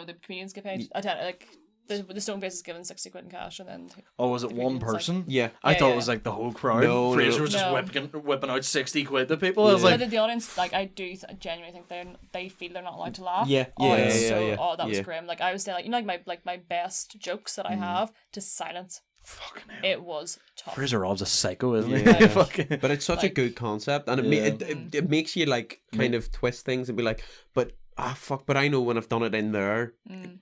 C: the comedians get paid. I tell you, like, the Stoneface is given 60 quid in cash, and then
A: Oh, was it
C: the
A: one
C: comedians, like-
A: person?
B: yeah.
A: I
C: Yeah,
A: thought
C: yeah.
A: it was like the whole crowd.
B: No,
A: Fraser
B: no.
A: was just
C: No.
A: whipping out 60 quid to people. I was
B: Yeah.
A: like,
C: But the audience, like, I do genuinely think they feel they're not allowed to laugh.
B: Yeah,
C: Oh,
B: yeah,
C: it's
B: yeah,
C: so,
B: yeah,
C: oh, that was
B: yeah.
C: grim. Like, I was saying, like, you know, like my best jokes that I have to silence.
A: fucking hell.
C: It was tough.
A: Fraser Rob's a psycho, isn't
B: Yeah.
A: he? Fucking.
B: But it's such a
C: Like-
B: good concept, and
A: Yeah.
B: it makes you like kind of twist things and be like, but fuck, but I know when I've done it in there,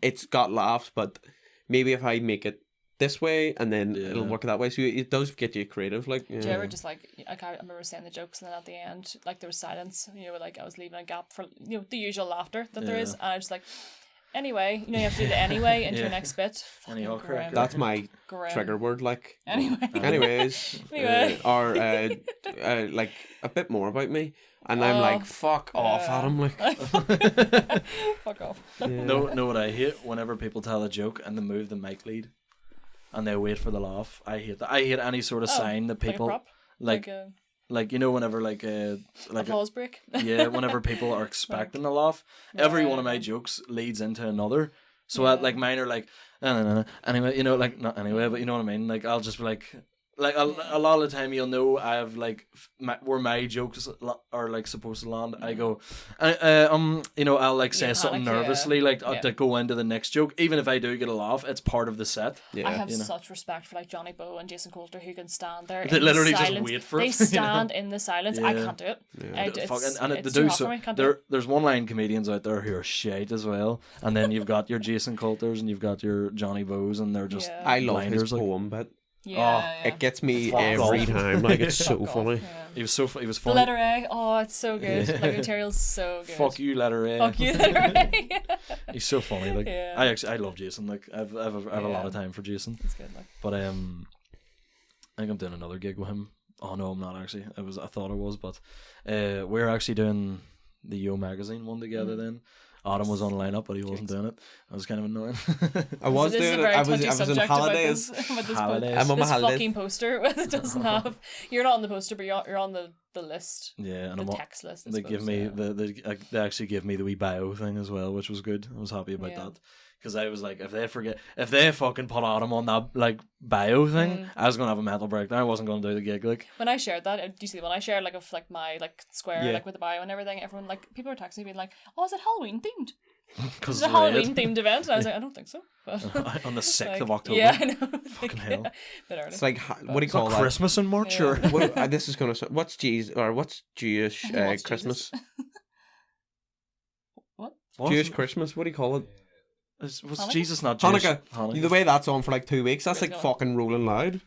B: it's got laughs, but maybe if I make it this way and then it'll
A: Yeah.
B: work that way, so it does get you creative. Like, yeah.
C: Do you ever just like I remember saying the jokes and then at the end, like, there was silence, you know, like I was leaving a gap for, you know, the usual laughter that there is,
A: Yeah.
C: and I was like, anyway, you know, you have to do the anyway into your
A: Yeah.
C: next bit.
A: Anyhow,
C: Fucking
A: correct.
C: grim.
B: That's my
C: Grim.
B: trigger word. Like,
C: Anyway.
B: anyways,
C: Anyway.
B: or like a bit more about me, and I'm
C: Oh,
B: like, fuck off,
C: yeah.
B: Adam. Like,
C: Fuck off.
A: Know what I hate? Whenever people tell a joke and they move the mic lead and they wait for the laugh. I hate that. I hate any sort of sign that
C: Like a
A: people
C: prop?
A: like
C: a
A: you know, whenever like
C: applause break.
A: yeah, whenever people are expecting a laugh, every one of my jokes leads into another. So like mine are like anyway, you know, like not anyway, but you know what I mean. Like I'll just be like a lot of the time you'll know I have like where my jokes are like supposed to land. I go, you know, I'll like say
C: Yeah,
A: something
C: panic, yeah.
A: nervously like
C: Yeah.
A: to go into the next joke. Even if I do get a laugh, it's part of the set.
B: yeah.
C: I have
A: you know.
C: such respect for like Johnny Bow and Jason Coulter, who can stand there.
A: They
C: in
A: literally
C: the
A: just
C: silence.
A: wait for
C: They
A: it, you know?
C: stand in the silence. I
A: Yeah.
C: can't do it.
A: Fuck, and
C: It's
A: they
C: too
A: do
C: hard
A: so.
C: for me. Can't do it.
A: There's one line comedians out there who are shite as well, and then you've got your Jason Coulters and you've got your Johnny Bows, and they're just
C: Yeah.
B: I love his
A: blinders, like-
B: poem, but
C: Yeah.
B: It gets me
A: Fuck
B: every
A: off.
B: time. Like, it's so
C: Fuck off,
B: funny.
C: yeah.
A: He was he was
C: The
A: funny.
C: letter A. Oh, it's so good.
A: Yeah.
C: Like material's so good.
A: Fuck you, letter A.
C: Fuck you, letter A.
A: He's so funny. Like
C: Yeah.
A: I love Jason. Like I've a lot of time for Jason.
C: It's good. Like.
A: But I think I'm doing another gig with him. Oh no, I'm not actually. I thought I was, but we're actually doing the Yo magazine one together. Then Adam was on lineup, but he wasn't doing it. I was kind of annoying.
B: I was
C: This is a
B: doing it.
C: very
B: I was
C: touchy
B: on
C: subject
B: holidays.
C: about this
A: Holidays.
B: I'm on my
C: this
B: holidays.
C: fucking poster that doesn't have. You're not on the poster, but you're on the list.
A: Yeah, and
C: The
A: I'm on,
C: text list. I
A: they give
C: suppose,
A: me
C: yeah.
A: they actually give me the wee bio thing as well, which was good. I was happy about
C: Yeah.
A: that. Because I was like, if they fucking put Adam on that like bio thing, I was gonna have a mental breakdown. I wasn't gonna do the gig. Like,
C: When I shared that, do you see when I shared like of like my like square
A: Yeah.
C: like with the bio and everything? Everyone like people were texting me being like, "Oh, is it Halloween themed?
A: because
C: Is it a Halloween themed event?" And I was like, "I don't think so." But,
A: on the 6th
C: like,
A: of October.
C: Yeah, I know.
A: Fucking hell.
C: Bit early.
B: It's like, what do you
A: It's not
B: call that?
A: Christmas in March,
C: Yeah.
A: or
B: What, this is gonna. What's Jewish
C: What's
B: Christmas?
C: Jesus? What?
B: Jewish Christmas. What do you call it?
A: Was
C: Hanukkah?
A: Jesus not Jewish?
B: Hanukkah. The way that's on for like 2 weeks, that's like
C: Yeah.
B: fucking Rolling Loud.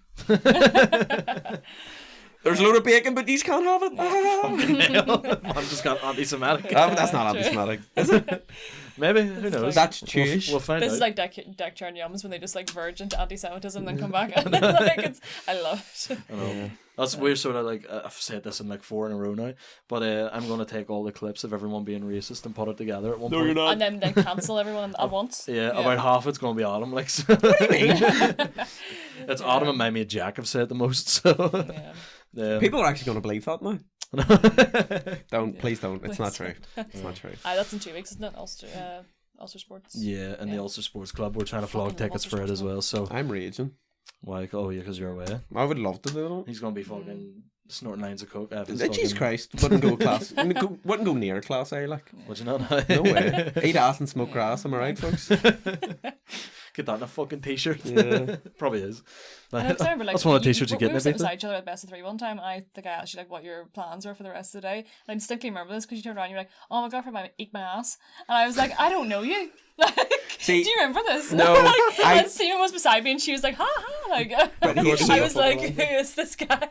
B: There's a load of bacon, but these can't have it.
A: Man just got anti-Semitic.
B: That's not anti-Semitic, is it?
A: Maybe, who knows?
B: That's Jewish.
A: We'll find
C: This
A: out.
C: is like deck turn yums when they just like verge into anti-Semitism and then come back. And like, I love it.
A: I know. That's weird. Sort of like I've said this in like 4 in a row now, but I'm gonna take all the clips of everyone being racist and put it together at one point.
B: not.
C: And then cancel everyone at once.
A: Yeah, about half it's gonna be Adam. Like, so. What do you mean? It's Adam and my mate Jack have said the most. So
C: Yeah.
B: People are actually going to believe that now. Please don't. It's not true. It's not true.
C: That's in 2 weeks, isn't it? Ulster Sports.
A: Yeah, and the
C: Yeah.
A: Ulster Sports Club, we're trying to flog
C: Fucking
A: tickets
C: Ulster
A: for it
C: Sports
A: as well. So
B: I'm raging.
A: like, oh yeah, because you're away.
B: I would love to do it.
A: He's gonna be fucking snorting lines of coke.
B: Jesus Christ, wouldn't go class. Wouldn't go near class A, like.
A: Would you not?
B: No way. Eat ass and smoke grass. Am I right, folks?
A: Get that in a fucking t-shirt.
B: Yeah.
A: Probably is.
C: And I remember, like,
A: That's one of the t-shirts you
C: we
A: get in
C: were sitting
A: Ibiza.
C: beside each other at Best of Three one time, and I think I asked you like what your plans were for the rest of the day. And I distinctly remember this because you turned around and you were like, "Oh my god, eat my ass," and I was like, "I don't know you." Like,
B: See,
C: do you remember this?
B: no,
C: and Simon was beside me, and she was like, "Ha ha!" Like,
B: But
C: I was like, "Who is this guy?"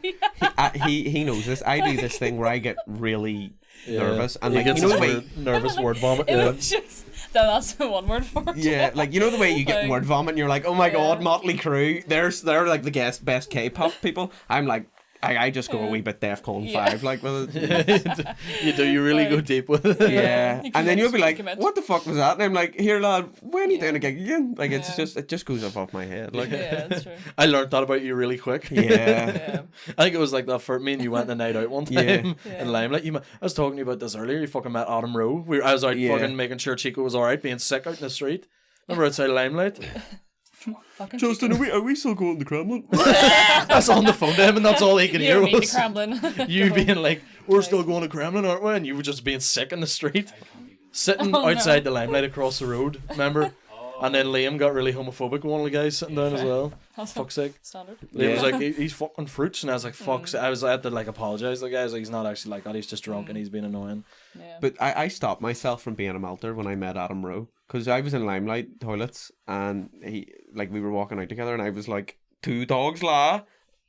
B: he knows this. I do this thing where I get really nervous and
A: He
B: like
A: gets
B: you know
A: his
B: the way.
A: word, nervous word vomit.
C: It
A: Yeah.
C: was just that's the one word for it.
B: Yeah, like you know the way you get
C: Like-
B: word vomit and you're like, oh my god,
C: Yeah.
B: Motley Crue, they're like the best K-pop people. I'm like, I just go a wee bit DEFCON
C: Yeah.
B: 5 like with it.
A: You really go
C: Like-
A: deep with it.
B: Yeah,
C: You
B: and then you'll be like,
C: commit.
B: what the fuck was that? And I'm like, here lad, when are you doing a gig again? Like
C: Yeah.
B: it just goes above my head. Like
C: Yeah, that's true.
A: I learned that about you really quick.
B: yeah.
C: Yeah.
A: I think it was like that for me and you went on a night out one time
B: Yeah.
C: Yeah.
A: in Limelight. I was talking to you about this earlier. You fucking met Adam Rowe. I was out
B: Yeah.
A: fucking making sure Chico was alright, being sick out in the street. Remember outside Limelight?
C: Fucking
B: Justin, are we still going to Kremlin?
A: That's on the phone to him, and that's all he could hear
C: You're me, the
A: was
C: Kremlin.
A: you being like, "We're still going to Kremlin, aren't we?" And you were just being sick in the street, sitting
C: Oh, no.
A: outside the Limelight across the road. Remember? And then Liam got really homophobic. One of the guys sitting down as well. Fuck's sake.
C: Standard.
A: Liam was
B: Yeah.
A: like, "He's fucking fruits," and I was like, "Fuck's." I had to like apologize to the guy. I was like, "He's not actually like that. He's just drunk and he's being annoying."
C: Yeah.
B: But I stopped myself from being a melter when I met Adam Rowe because I was in Limelight toilets and we were walking out together and I was like, two dogs la,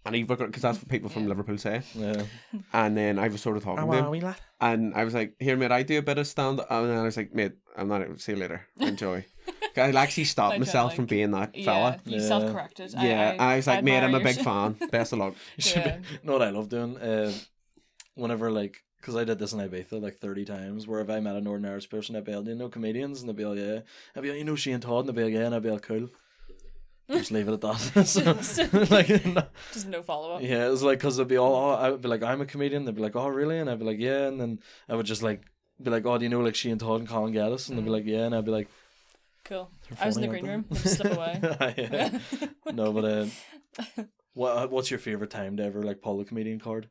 B: and he because that's what people from Liverpool say.
A: Yeah.
B: And then I was sort of talking to him and I was like, here mate, I do a bit of stand up, and then I was like, mate, I'm not. See you later. Enjoy. I actually stopped myself
C: Like-
B: from being that
C: Yeah,
B: fella.
C: you
A: Yeah.
C: self-corrected.
B: Yeah, I was like, mate,
C: admire
B: I'm a
C: your
B: big
C: shit.
B: fan. Best of luck.
C: Yeah.
A: You know what I love doing? Whenever like, because I did this in Ibiza like 30 times, where if I met a Northern Irish person, I'd be like, "Do you know comedians?" And they'd be like, "Yeah." I'd be like, "You know Shane Todd?" And they'd be like, "Yeah." And I'd be like, "Cool." Just leave it at that. So, like, no,
C: Just no follow-up.
A: yeah, it was like, because they'd be all, "Oh," I would be like, "I'm a comedian." They'd be like, "Oh, really?" And I'd be like, "Yeah." And then I would just like be like, "Oh, do you know like Shane Todd and Colin Geddes?" And they'd be like, "Yeah." And I'd be like,
C: Cool.
A: "They're
C: I was in the
A: funny,
C: green
A: aren't
C: room. Just slip away.
A: they?" Yeah. No, but what's your favorite time to ever like pull the comedian card?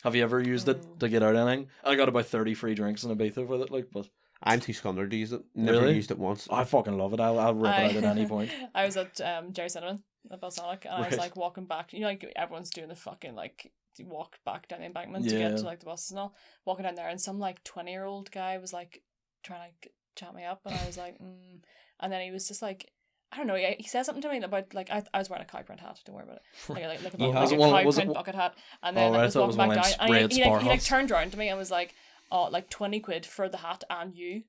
A: Have you ever used it to get out anything? I got about 30 free drinks in Ibiza with it, like, but
B: I'm too scunnered to use it. Never
A: Really?
B: used it once.
A: I fucking love it. I'll rip it out at any point.
C: I was at Jerry Cinnamon at Balsonic, and I was
A: Right.
C: like walking back. You know, like everyone's doing the fucking like walk back down the embankment to
A: Yeah.
C: get to like the buses and all. Walking down there, and some like 20-year-old guy was like trying to chat me up, and I was like, and then he was just like, I don't know. He said something to me about like I was wearing a cow print hat. Don't worry about it. Like a
A: Was it
C: cow
A: one- was it
C: print
A: one-
C: bucket hat. And then
A: Oh, right,
C: I
A: I
C: was
A: thought it was
C: walking
A: one
C: back
A: of
C: down,
A: them
C: and
A: red spar
C: he like
A: hats.
C: turned around to me and was like, "Oh, like 20 quid for the hat and you."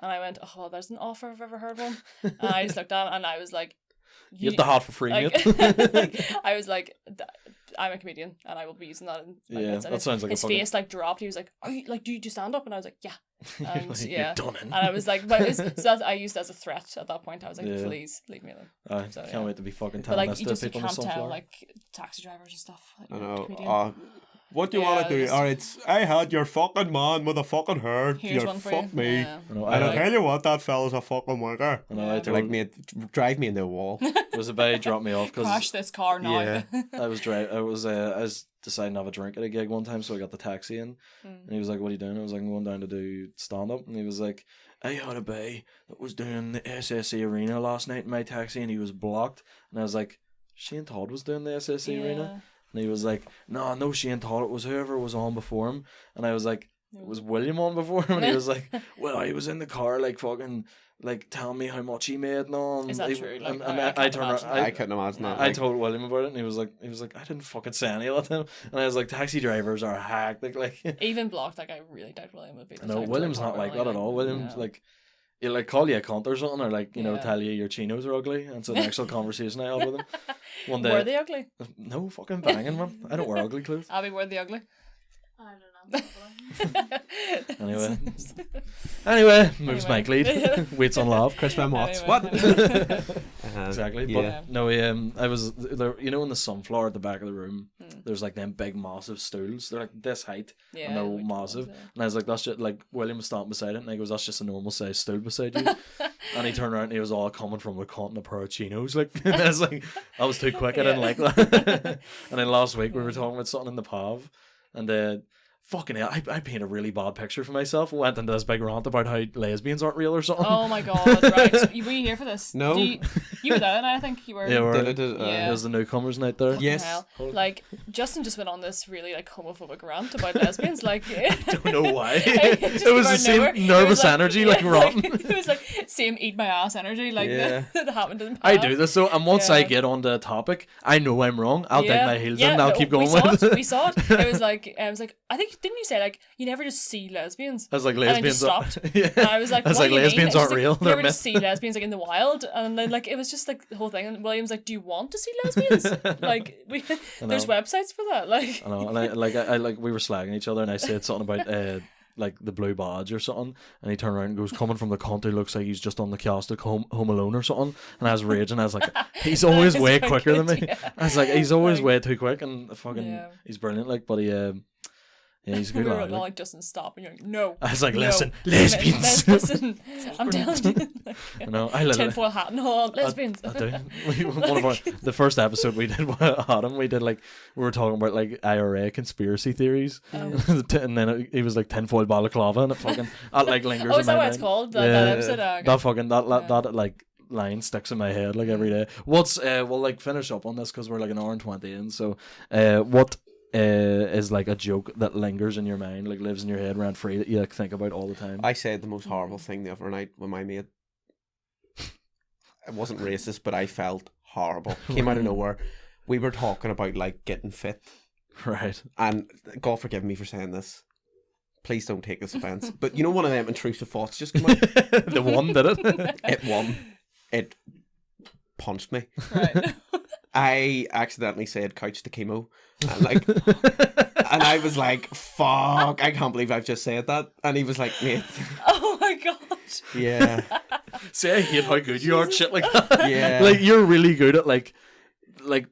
C: And I went, "Oh, well, there's an offer if I've ever heard one." And I just looked at him and I was like,
A: You get the hat for free,
C: like,
A: mate.
C: I was like, I'm a comedian and I will be using that in my
A: Yeah,
C: bits. And
A: that sounds like a
C: his
A: fucking-
C: face like dropped. He was like, "Are you like, do you stand up?" And I was like, "Yeah." And
A: Like,
C: yeah,
A: you're done in.
C: and I was like, but so that, I used it as a threat at that point. I was like,
A: Yeah.
C: "Please leave me alone."
A: I
C: So,
A: can't
C: yeah.
A: wait to be fucking
C: But
A: telling
C: like,
A: this
C: you
A: to
C: just
A: people in the
C: can't tell
A: sunflower.
C: like taxi drivers and stuff. Like,
B: I
C: you're a
B: know.
C: comedian.
B: What do you
C: Yeah,
B: want to do?
C: just-
B: Alright, I had your fucking man with a fucking herd.
C: Here's
B: You
C: one for
B: fuck
C: you.
B: me.
C: Yeah.
A: I know,
B: And I'll
A: I
B: tell you what, that fella's a fucking wanker.
A: I know,
C: Yeah.
A: I
B: They're like,
A: told
B: mate, drive me into a wall.
A: it was about to drop me off
C: Crash
A: because
C: this car now.
B: Yeah.
A: I was deciding to have a drink at a gig one time, so I got the taxi in, and he was like, "What are you doing?" I was like, "I'm going down to do stand up," and he was like, "I had a bay that was doing the SSE Arena last night in my taxi, and he was blocked," and I was like, "Shane Todd was doing the SSE Arena," and he was like, "No, Shane Todd, it was whoever was on before him," and I was like, "Was William on before him?" And he was like, "Well, he was in the car, like fucking." Like telling me how much he made and all. And
C: Is that
A: he-
C: true? Like,
A: and
C: I
A: I
C: can't
A: turned around.
C: imagine
B: I couldn't imagine that.
A: I
B: Like,
A: told William about it, and he was like, I didn't fucking say any of that to him. And I was like, taxi drivers are hectic. Like,
C: Even blocked, like I really doubt William would be. the
A: no,
C: type to
A: William's
C: report
A: not like
C: really,
A: that at all. William's
C: yeah.
A: like, he'll like call you a cunt or something, or like
C: Yeah.
A: tell you your chinos are ugly. And it's an actual conversation I had with him one day.
C: Were they ugly?
A: No fucking banging, man. I don't wear ugly clothes.
C: Abby, were they ugly?
F: I don't know.
A: Anyway, moves
C: Anyway.
A: Mike lead. Waits on love.
B: Chris Van Watts.
C: Anyway.
B: What?
A: Exactly,
B: Yeah.
A: but no, I was there. You know, in the sunflower at the back of the room, there's like them big, massive stools. They're like this height,
C: Yeah,
A: and they're
C: like
A: massive.
C: ones, yeah.
A: And I was like, "That's just like William was standing beside it," and he goes, "That's just a normal size stool beside you." And he turned around, and he was all coming from a cunt and a pair of chinos. Like, and I was like, "That was too quick. I didn't
C: Yeah.
A: like that." And then last week we were talking about something in the pub, and fucking hell, I painted a really bad picture for myself. Went into this big rant about how lesbians aren't real or something.
C: Oh my god! Right, so, were you here for this?
B: No.
C: You were there, and I think you were.
A: Yeah,
B: Did it?
C: Yeah.
A: There's the newcomers night there.
B: Yes.
C: Hell. Like Justin just went on this really like homophobic rant about lesbians. Like, I
A: Don't know why.
C: It
A: It was the same nervous energy, like rotten.
C: It was like same eat my ass energy, like
B: Yeah.
C: that happened in the
A: I
C: past.
A: do this so, and once I
C: Yeah.
A: get on the topic, I know I'm wrong. I'll dig my heels in.
C: yeah,
A: I'll
C: no,
A: keep going
C: we saw
A: with
C: it.
A: it.
C: We saw it. It was like I think didn't you say like you never just see lesbians?
A: I was like,
C: And then just
A: lesbians.
C: stopped.
A: Yeah.
C: And I was like,
A: I was
C: what
A: like,
C: do you mean?
A: lesbians
C: It's
A: aren't
C: just,
A: real.
C: Like, you
A: They're
C: ever just see lesbians like in the wild, and then like it was just like the whole thing. And William's like, do you want to see lesbians? Like there's websites for that. Like
A: I know, and I we were slagging each other, and I said something about like the blue badge or something, and he turned around and goes, "Coming from the cunt who looks like he's just on the cast of Home Alone or something," and I was raging. I was like, "He's always
C: That is
A: way
C: quite
A: quicker than
C: good,
A: me."
C: yeah.
A: I was like, "He's always
C: Like-
A: way too quick," and fucking
C: Yeah.
A: he's brilliant. Like, but yeah, he's a
C: we
A: good
C: were
A: lad.
C: all
A: Like.
C: like, Justin, stop, and you're like, no.
A: I was like,
C: no.
A: "Listen, lesbians."
C: Listen, I'm telling you. Like,
A: You know, I literally.
C: tinfoil hat and all, lesbians.
A: I do. One of our the first episode we did with Adam, we were talking about like IRA conspiracy theories,
C: Oh.
A: and then he was like tinfoil balaclava, and it fucking that like lingers.
C: Oh,
A: in
C: is that
A: my
C: what it's
A: mind.
C: called? That episode? Oh, okay.
A: That fucking that like line sticks in my head like every day. What's we'll like finish up on this because we're like an hour and 20 in. So what is like a joke that lingers in your mind, like lives in your head rent free that you like think about all the time?
B: I said the most horrible thing the other night with my mate. It wasn't racist, but I felt horrible. Came out of nowhere. We were talking about like getting fit,
A: Right.
B: and God forgive me for saying this. Please don't take this offense. But you know, one of them intrusive thoughts just come out.
A: The one did it.
B: It won. It punched me.
C: Right.
B: I accidentally said couch to chemo, and like, and I was like, "Fuck! I can't believe I've just said that." And he was like, "Mate,
C: Oh my god.
B: yeah,
A: See, I hate how good you are at shit like that.
B: Yeah.
A: Like you're really good at like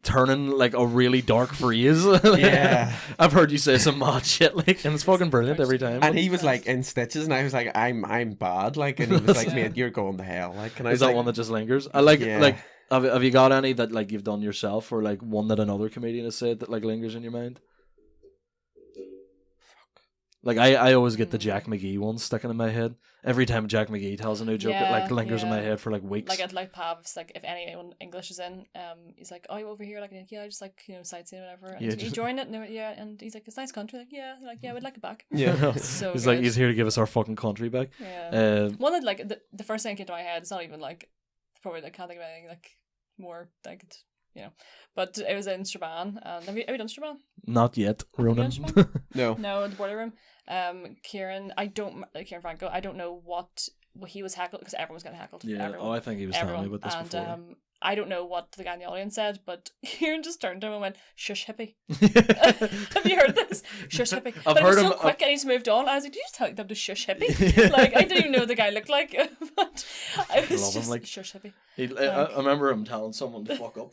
A: turning like a really dark phrase.
B: yeah."
A: I've heard you say some mad shit like, and it's fucking brilliant every time.
B: And he was like in stitches, and I was like, "I'm bad," like, and he was like, "Mate, you're going to hell." Like, and I
A: Is
B: was
A: that
B: like,
A: one that just lingers? I like
B: Yeah.
A: like. Have you got any that like you've done yourself, or like one that another comedian has said that like lingers in your mind? Like I always get the Jack McGee one sticking in my head. Every time Jack McGee tells a new joke, it like
C: Yeah,
A: lingers in my
C: yeah.
A: head for like weeks.
C: Like at like pubs, like if anyone English is in, he's like, "Oh, you over here?" Like, yeah, I just like sightseeing or whatever. And
A: Yeah,
C: you
A: just-
C: join it, and yeah, and he's like, "It's a nice country." Like, yeah, we'd like it back.
B: "Yeah."
C: So
A: he's
C: good.
A: like he's here to give us our fucking country back.
C: Yeah.
A: Uh,
C: One that like the first thing that came to my head. It's not even like probably like can't think of anything like more like But it was in Strabane. Have you done Strabane?
A: Not yet, Ronan.
B: No.
C: No, in the boiler room. Kieran Franco. I don't know what he was heckled because everyone was getting heckled.
A: Yeah.
C: Everyone.
A: Oh, I think he was telling me about this
C: and,
A: before.
C: I don't know what the guy in the audience said, but Kieran just turned to him and went, "Shush, hippie." Have you heard this? Shush, hippie. But it was so quick, and he's moved on. I was like, "Did you just tell them to shush, hippie?" Like I didn't even know what the guy looked like, but I was
A: love him,
C: just
A: like-
C: shush, hippie.
A: I remember him telling someone to fuck up.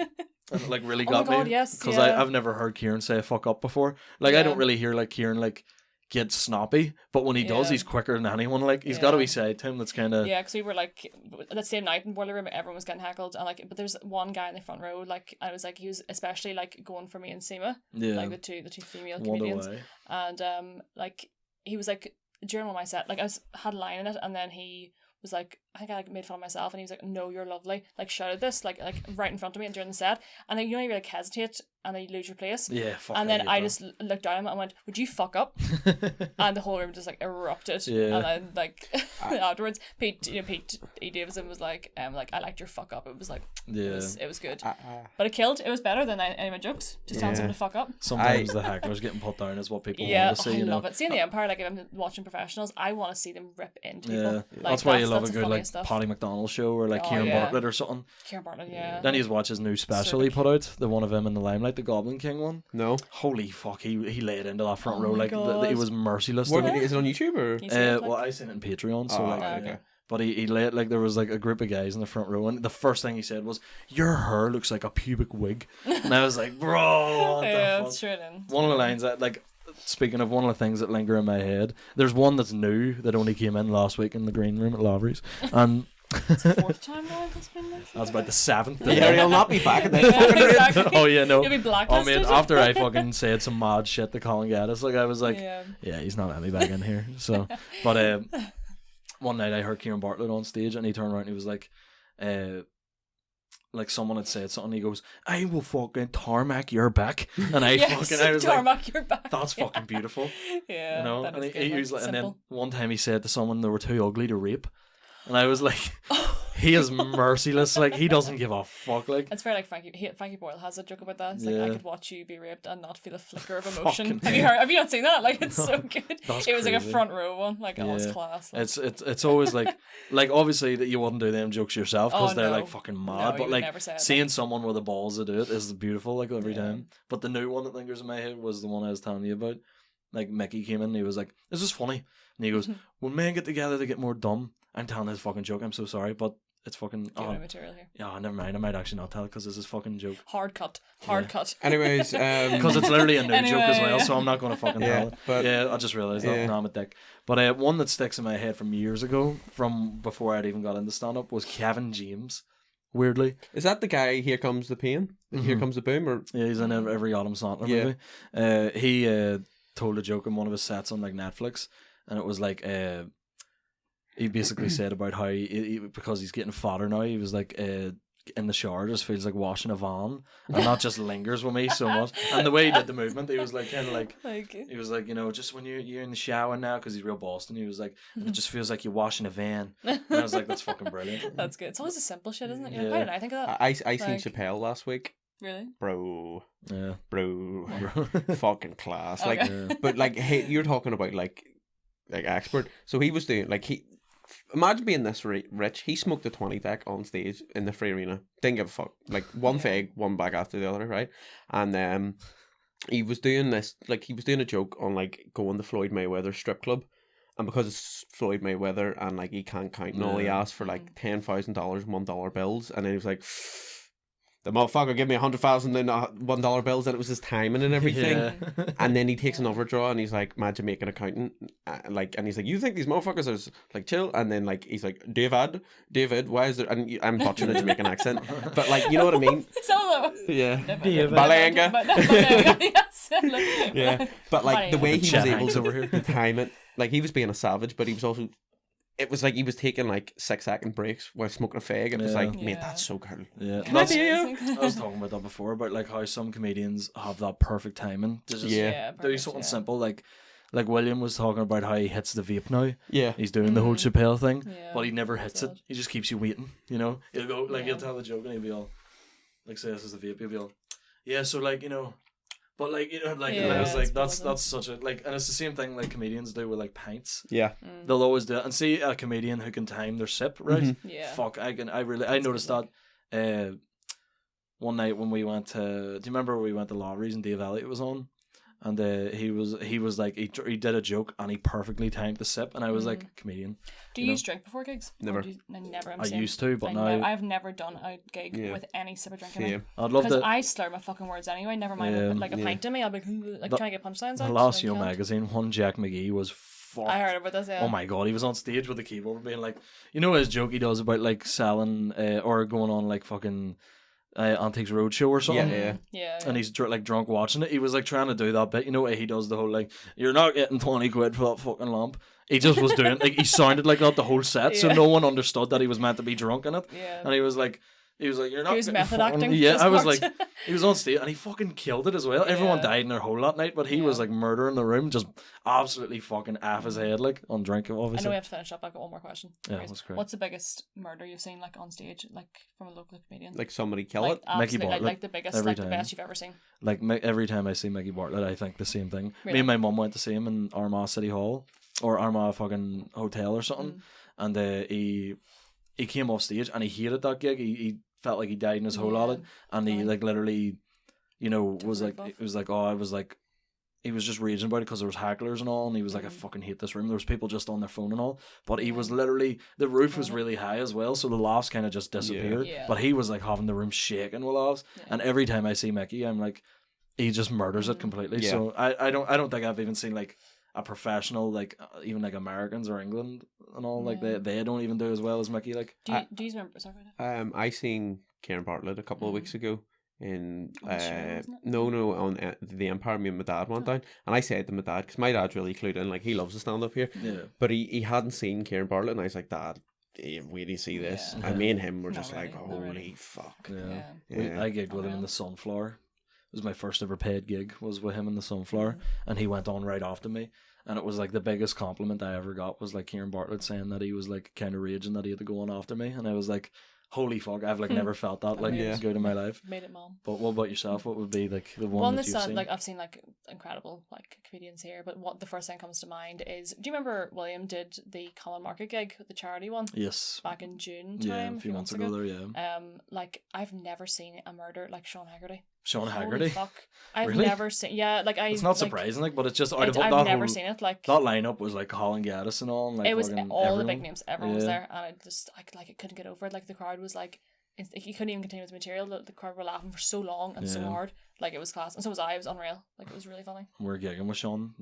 A: And it like really
C: Oh my
A: got
C: God,
A: me.
C: yes,
A: Because
C: yeah.
A: I've never heard Kieran say fuck up before. Like I
C: Yeah.
A: don't really hear like Kieran like get snappy, but when he does,
C: Yeah.
A: he's quicker than anyone. Like he's got to
C: Yeah.
A: be side to him. That's kind of
C: Yeah, because we were like that same night in boiler room, everyone was getting heckled, and like, but there's one guy in the front row, like I was like, he was especially like going for me and Seema, like the two female
A: one
C: comedians,
A: away.
C: and like he was like during one of my set, like had a line in it, and then he was like, I think I like made fun of myself, and he was like, "No, you're lovely," like shouted this like right in front of me and during the set, and then you like hesitate and then you lose your place.
A: Yeah, fuck.
C: And then
A: hate
C: I
A: that.
C: just looked down at him and went, "Would you fuck up?" And the whole room just like erupted.
A: Yeah.
C: And then like afterwards, Pete E. Davidson was like, I liked your fuck up. It was like,
A: Yeah.
C: it was good. But it killed. It was better than any of my jokes. Just telling
B: Yeah.
C: someone to fuck up.
A: Sometimes the hecklers getting put down is what people
C: Yeah,
A: want to see.
C: I
A: You know.
C: love it. See in the Empire, like if I'm watching professionals, I want to see them rip into people.
A: Yeah,
C: Like,
A: that's why you love a
C: the
A: good like
C: funniest stuff.
A: Paddy McDonald show or like
C: Oh,
A: Kieran
C: yeah.
A: Bartlett or something.
C: Kieran Bartlett, yeah.
A: Then you watch his new special he put out, the one of him in the Limelight, the Goblin King one.
B: No.
A: Holy fuck, he laid into that front
C: Oh
A: row
C: my
A: like
C: God.
A: he was merciless.
B: What,
A: to me.
B: is it on YouTube or?
C: You see it, like-
A: Well, I seen it in Patreon, so
B: Oh,
A: like,
B: okay.
A: but he laid like there was like a group of guys in the front row, and the first thing he said was, "Your hair looks like a pubic wig," and I was like, "Bro, what
C: yeah,
A: the
C: it's
A: fuck?"
C: true then.
A: One of the lines that like. Speaking of one of the things that linger in my head, there's one that's new that only came in last week in the green room at Lavery's, and
C: It's the fourth time now it's been there.
A: that's about the 7th.
B: Yeah, he'll not be back at this
C: Yeah,
B: fucking rate.
C: exactly.
A: Oh yeah, no.
C: You'll be
A: Oh
C: blacklisted.
A: man, after I fucking said some mad shit to Colin Gaddis, like I was like,
C: Yeah.
A: yeah, he's not let me back in here. So, but one night I heard Kieran Bartlett on stage, and he turned around and he was like someone had said something. He goes, "I will fucking tarmac your back," and I
C: Yes,
A: fucking I was like,
C: tarmac your back.
A: "That's fucking beautiful,"
C: Yeah,
A: you know.
C: that
A: And
C: is
A: he
C: good,
A: was like, and then
C: simple.
A: one time he said to someone they were too ugly to rape, and I was like, he is merciless. Like he doesn't give a fuck. Like
C: It's very like Frankie Boyle has a joke about that. It's like,
A: Yeah.
C: I could watch you be raped and not feel a flicker of emotion.
A: Fucking
C: Have you not seen that? Like it's so good.
A: That's
C: It was like a
A: crazy.
C: front row one. Like oh, it's
A: Yeah.
C: class.
A: It's always like obviously that you wouldn't do them jokes yourself because
C: Oh,
A: they're
C: no.
A: like fucking
C: No,
A: mad,
C: you
A: but
C: would
A: like
C: never say it,
A: seeing someone with the balls to do it is beautiful like every
C: Yeah.
A: time. But the new one that lingers in my head was the one I was telling you about. Like Mickey came in and he was like, "This is funny," and he goes, "When men get together they get more dumb." I'm telling his fucking joke. I'm so sorry, but it's fucking
C: Good material here.
A: yeah. Never mind. I might actually not tell it because this is fucking joke.
C: Hard cut.
B: Anyways,
A: Because it's literally a new joke as well,
C: Anyway.
A: so I'm not going to fucking
B: Yeah,
A: tell it.
B: but-
A: Yeah, I just realised that.
B: Yeah.
A: No, I'm a dick. But one that sticks in my head from years ago, from before I'd even got into stand-up, was Kevin James. Weirdly.
B: is that the guy? Here comes the pain. Here comes the boom. Or
A: Yeah, he's in every Adam Sandler
B: Yeah.
A: movie. He told a joke in one of his sets on like Netflix, and it was like he basically said about how he because he's getting fatter now, he was like in the shower just feels like washing a van, and that just lingers with me so much. And the way he did the movement, he was like kind of like he was like, you know, just when you're in the shower now, because he's real Boston, he was like, and it just feels like you're washing a van. And I was like, that's fucking brilliant.
C: That's good. It's always the simple shit, isn't it?
A: Yeah.
C: Why did I think of that?
B: I seen
C: Like-
B: Chappelle last week.
C: Really?
B: Bro,
A: Yeah.
B: fucking class. Like,
C: Okay.
B: but like, hey, you're talking about like expert. So he was doing like imagine being this rich. He smoked a 20 deck on stage in the free arena. Didn't give a fuck. Like one fag, one back after the other, right? And he was doing this, like he was doing a joke on like going to Floyd Mayweather's strip club. And because it's Floyd Mayweather and like he can't count and all, he
A: Yeah.
B: asked for like $10,000 $1 bills, and then he was like, the motherfucker give me 100,000 in $1 bills, and it was his timing and everything.
A: Yeah.
B: And then he takes another draw and he's like, mad Jamaican accountant, and he's like, you think these motherfuckers are like chill? And then like he's like, David, why is there? And I'm butchering a Jamaican accent, but like you know what I mean?
C: So
B: Yeah,
A: David.
B: Balanga.
C: Yes.
B: Yeah, but like the way he was
A: Chet
B: able
A: Hanks
B: to
A: over here.
B: to time it, like he was being a savage, but he was also. It was like he was taking like 6-second breaks while smoking a fag. It was
A: Yeah.
B: like, mate,
C: Yeah.
B: that's so cool.
A: Yeah.
C: Can
A: That's-
C: I be
A: I was talking about that before, about like how some comedians have that perfect timing to just
B: Yeah.
A: do something simple, like like William was talking about how he hits the vape now.
B: Yeah.
A: He's doing the whole Chappelle thing,
C: Yeah.
A: but he never hits it.
C: Sad.
A: He just keeps you waiting. You know, he'll go like he'll
C: Yeah.
A: tell the joke and he'll be all like, say this is the vape. He'll be all, yeah. So like but like like
C: Yeah,
A: I was like
C: it's
A: that's such a like, and it's the same thing like comedians do with like pints.
B: Yeah.
A: They'll always do it, and see a comedian who can time their sip right.
C: Yeah.
A: Fuck, I
C: That's
A: noticed
C: good,
A: that. One night when we went to, do you remember we went to Lotteries and Dave Elliott was on, and he was like he did a joke and he perfectly timed the sip, and I was like, comedian.
C: Do you use drink before gigs?
B: Never.
C: Never. I'm
A: I
C: saying.
A: used to, but
C: I
A: now
C: I've never done a gig
B: Yeah.
C: with any sip of drink in it.
B: Same.
A: I'd love
C: Because
A: to.
C: I slur my fucking words anyway. Never mind like a
B: yeah.
C: pint in me. I'll be like
A: The-
C: trying to get punchlines
A: The
C: out.
A: last
C: I
A: Yo
C: can't.
A: magazine, one Jack McGee was fucked.
C: I heard about this. Yeah.
A: Oh my god, he was on stage with the keyboard being like, you know his joke he does about like selling or going on like fucking Antiques Roadshow or something.
B: Yeah.
C: Yeah.
A: And he's like drunk watching it. He was like trying to do that bit. You know, he does the whole like, you're not getting 20 quid for that fucking lamp. He just was doing like, he sounded like that the whole set, so
C: Yeah.
A: no one understood that he was meant to be drunk in it.
C: Yeah.
A: And he was like, you're not.
C: He was
A: getting
C: method
A: fucking-"
C: acting,
A: Yeah,
C: this
A: I was
C: part.
A: like, he was on stage and he fucking killed it as well. Everyone
C: Yeah.
A: died in their hole that night, but he was
C: Yeah.
A: like murdering the room, just absolutely fucking off his head, like on drink,
C: I
A: obviously.
C: know we have to finish up. I've got one more question.
A: Yeah,
C: Anyways,
A: that's great.
C: What's the biggest murder you've seen like on stage, like from a local comedian?
B: Like somebody kill
C: like
B: it.
A: Mickey
C: absolutely,
A: Bartlett,
C: like the biggest,
A: every
C: like
A: time.
C: the best you've ever seen.
A: Like every time I see Mickey Bartlett, I think the same thing. Me
C: Really?
A: and my mum went to see him in Armagh City Hall or Armagh fucking hotel or something, and he came off stage and he hated that gig. He felt like he died in his hole at it, and he
C: Right.
A: like literally, you know, was
C: the
A: like
C: roof off.
A: it was like I was like. He was just raging about it because there was hecklers and all, and he was like, I fucking hate this room. There was people just on their phone and all, but he was literally, the roof was really high as well, so the laughs kind of just disappeared.
C: Yeah.
A: But he was like having the room shaking with laughs, and every time I see Mickey, I'm like, he just murders it completely.
B: Yeah.
A: So I don't think I've even seen like a professional, like even like Americans or England and all, like they don't even do as well as Mickey. Like
C: Do you remember? Sorry, go ahead.
B: I seen Karen Bartlett a couple of weeks ago in
C: On the show, wasn't it?
B: no on the Empire. Me and my dad went down, and I said to my dad, because my dad's really clued in, like he loves to stand up here,
A: yeah,
B: but he hadn't seen Karen Bartlett, and I was like, Dad, wait do you see this?
C: Yeah.
B: And me and him were
C: Not
B: just like,
C: really, not
B: holy
C: really.
B: fuck.
A: yeah.
B: Yeah.
A: I gigged with him in the Sunflower. It was my first ever paid gig. Was with him in the Sunflower, and he went on right after me. And it was like the biggest compliment I ever got was like Kieran Bartlett saying that he was like kind of raging that he had to go on after me, and I was like, holy fuck, I've like never felt that like
C: Yeah.
A: good in my life.
C: Made it, mom.
A: But what about yourself? What would be like the one
C: One
A: that
C: that's
A: you've
C: not
A: seen?
C: like I've seen like incredible like comedians here, but what the first thing comes to mind is, do you remember William did the Common Market gig, the charity one,
A: Yes.
C: back in June
A: Yeah,
C: time,
A: a few months ago there, yeah.
C: Like I've never seen a murder like Sean Haggerty.
A: Sean
C: Holy
A: Haggerty.
C: fuck! I've
A: Really?
C: never seen. Yeah, like I.
A: It's not
C: like,
A: surprising, like, but it's just out of
C: I've
A: that
C: never
A: whole
C: seen it. Like
A: that lineup was like Colin Gaddis and all, and like
C: it was
A: fucking
C: all the
A: everyone.
C: big names. Everyone was
A: Yeah.
C: there, and I just like it couldn't get over it. Like the crowd was like, he couldn't even contain his material. The crowd were laughing for so long and so
A: Yeah.
C: hard. Like it was class, and so was I. It was unreal. Like it was really funny.
A: We're gigging with Sean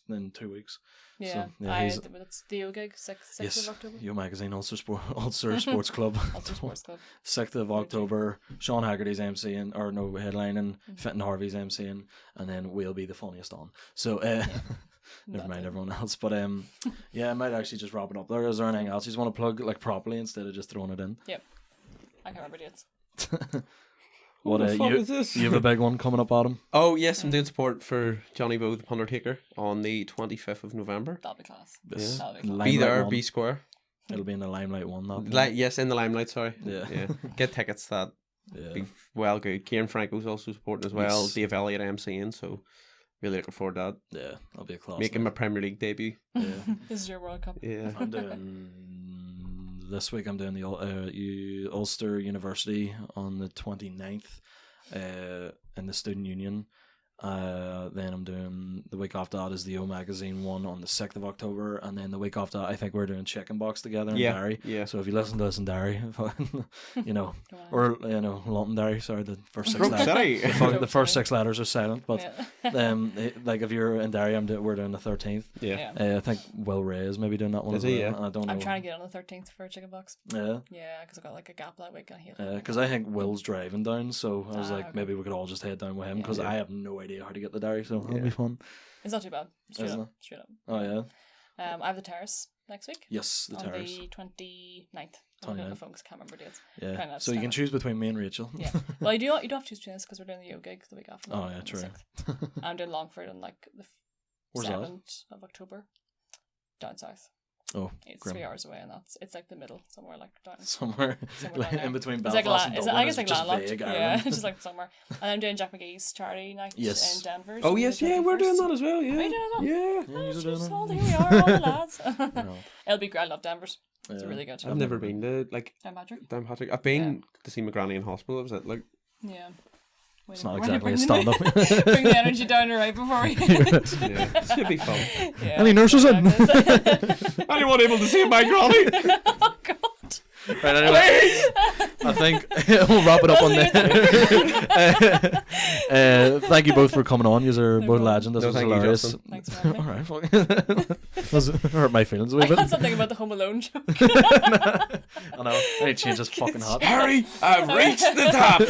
A: in 2 weeks.
C: Yeah,
A: So, yeah, he's-
C: it's Theo gig 6th
A: Yes,
C: of October.
A: Yo Magazine, Ulster Sports Club.
C: Ulster Sports Club.
A: 6th of October, Sean Haggerty's MCing, or no, headlining, Fenton Harvey's MCing, and then we'll be the funniest on. So, never mind everyone else. But, yeah, I might actually just wrap it up there. Is there anything else you just want to plug, like, properly instead of just throwing it in?
C: Yep. I can't remember dates.
A: What,
B: the fuck is this?
A: You have a big one coming up, Adam?
B: Oh yes, I'm doing support for Johnny Bow the Undertaker on the 25th of November.
C: That'll be class.
A: This
C: That'll be class.
A: Limelight
B: Be there,
A: one.
B: be square.
A: It'll be in the Limelight one. That
B: Like yes, in the Limelight. Sorry.
A: Yeah.
B: Get tickets. That
A: yeah.
B: be well good. Kieran Franco's also supporting as well.
A: Yes.
B: Dave Elliott MCing. So really looking forward to
A: Yeah, that'll be a class.
B: that. Making my
A: night.
B: Premier League debut.
A: Yeah.
C: This is your World Cup.
B: Yeah.
A: I'm doing this week. I'm doing the Ulster University on the 29th in the Student Union. Then I'm doing the week after that is the O Magazine one on the 6th of October, and then the week after that, I think we're doing Chicken Box together in
B: Yeah,
A: Derry.
B: yeah.
A: So if you listen to us in Derry, you know,
C: Wow.
A: or you know, Londonderry. Sorry, the first 6
B: Broke
A: letters.
B: City.
A: The first 6 letters are silent, but
C: Yeah.
A: like if you're in Derry, we're doing the 13th.
B: Yeah.
C: Yeah.
A: I think Will Ray is maybe doing that one
B: Is
A: as well.
B: he? Yeah.
A: And I don't know.
C: I'm trying to get on the 13th for a chicken box.
A: Yeah.
C: Yeah, because I got like a gap that week. I hate it.
A: Because I think Will's driving down, so I was
C: Ah,
A: like,
C: okay.
A: maybe we could all just head down with him, because
B: Yeah.
A: I have no idea how to get the Derry, so it'll
B: Yeah.
A: be fun.
C: It's not too bad. Straight
A: Isn't
C: up. Straight up.
A: Oh yeah.
C: I have the Terrace next week.
A: Yes, the
C: on
A: Terrace.
C: the 29th. I'm looking at my
A: 29th.
C: phone 'cause I can't remember dates.
A: Yeah.
C: 29th
A: So you can
C: September.
A: choose between me and Rachel.
C: Yeah. Well, you don't have to choose between us because we're doing the Yo gig the week after.
A: Oh
C: that,
A: yeah,
C: on the
A: true.
C: 6th. I'm doing Longford on like the
A: Where's that?
C: 7th of October. Down south.
A: Oh,
C: It's
A: grim.
C: 3 hours away, and it's like the middle, somewhere like down.
A: Somewhere
C: Somewhere down
A: in
C: there.
A: between
C: It's
A: Belfast
C: like
A: and
C: I
A: Dublin.
C: guess like
A: just
C: landlocked.
A: vague
C: Yeah,
A: Ireland.
C: it's just like somewhere. And I'm doing Jack McGee's charity night
A: Yes.
C: in Denver.
B: Oh
C: on the
B: yes, yeah, we're doing
C: 21st.
B: that as well. Yeah,
C: Are you doing that?
B: yeah.
A: Yeah, you're
C: Just
A: doing it.
C: hold, here we are, all the lads.
A: No.
C: It'll be great. I love Denver's. It's
A: Yeah.
C: really good.
B: I've never been to like
C: Down Patrick.
B: Patrick. I've been to see my granny in hospital. Was it like?
C: Yeah.
A: It's not
C: When
A: exactly a
C: bring
A: stand-up.
C: Bring the energy down right before we
B: Yeah, should be fun.
C: yeah.
A: Any nurses in?
B: Anyone able to see my granny?
C: Oh God.
A: Right, anyway, I think we'll wrap it up on there. Thank you both for coming on. You are both
C: problem.
A: legends. This
B: No,
A: was
B: thank you,
A: hilarious.
B: Justin.
C: Thanks for having me.
A: Alright, fuck. Does hurt my feelings a wee
C: I
A: bit.
C: had something about the Home Alone joke.
A: I know. I need to change this fucking hat.
B: Harry, I've reached the top.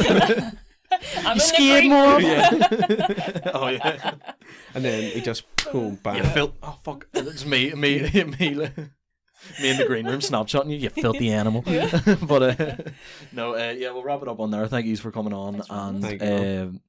C: I'm
A: You
C: in
A: scared
C: the
A: more?
C: green
A: Yeah. Oh yeah.
B: And then we just boom, bang.
A: You felt. Oh fuck. It's me in the green room Snapchatting you. You filthy animal. But no. Yeah, we'll wrap it up on there. Thank you for coming on,
C: Thanks for having
B: us. Thank
A: and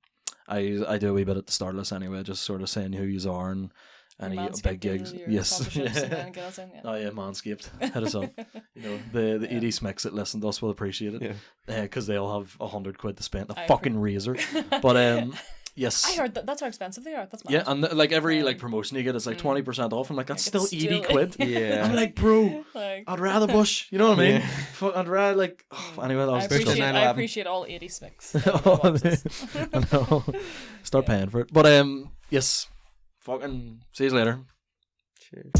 A: I do a wee bit at the start of this anyway, just sort of saying who you are and any big gigs. Yes.
C: And then get us in, yeah.
A: Oh yeah, Manscaped. Hit us up. You know, the 80 Smicks that listen to us will appreciate it.
B: Yeah.
A: Because they'll have £100 to spend. A
C: I
A: fucking razor. But yes.
C: I heard that's how expensive they are. That's mad.
A: Yeah, and like every like promotion you get, it's like 20% off. I'm like, that's still 80 quid.
B: Yeah.
A: I'm like, bro,
C: Like,
A: I'd rather bush. You know what I mean?
B: Yeah.
A: I'd rather like. Oh, anyway, that
C: I
A: was
B: appreciate
A: disgusting.
C: I
B: 9/11.
C: appreciate all 80 smicks.
A: I know. Start paying for it. But yes, fucking see you later.
B: Cheers.